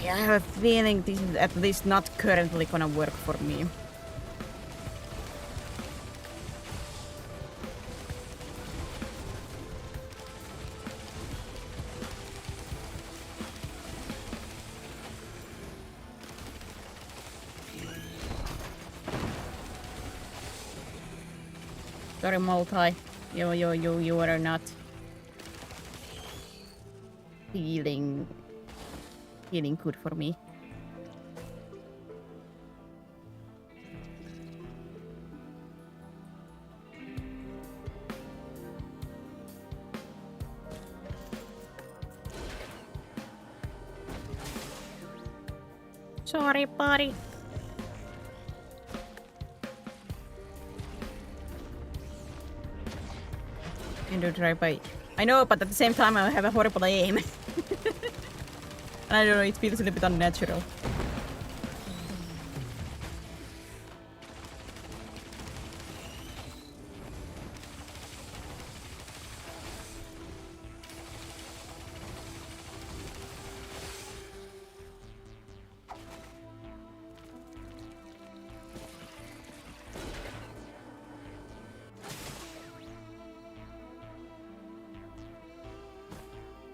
Yeah, I have a feeling this is at least not currently gonna work for me. Sorry, multi. You are not feeling good for me. Sorry, buddy. Can do drive-by. I know, but at the same time I have a horrible aim. And I don't know, it feels a little bit unnatural.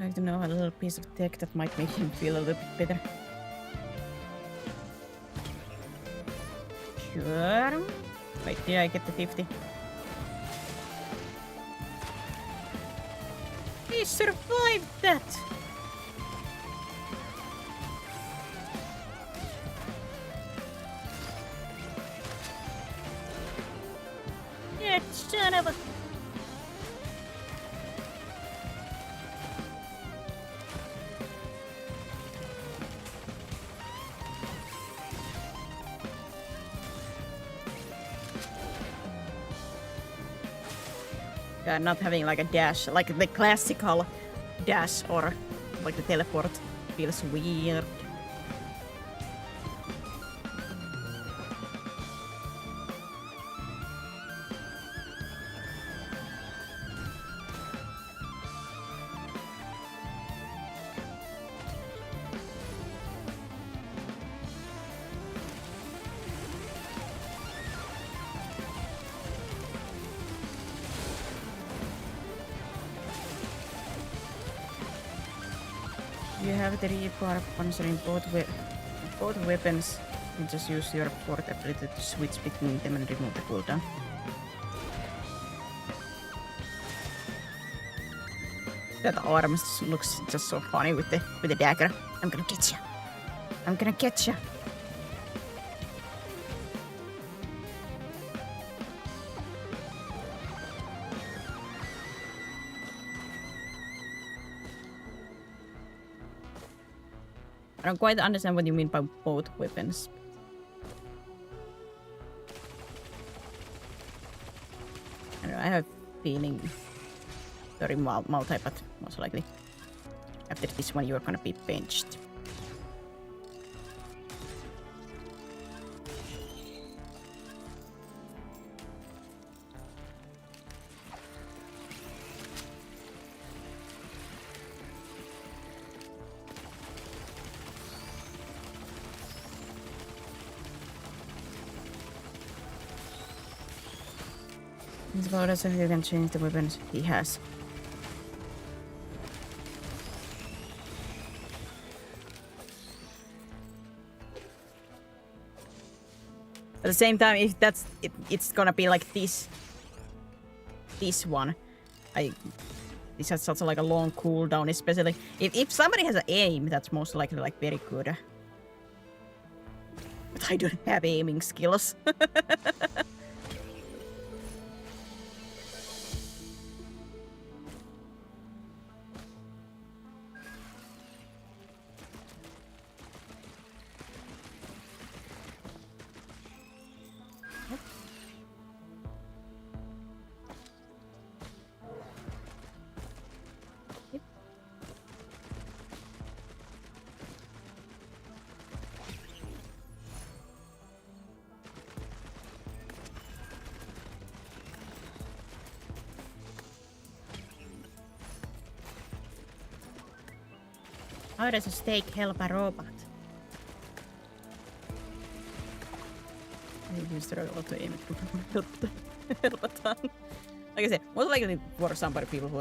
I don't know, a little piece of tech that might make him feel a little bit better. Sure. Wait, did I get the 50? He survived that! Yeah, son of a... Not having like a dash, like the classical dash or like the teleport feels weird. You have the rebar considering both weapons. You just use your port ability to switch between them and remove the cooldown. That arm looks just so funny with the dagger. I'm gonna get you. I'm gonna get you. I don't quite understand what you mean by both weapons. I don't know, I have a feeling very multi, but most likely after this one you're gonna be benched. As well as if you can change the weapons he has. At the same time, if that's it's gonna be like this one. This has such like a long cooldown, especially if somebody has an aim, that's most likely like very good. But I don't have aiming skills. How does a steak help a robot? I used to struggle to aim it. Like I said, most likely for somebody people who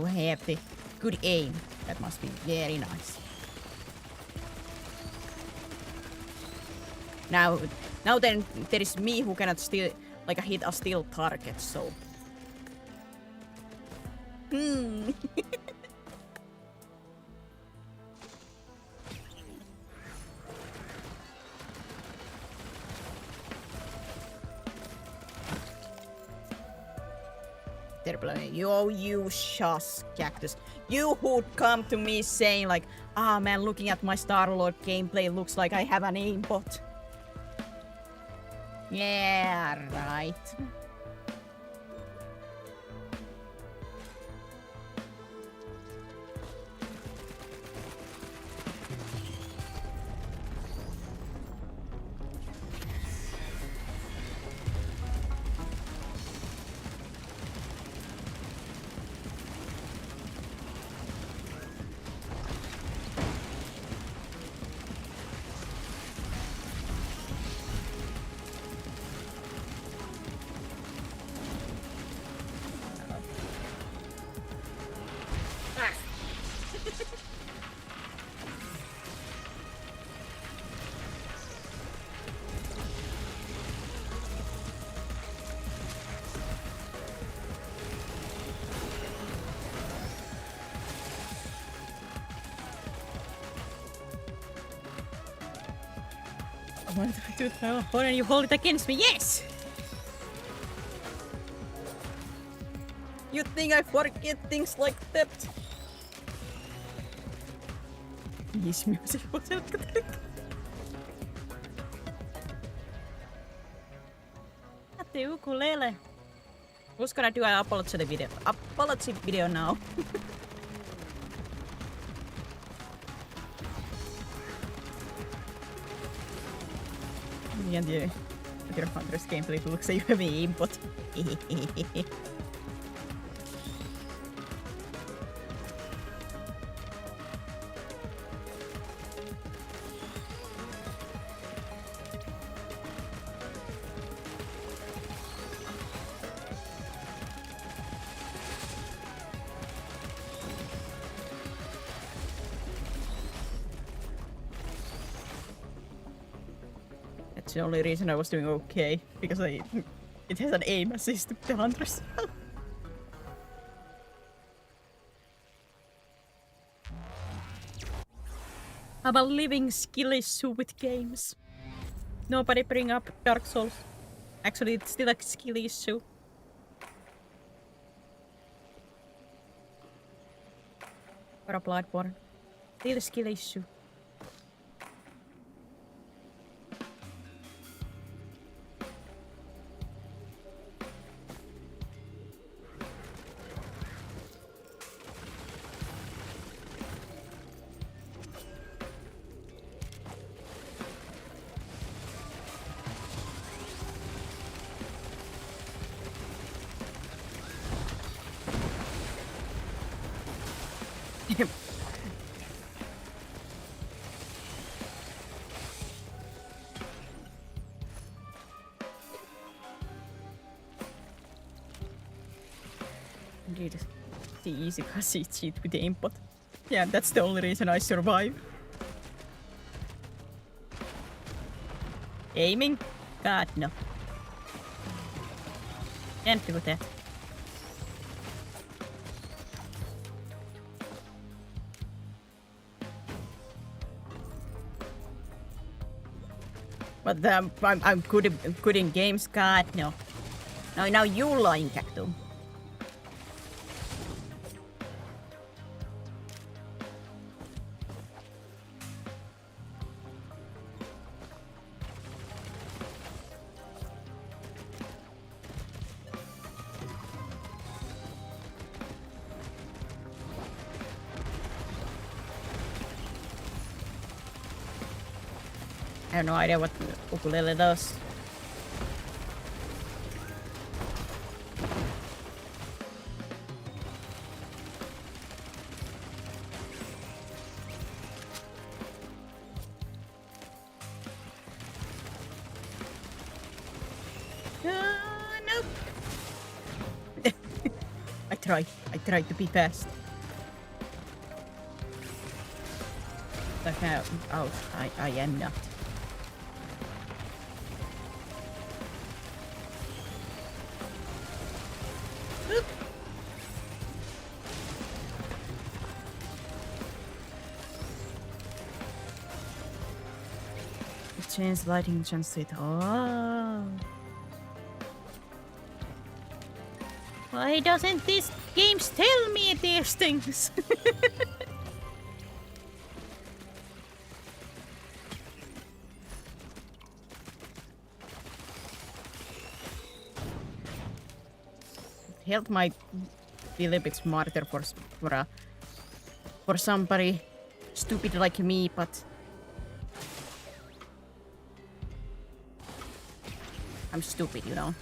have the good aim, that must be very nice. Now then there is me who cannot still like hit a still target, so. Terrible. You shush, Cactus. You who'd come to me saying like, ah man, looking at my Star-Lord gameplay looks like I have an aimbot. Yeah, right. Why don't you hold it against me? Yes! You think I forget things like that? His music was At the ukulele. Who's gonna do an apology video? Apology video now. And yeah, your Hunter's gameplay looks like you have an aimbot. That's the only reason I was doing okay, because it has an aim assist to the hunters. I'm a living skill issue with games. Nobody bring up Dark Souls. Actually, it's still a skill issue. Or a Bloodborne. Still a skill issue. Indeed, the easy classy cheat with the input. Yeah, that's the only reason I survive. Aiming? God, no. Can't do that. But I'm good in games. God, no. Now you lying, Cactum. I have no idea what ukulele does. tried to be fast. Okay, oh, I am not. Oop. Change lighting translate. Oh. Why doesn't this game tell me these things? Health might be a little bit smarter for somebody stupid like me, but I'm stupid, you know.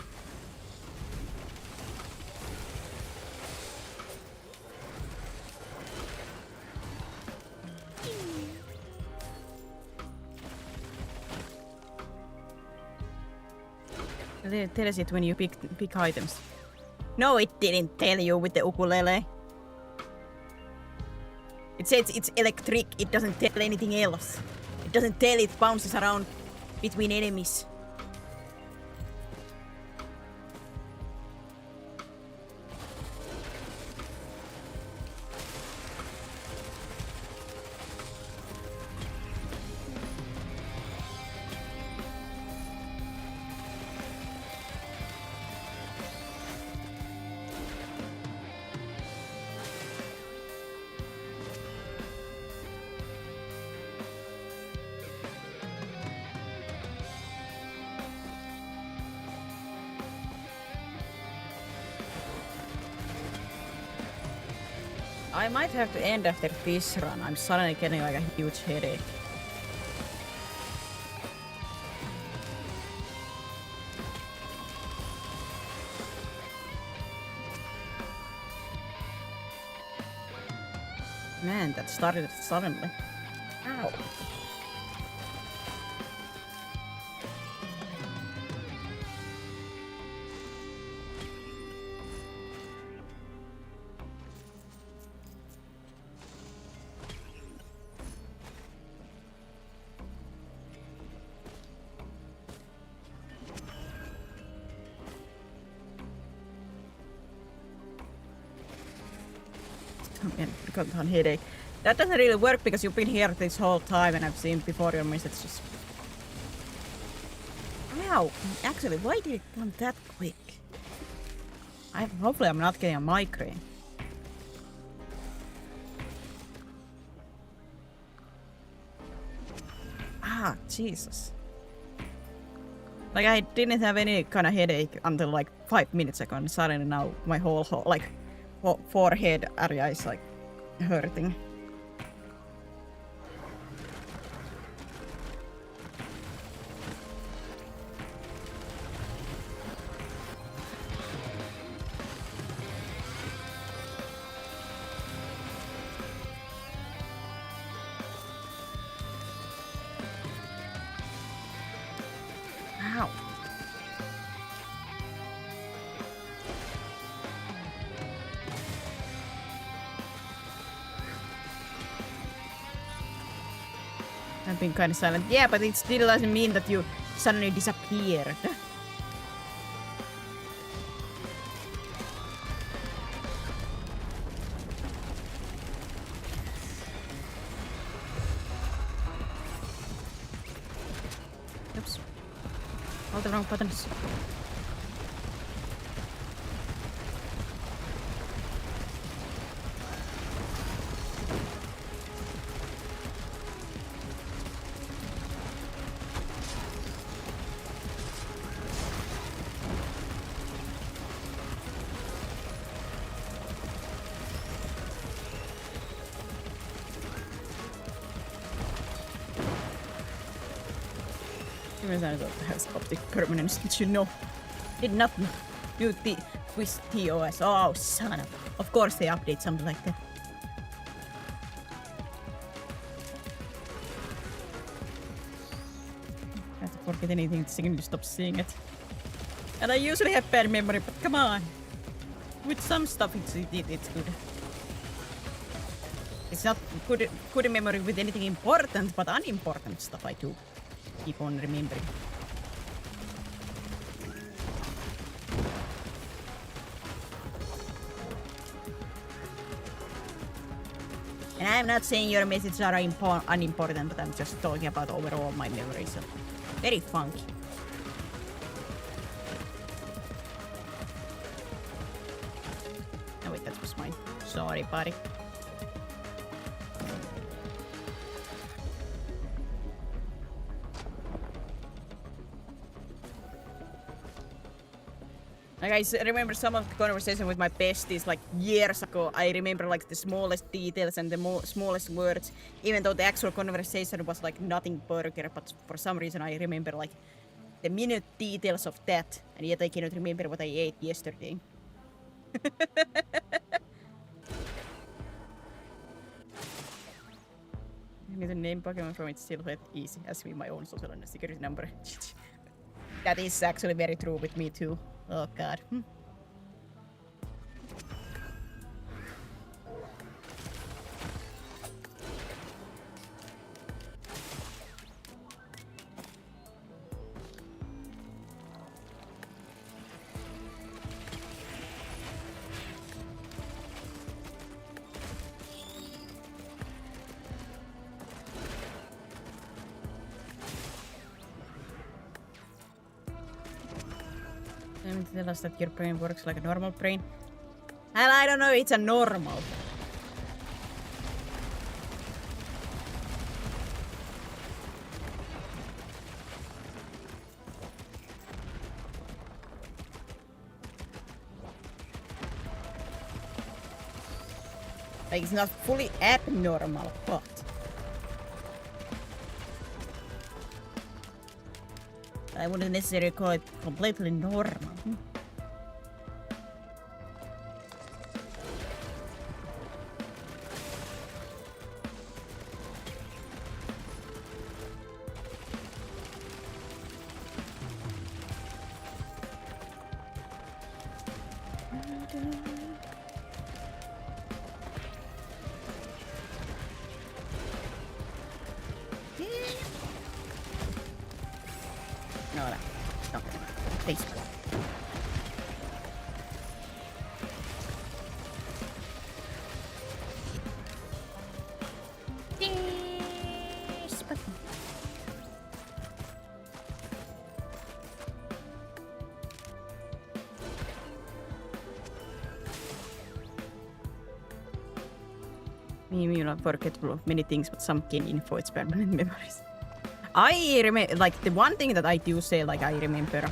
It tells it when you pick items. No, it didn't tell you with the ukulele. It says it's electric, it doesn't tell anything else. It doesn't tell it bounces around between enemies. I might have to end after this run. I'm suddenly getting like a huge headache. Man, that started suddenly. Ow. Got a headache. That doesn't really work because you've been here this whole time and I've seen before your messages. Ow! Actually, why did it come that quick? Hopefully I'm not getting a migraine. Ah, Jesus. Like I didn't have any kind of headache until like 5 minutes ago and suddenly now my whole like forehead area is like hurting. Ow. I've been kind of silent. Yeah, but it still doesn't mean that you suddenly disappeared. Oops. All the wrong buttons. Has optic permanence. Did you know? Did not know. You twist TOS. Oh, son of course they update something like that. I have to forget anything the second you stop seeing it. And I usually have bad memory, but come on. with some stuff it's good. It's not good memory with anything important, but unimportant stuff I do keep on remembering. And I'm not saying your messages are unimportant, but I'm just talking about overall my memories. So very funky. Oh wait, that was mine. Sorry, buddy. Like I remember some of the conversation with my besties like years ago. I remember like the smallest details and the smallest words, even though the actual conversation was like nothing burger. But for some reason I remember like the minute details of that, and yet I cannot remember what I ate yesterday. I need to name Pokemon from its silhouette easy, as with my own social and security number. That is actually very true with me too. Oh god. Tell us that your brain works like a normal brain. And I don't know, it's a normal. Like it's not fully abnormal, but I wouldn't necessarily call it completely normal. You're not forgetful of many things, but some gain info, it's permanent memories. I remember, like, the one thing that I do say, like, I remember a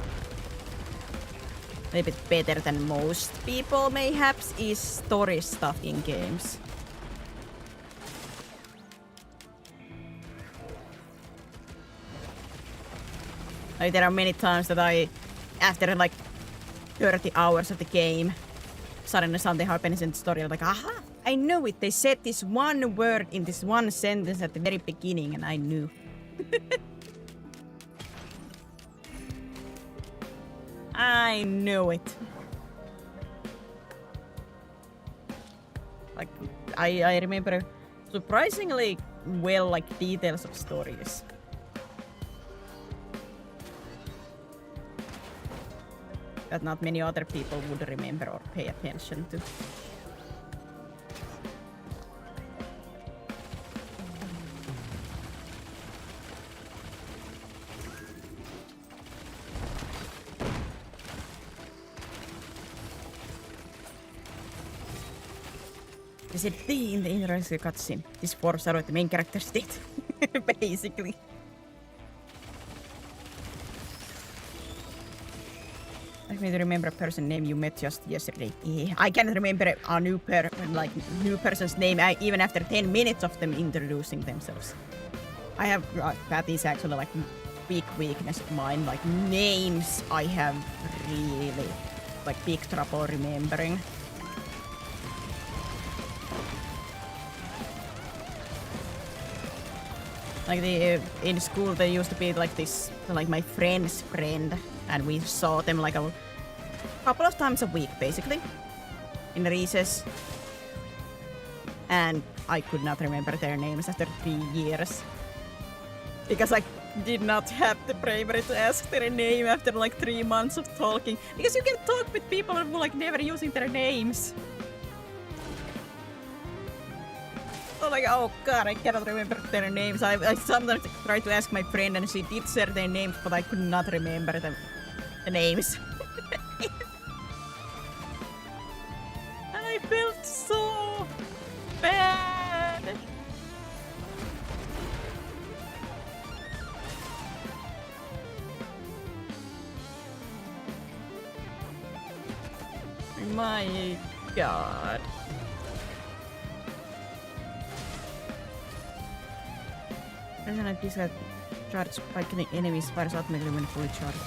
little bit better than most people, mayhaps, is story stuff in games. Like, there are many times that I, after like 30 hours of the game, suddenly something happens in the story, like, aha! I knew it. They said this one word in this one sentence at the very beginning, and I knew. I knew it. Like, I remember surprisingly well, like, details of stories. That not many other people would remember or pay attention to. They said in the introductory cutscene, this foreshadowed the main character's death, basically. I need to remember a person name you met just yesterday. Yeah, I can't remember a new person's name even after 10 minutes of them introducing themselves. I have that is actually like big weakness of mine. Like names, I have really like big trouble remembering. Like in school, they used to be like this, like my friend's friend, and we saw them like a couple of times a week, basically. in recess. And I could not remember their names after 3 years. Because I did not have the bravery to ask their name after like 3 months of talking. Because you can talk with people who like never using their names. So like, oh god, I cannot remember their names. I sometimes try to ask my friend and she did share their names, but I could not remember the names. I felt so bad. My god. Resonant disc charged by killing enemies fires automatically when fully charged.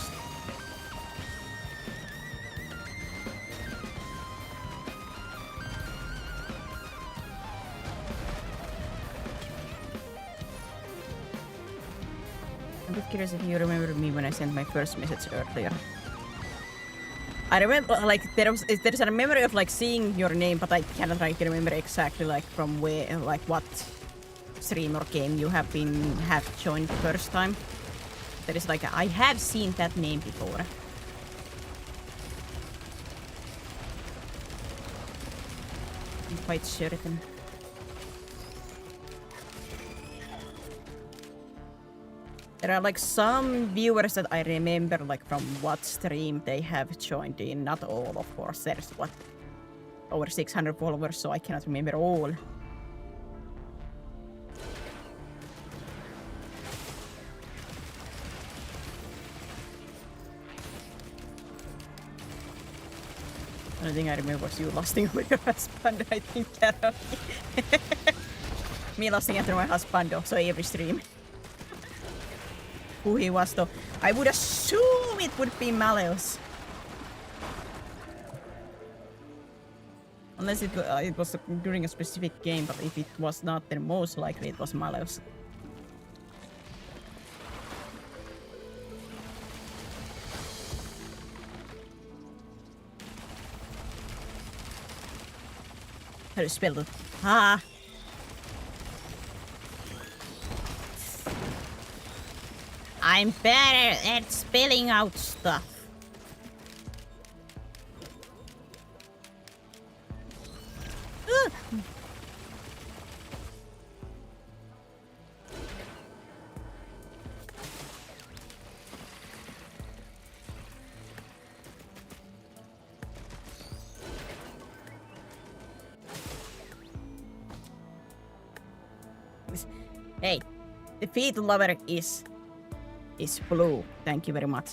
I'm a bit curious if you remember me when I sent my first message earlier. I remember, like, there's a memory of like seeing your name, but I cannot like remember exactly like from where, like what stream or game you have joined the first time. There is like I have seen that name before. I'm quite certain. There are like some viewers that I remember like from what stream they have joined in. Not all, of course. There's what, over 600 followers, so I cannot remember all. The only thing I remember was you lusting over your husband, I think, Carol. Me lusting after my husband, so every stream. Who he was though. I would assume it would be Maleus. Unless it was during a specific game, but if it was not, then most likely it was Maleus. How do you spell it? Ah! I'm better at spelling out stuff. Hey, the feed lover is blue. Thank you very much.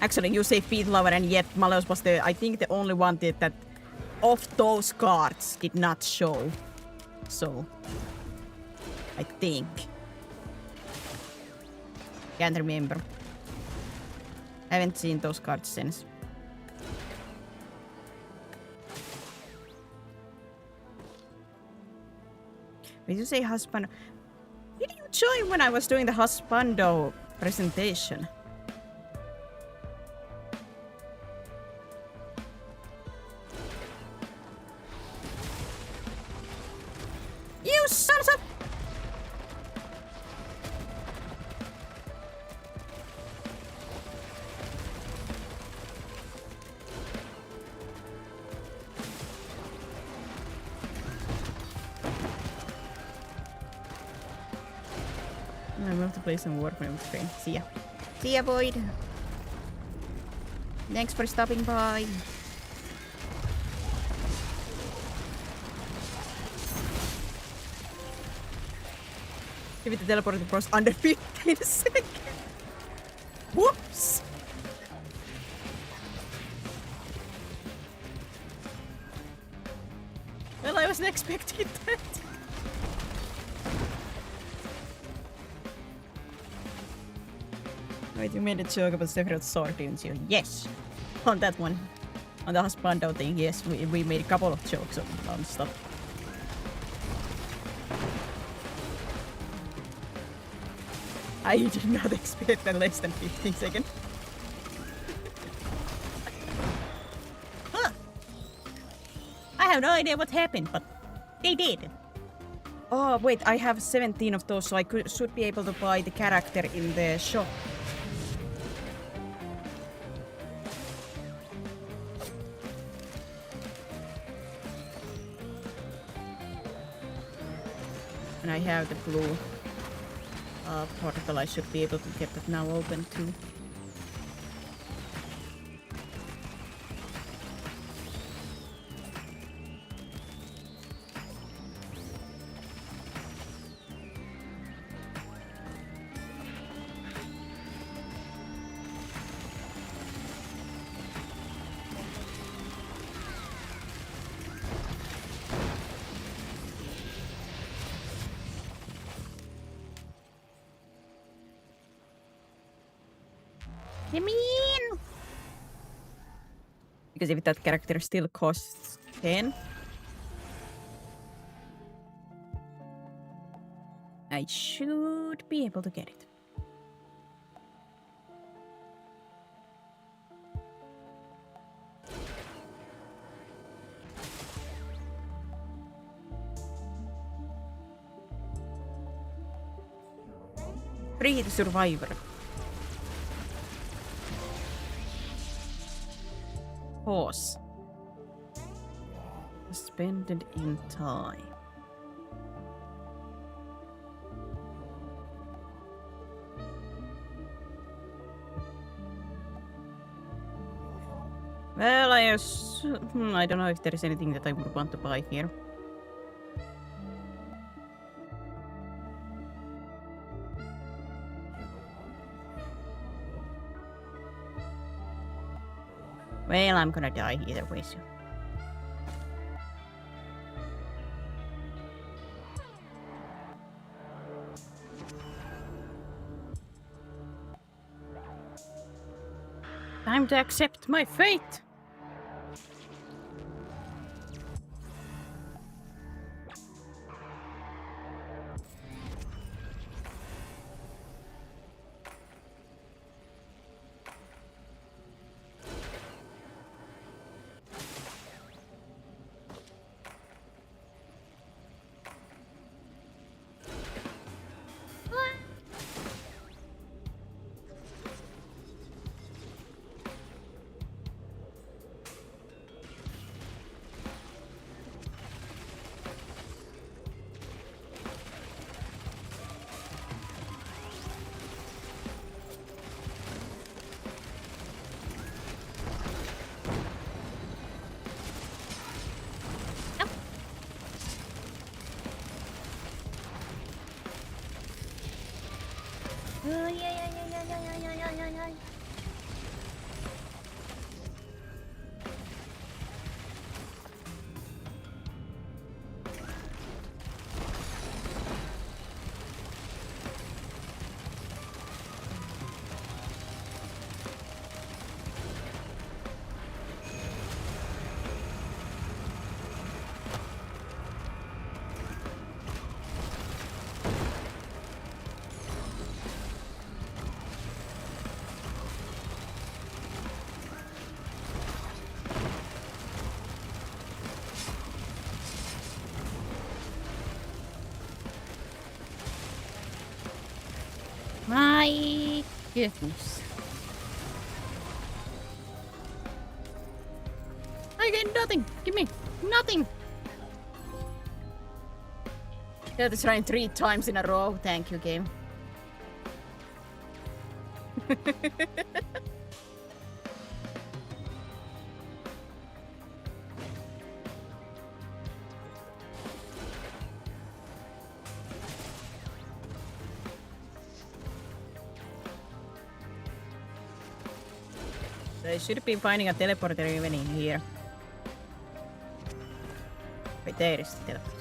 Actually, you say feed lover, and yet Maleus was I think the only one that of those cards did not show. So, I think. Can't remember. Haven't seen those cards since. Did you say husband? Did you join when I was doing the husbando presentation? You sons of... I love to play some Warframe with Crane. See ya. See ya, Void. Thanks for stopping by. Give it the teleporter pros under 15 seconds. Whoops! Well, I wasn't expecting that. Wait, you made a joke about Sephiroth's sword, didn't you? Yes! On that one. On the husbando thing, yes, we made a couple of jokes on stuff. I did not expect that less than 15 seconds. Huh. have no idea what happened, but they did. Oh, wait, I have 17 of those, so I should be able to buy the character in the shop. And I have the blue portal. I should be able to get that now open too. I mean, because if that character still costs 10, I should be able to get it. Free the survivor. Pause. Suspended in time. Well, I don't know if there is anything that I would want to buy here. Well, I'm gonna die either way soon. Time to accept my fate! My goodness. I get nothing. Give me nothing. Yeah, this ran 3 times in a row. Thank you, game. I should be finding a teleporter even in here. Wait, there is the teleporter.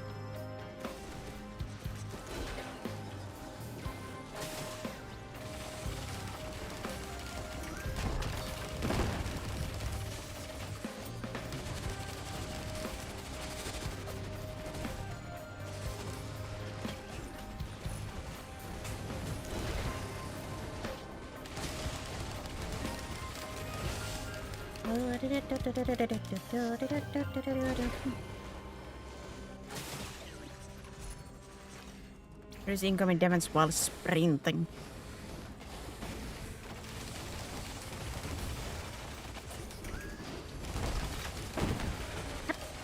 There's incoming damage while sprinting.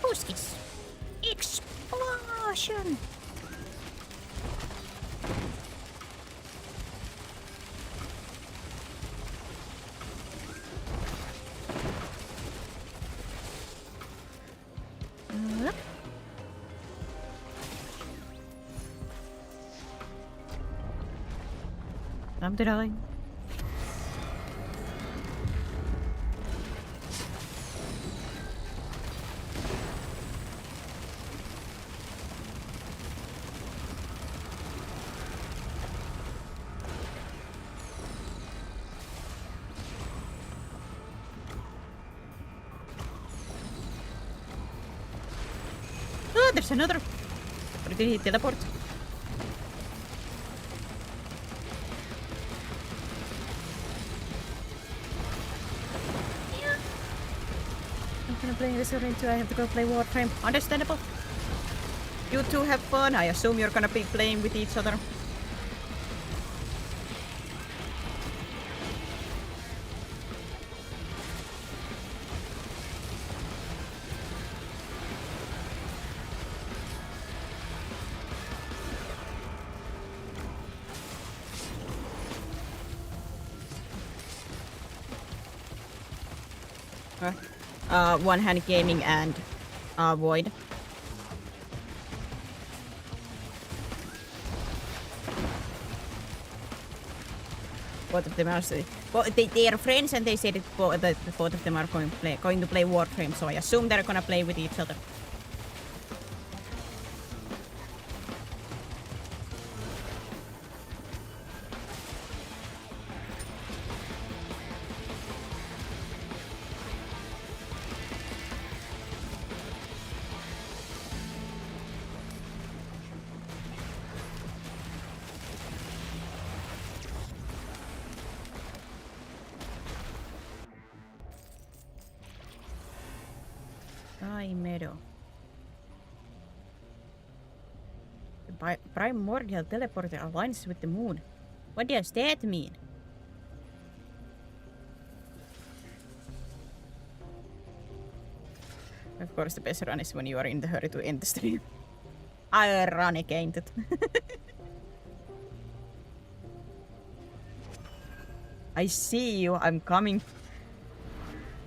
What's this? Explosion! Time to die. Oh, there's another. Or did he teleport? Playing this already too. I have to go play Warframe. Understandable. You two have fun. I assume you're gonna be playing with each other. One Hand Gaming and Void. Both of them are well, they are friends, and they said that both of them are going to play Warframe. So I assume they're gonna play with each other. Meadow. The primordial teleporter aligns with the moon. What does that mean? Of course, the best run is when you are in the hurry to end the stream. Ironic, ain't it? I see you. I'm coming.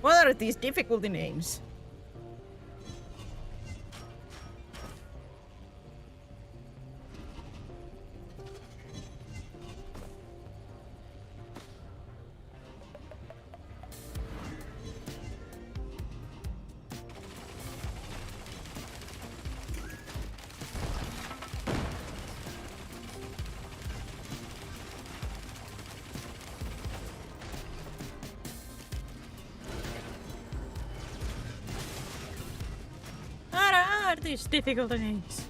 What are these difficulty names? These difficult names.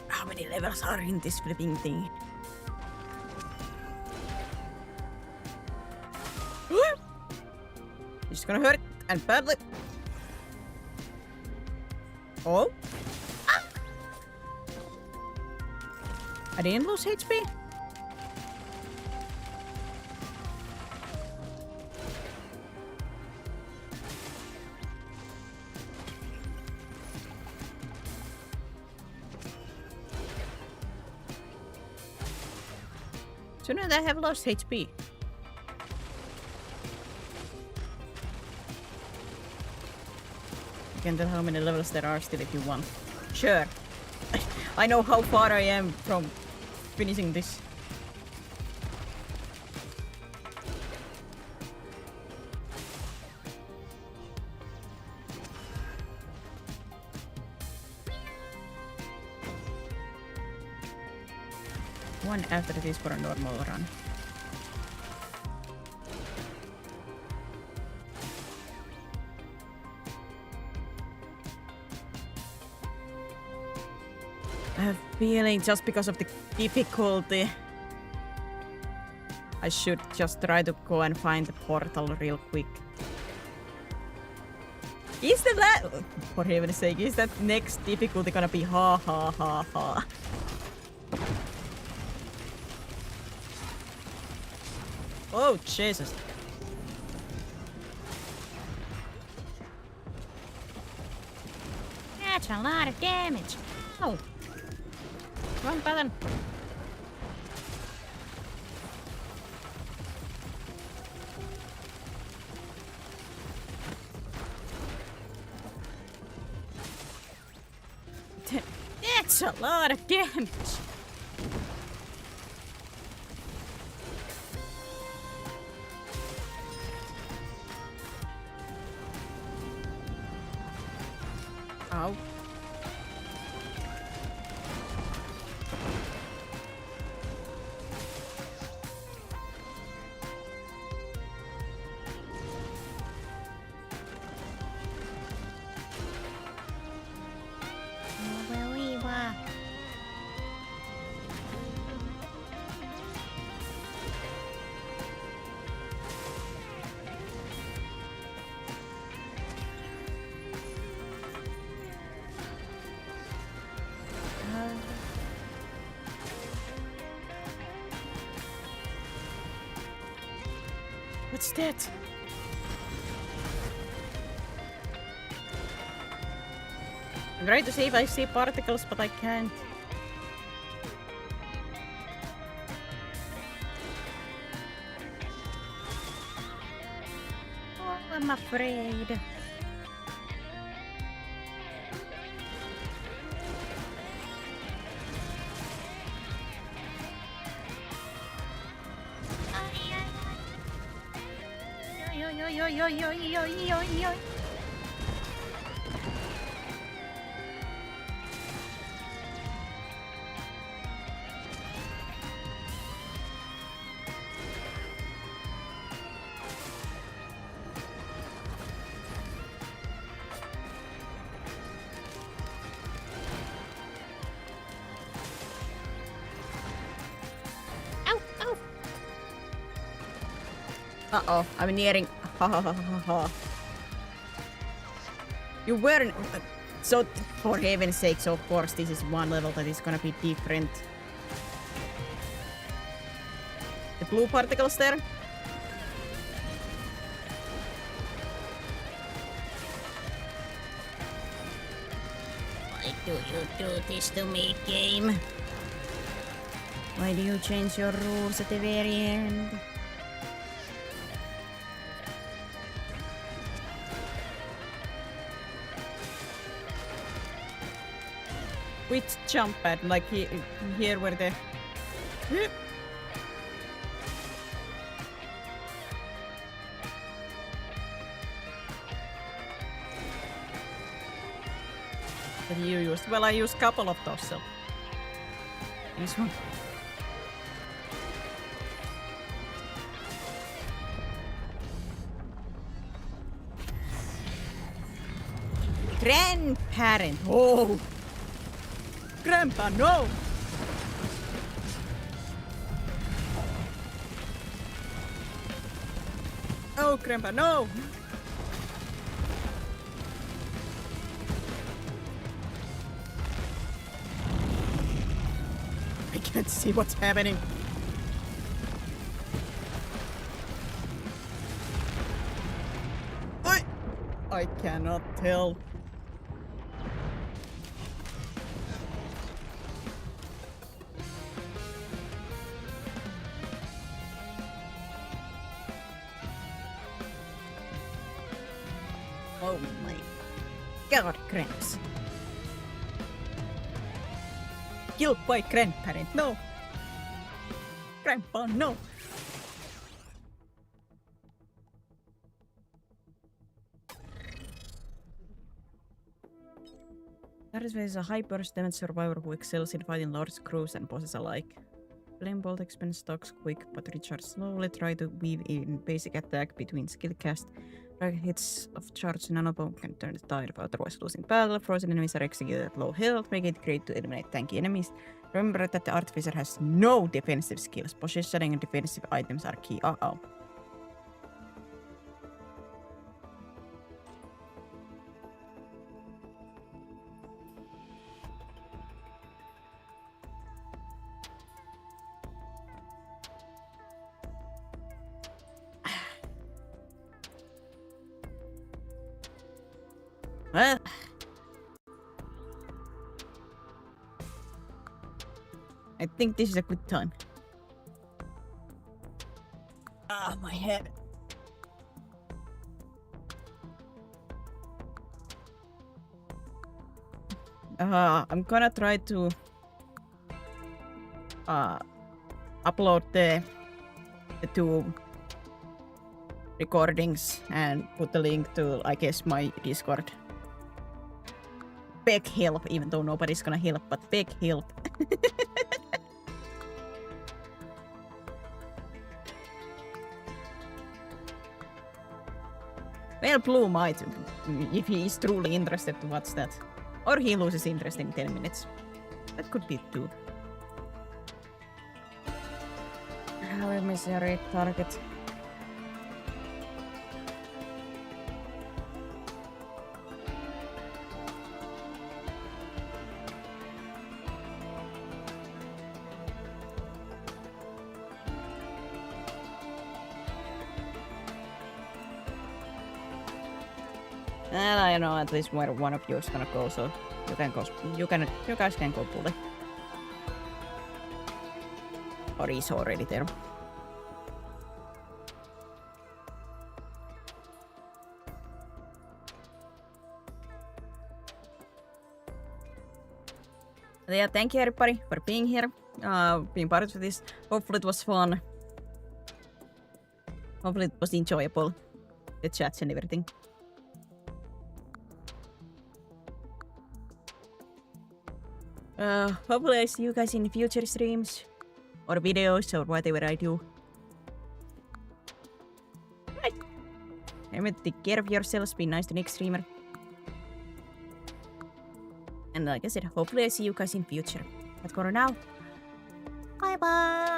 How many levels are in this flipping thing? It's gonna hurt and badly. Oh? Ah! I didn't lose HP. Shouldn't I have lost HP? You can tell how many levels there are still if you want. Sure. I know how far I am from finishing this. One after this for a normal run. I have a feeling just because of the difficulty, I should just try to go and find the portal real quick. Is the for heaven's sake, is that next difficulty gonna be ha ha ha ha? Oh Jesus! That's a lot of damage. Oh, wrong button. That's a lot of damage. Ow. What's that? I'm trying to see if I see particles, but I can't. Oh, I'm afraid. Oi. Ow, ow. Uh-oh, I'm nearing. Ha ha ha ha ha. You weren't. So, for heaven's sake, so of course, this is one level that is gonna be different. The blue particles there? Why do you do this to me, game? Why do you change your rules at the very end? Which jump pad? Like here where the... That you used? Well, I used a couple of those, so... This one. Grandparent! Oh! Grandpa, no! Oh, Grandpa, no! I can't see what's happening. I cannot tell. Oh my god, cramps. Killed by grandparent, no! Grandpa, no! Darius is a high burst damage survivor who excels in fighting large crews and bosses alike. Flame Bolt expends stocks quick but recharge slowly. Try to weave in basic attack between skill cast. Hits of charge nanobomb can turn the tide of otherwise losing battle. Frozen enemies are executed at low health, making it great to eliminate tanky enemies. Remember that the Artificer has no defensive skills. Positioning and defensive items are key. Uh-oh. Well, I think this is a good time. Ah, my head. I'm gonna try to upload the two recordings and put the link to, I guess, my Discord. Beg help, even though nobody's gonna help, but beg help. Well, Blue might, if he is truly interested to watch that. Or he loses interest in 10 minutes. That could be too. Let me see, read target. And I know at least where one of you is gonna go, so you guys can go bully. Or he's already there. But yeah, thank you everybody for being here, being part of this. Hopefully it was fun. Hopefully it was enjoyable, the chats and everything. Hopefully I see you guys in future streams or videos or whatever I do. Right. Remember to take care of yourselves, be nice to next streamer. And like I said, hopefully I see you guys in future. But for now, bye bye!